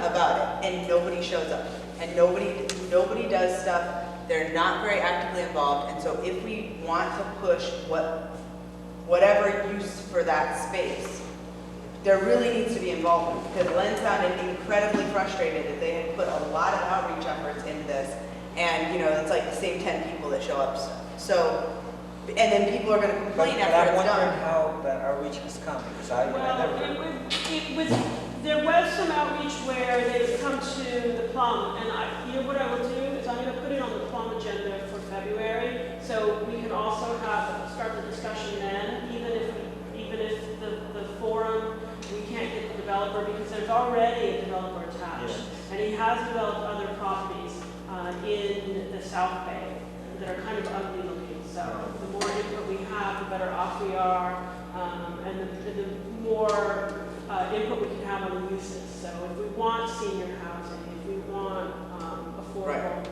about it, and nobody shows up, and nobody does stuff. They're not very actively involved, and so if we want to push whatever use for that space, there really needs to be involvement, because Len sounded incredibly frustrated that they had put a lot of outreach efforts into this, and it's like the same 10 people that show up. So, and then people are going to complain But after I'm it's wondering done. how that outreach has come, because I never... There was some outreach where they would come to the Plum, and what I will do is I'm going to put it on the Plum agenda for February, so we can also start the discussion then, even if the forum, we can't get the developer, because there's already a developer attached, and he has developed other properties in the South Bay that are kind of ugly looking. So the more input we have, the better off we are, and the more input we can have on the uses. So if we want senior housing, if we want affordable. Right.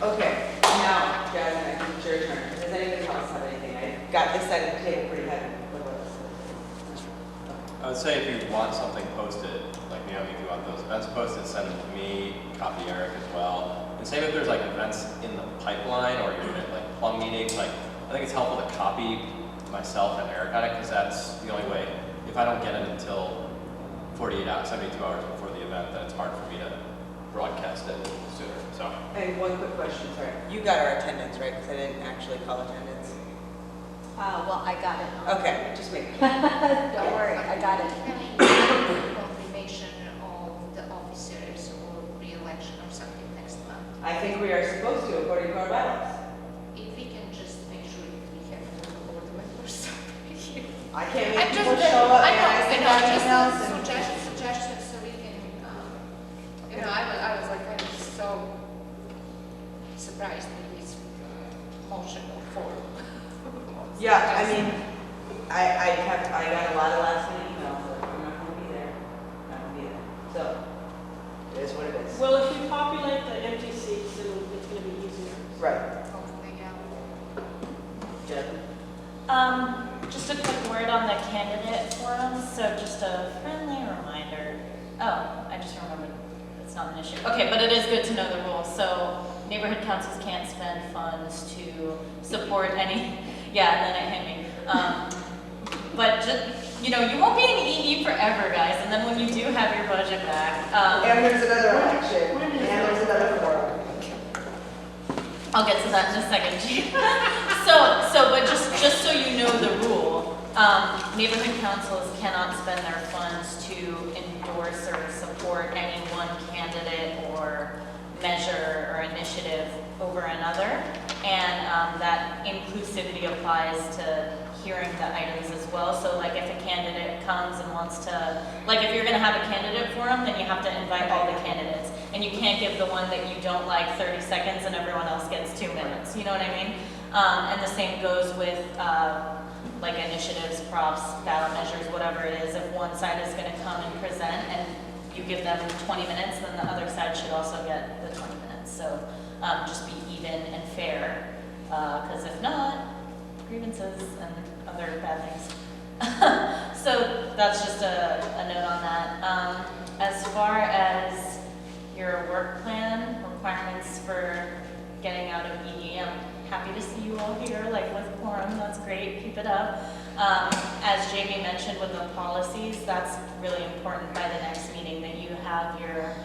Okay, now, Jasmine, I think it's your turn. Does anybody else have anything? I got this side of the table pretty heavy. I would say if you want something posted, like Naomi, if you want those events posted, send them to me, copy Eric as well. And same if there's like events in the pipeline or even at like plum meetings, like I think it's helpful to copy myself and Eric on it, because that's the only way. If I don't get it until 48 hours, 72 hours before the event, then it's hard for me to broadcast it sooner. So. And one quick question, sorry. You got our attendance, right? Because I didn't actually call attendance. Well, I got it. Okay, just make sure. Don't worry, I got it. Confirmation of the officers or re-election or something next month. I think we are supposed to, according to our bylaws. If we can just make sure that we have all board members here. I can't make people show up, and I send out emails and... Suggestions so we can, I was like, I was so surprised with this motion for. Yeah, I mean, I got a lot of last minute emails, so if I'm not gonna be there, I'm not gonna be there. So, it is what it is. Well, if you populate the empty seats, then it's going to be easier. Right. Jen? Just a quick word on the candidate forums. So just a friendly reminder. Oh, I just remembered it's not an issue. Okay, but it is good to know the rules. So neighborhood councils can't spend funds to support any, yeah, and then it hit me. But just, you won't be in EE forever, guys. And then when you do have your budget back. And there's another election, and there's another forum. I'll get to that in a second, Chief. But just so you know the rule, neighborhood councils cannot spend their funds to endorse or support any one candidate initiative over another, and that inclusivity applies to hearing the items as well. So like if a candidate comes and wants to, like if you're gonna have a candidate forum, then you have to invite all the candidates. And you can't give the one that you don't like 30 seconds and everyone else gets 2 minutes, you know what I mean? And the same goes with like initiatives, props, ballot measures, whatever it is. If one side is gonna come and present and you give them 20 minutes, then the other side should also get the 20 minutes. So just be even and fair, because if not, grievances and other bad things. So that's just a note on that. As far as your work plan requirements for getting out of EE, I'm happy to see you all here, like with quorum, that's great, keep it up. As Jamie mentioned with the policies, that's really important by the next meeting, that you have your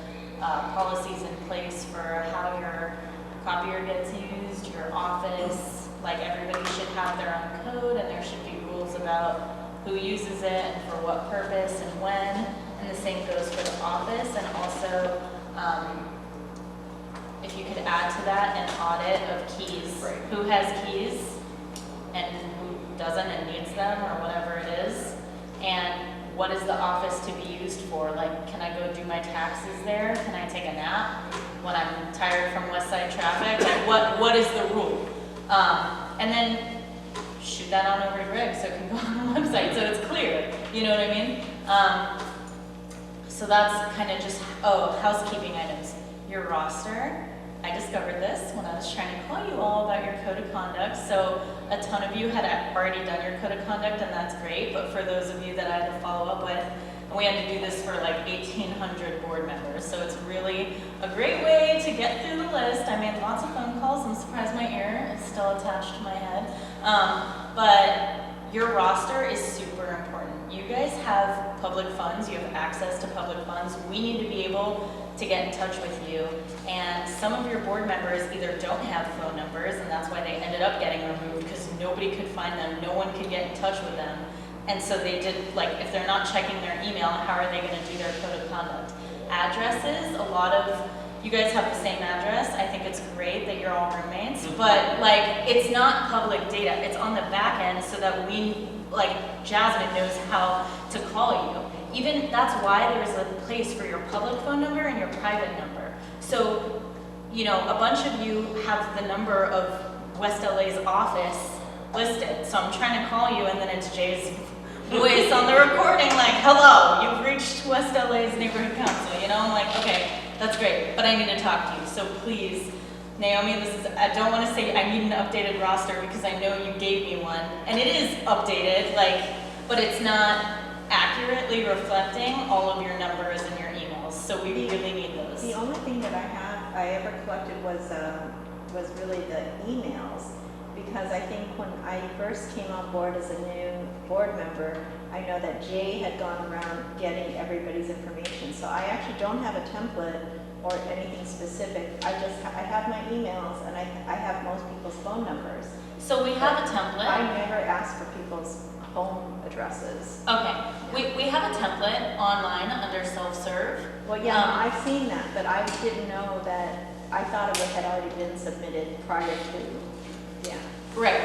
policies in place for how your copier gets used, your office, like everybody should have their own code, and there should be rules about who uses it and for what purpose and when, and the same goes for the office. And also, if you could add to that an audit of keys, who has keys and who doesn't and needs them or whatever it is, and what is the office to be used for? Like, can I go do my taxes there? Can I take a nap when I'm tired from West Side traffic? Like, what is the rule? And then shoot that on over to Greg so it can go on the website so it's clear. You know what I mean? So that's kind of just, housekeeping items. Your roster. I discovered this when I was trying to call you all about your code of conduct. So a ton of you had already done your code of conduct, and that's great. But for those of you that I had to follow up with, and we had to do this for like 1,800 board members. So it's really a great way to get through the list. I made lots of phone calls. I'm surprised my ear is still attached to my head. But your roster is super important. You guys have public funds. You have access to public funds. We need to be able to get in touch with you. And some of your board members either don't have phone numbers, and that's why they ended up getting removed, because nobody could find them. No one could get in touch with them. And so they did, like, if they're not checking their email, how are they going to do their code of conduct? Addresses, a lot of, you guys have the same address. I think it's great that you're all roommates, but like, it's not public data. It's on the back end so that we, like, Jasmine knows how to call you. Even, that's why there's a place for your public phone number and your private number. So, you know, a bunch of you have the number of West LA's office listed. So I'm trying to call you, and then it's Jay's voice on the recording, like, hello, you've reached West LA's neighborhood council. You know, I'm like, okay, that's great, but I need to talk to you. So please, Naomi, I don't want to say I need an updated roster, because I know you gave me one, and it is updated, like, but it's not accurately reflecting all of your numbers and your emails. So we really need those. The only thing that I ever collected was really the emails, because I think when I first came on board as a new board member, I know that Jay had gone around getting everybody's information. So I actually don't have a template or anything specific. I have my emails, and I have most people's phone numbers. So we have a template. I never ask for people's home addresses. Okay, we have a template online under self-serve. Well, yeah, I've seen that, but I didn't know that. I thought it had already been submitted prior to, yeah. Right,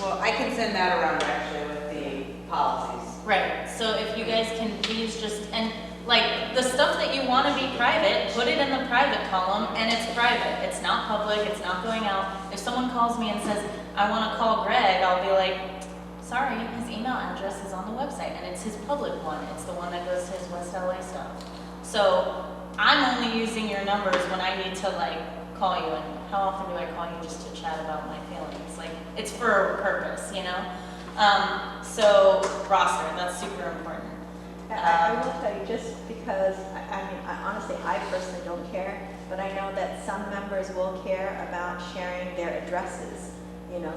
Well, I can send that around actually with the policies. right, so if you guys can please just, and like, the stuff that you want to be private, put it in the private column, and it's private. It's not public, it's not going out. If someone calls me and says, I want to call Greg, I'll be like, sorry, his email address is on the website, and it's his public one. It's the one that goes to his West LA stuff. So I'm only using your numbers when I need to, like, call you, and how often do I call you just to chat about my feelings? Like, it's for a purpose, you know? So roster, that's super important. I will tell you, just because, honestly, I personally don't care, but I know that some members will care about sharing their addresses. You know,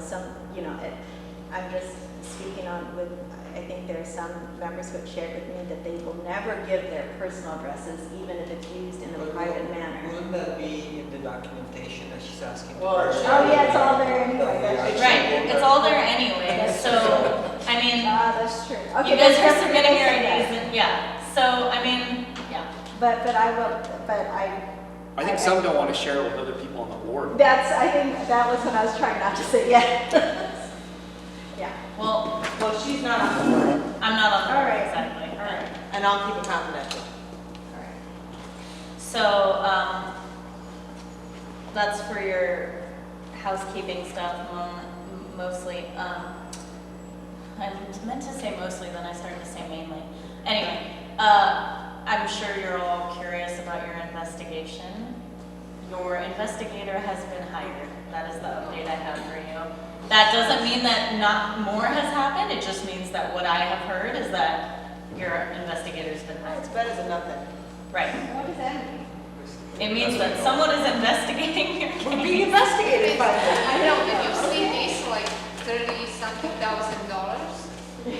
I'm just speaking on with, I think there are some members who have shared with me that they will never give their personal addresses, even if it's used in a private manner. Wouldn't that be in the documentation that she's asking? Oh yeah, it's all there anyway. Right, it's all there anyway, so, I mean, that's true. Okay, you guys are that's submitting your that. IDs, and, yeah, so, I mean, yeah. But I think some don't want to share it with other people on the board. I think that was what I was trying not to say, yeah. Yeah. Well, she's not on the board, I'm not on the All board, right. exactly. All right. and I'll keep it confidential. So, that's for your housekeeping stuff, mostly. I meant to say mostly, then I started to say mainly. Anyway, I'm sure you're all curious about your investigation. Your investigator has been hired. That is the update I have for you. That doesn't mean that not more has happened. It just means that what I have heard is that your investigator's been hired. It's better than nothing. Right. What does that mean? It means that someone is investigating your We're case. being investigated by them. I know, when you see this, like $30-something thousand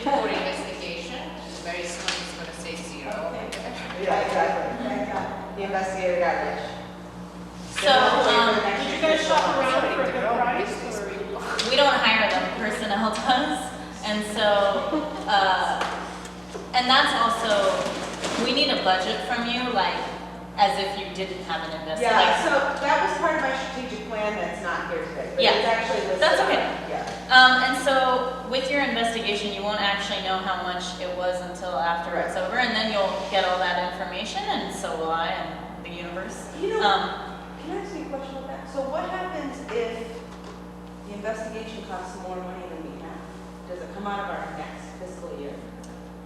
for investigation, very soon it's gonna say zero. Yeah, exactly. The investigator got rich. So, Did you guys shop around for a good price, or? we don't hire them, personnel does. And so, and that's also, we need a budget from you, like, as if you didn't have an investigation. Yeah, so that was part of my strategic plan that's not here today. But Yeah, it's actually listed. that's okay. Yeah. And so with your investigation, you won't actually know how much it was until after it's over, and then you'll get all that information, and so will I and the universe. You know, can I ask you a question about that? So what happens if the investigation costs more money than we have? Does it come out of our next fiscal year?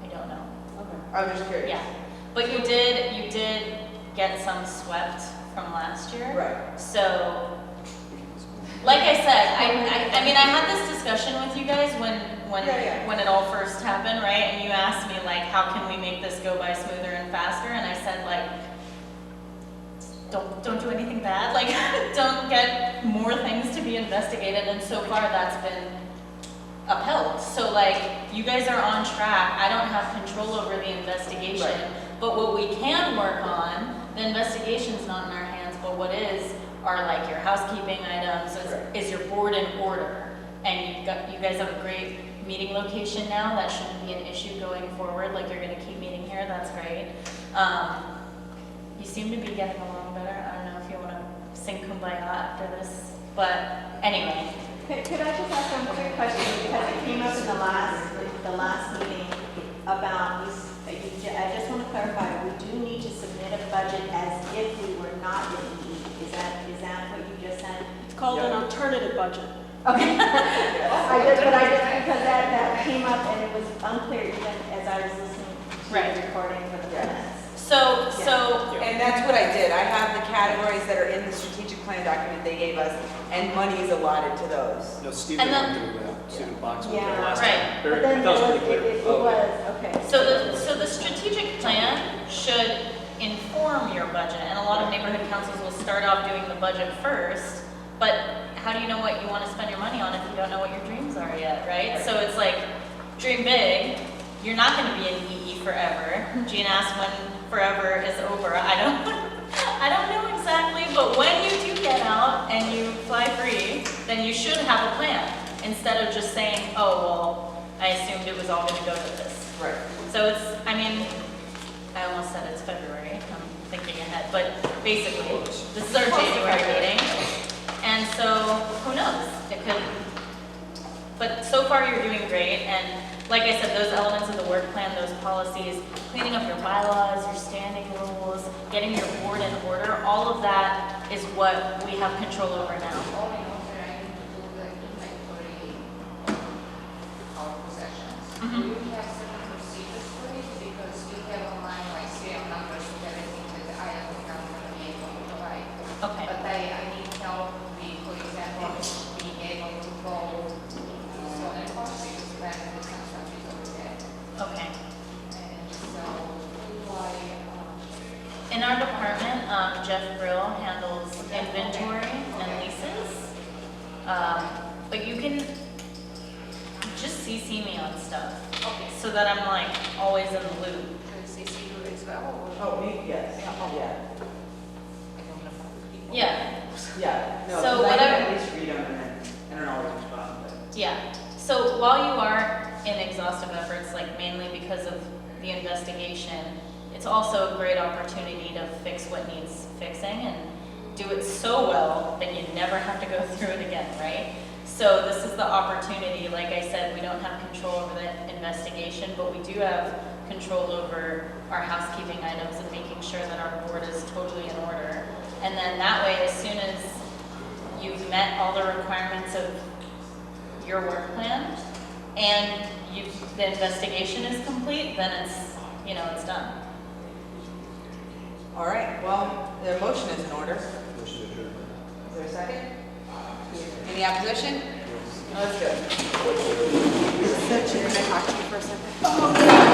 I don't know. Okay. I was just curious. Yeah, but you did get some swept from last year. Right. So, like I said, I mean, I had this discussion with you guys when it all first happened, right? And you asked me like, how can we make this go by smoother and faster? And I said like, don't do anything bad. Like, don't get more things to be investigated. And so far, that's been upheld. So like, you guys are on track. I don't have control over the investigation. Right. But what we can work on, the investigation's not in our hands, but what is, are like your housekeeping items, is your board in order. And you guys have a great meeting location now, that shouldn't be an issue going forward, like you're gonna keep meeting here, that's great. You seem to be getting along better, I don't know if you wanna sing Kumbaya after this, but anyway. Could I just ask one quick question, because it came up in the last meeting about these, I just want to clarify, we do need to submit a budget as if we were not in EE. Is that what you just said? It's called an alternative budget. Okay. Because that came up and it was unclear even as I was listening to the recording for the minutes. And that's what I did. I have the categories that are in the strategic plan document they gave us, and money is allotted to those. No, Stephen went through that. Stephen Box went through that last Right. time. But then That was pretty clear. it was, okay. So the strategic plan should inform your budget, and a lot of neighborhood councils will start off doing the budget first, but how do you know what you want to spend your money on if you don't know what your dreams are yet, right? So it's like, dream big, you're not going to be in EE forever. Gene asked when forever is over. I don't know exactly, but when you do get out and you fly free, then you should have a plan, instead of just saying, oh, well, I assumed it was all going to go to this. Right. So it's, I mean, I almost said it's February, I'm thinking ahead, but basically, this is our January meeting, and so, who knows, it could, but so far you're doing great, and like I said, those elements of the work plan, those policies, cleaning up your bylaws, your standing rules, getting your board in order, all of that is what we have control over now. All in order, I need to do the inventory of possessions. Do you have certain procedures for it? Because you have online, like serial numbers of everything that I am not going to be able to provide. Okay. But I need help with, for example, being able to go zoning policies when the construction is over there. Okay. And so, why, In our department, Jeff Brill handles inventory and leases. But you can just CC me on stuff. Okay. So that I'm like always in the loop. CC you as well? Oh, me, yes. Yeah. Yeah. Yeah. No, So 'cause I whatever- can at least read them and then, I don't always respond, but. Yeah. So while you are in exhaustive efforts, like mainly because of the investigation, it's also a great opportunity to fix what needs fixing. And do it so well that you never have to go through it again, right? So this is the opportunity, like I said, we don't have control over the investigation, but we do have control over our housekeeping items and making sure that our board is totally in order. And then that way, as soon as you've met all the requirements of your work plan and the investigation is complete, then it's, you know, it's done. All right, well, the motion is in order. Is there a second? Any opposition? Oh, that's good. Can I talk to you for a second?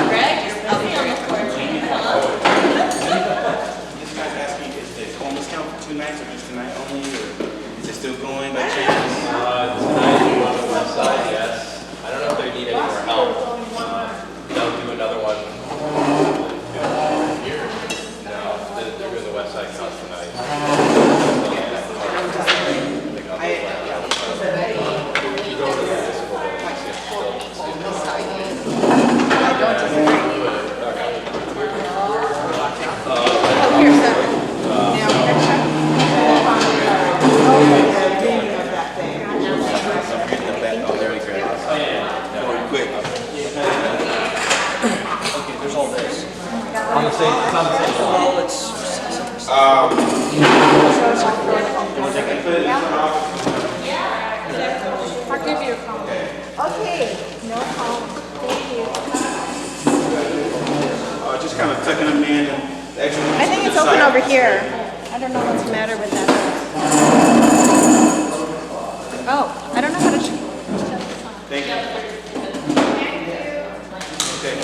Greg, you're busy on the 14th, huh? This guy's asking, is the homeless count for 2 nights or just tonight only, or is it still going by chance? Tonight, on the west side, yes. I don't know if they need any more help. They'll do another one. Here? No, they're doing the west side counts tonight. On the same, it's on the same. Well, it's. I'll give you a call. Okay, no problem. Thank you. Just kind of tucking them in and the extra. I think it's open over here. I don't know what's the matter with that. Oh, I don't know how to. Thank you. Okay.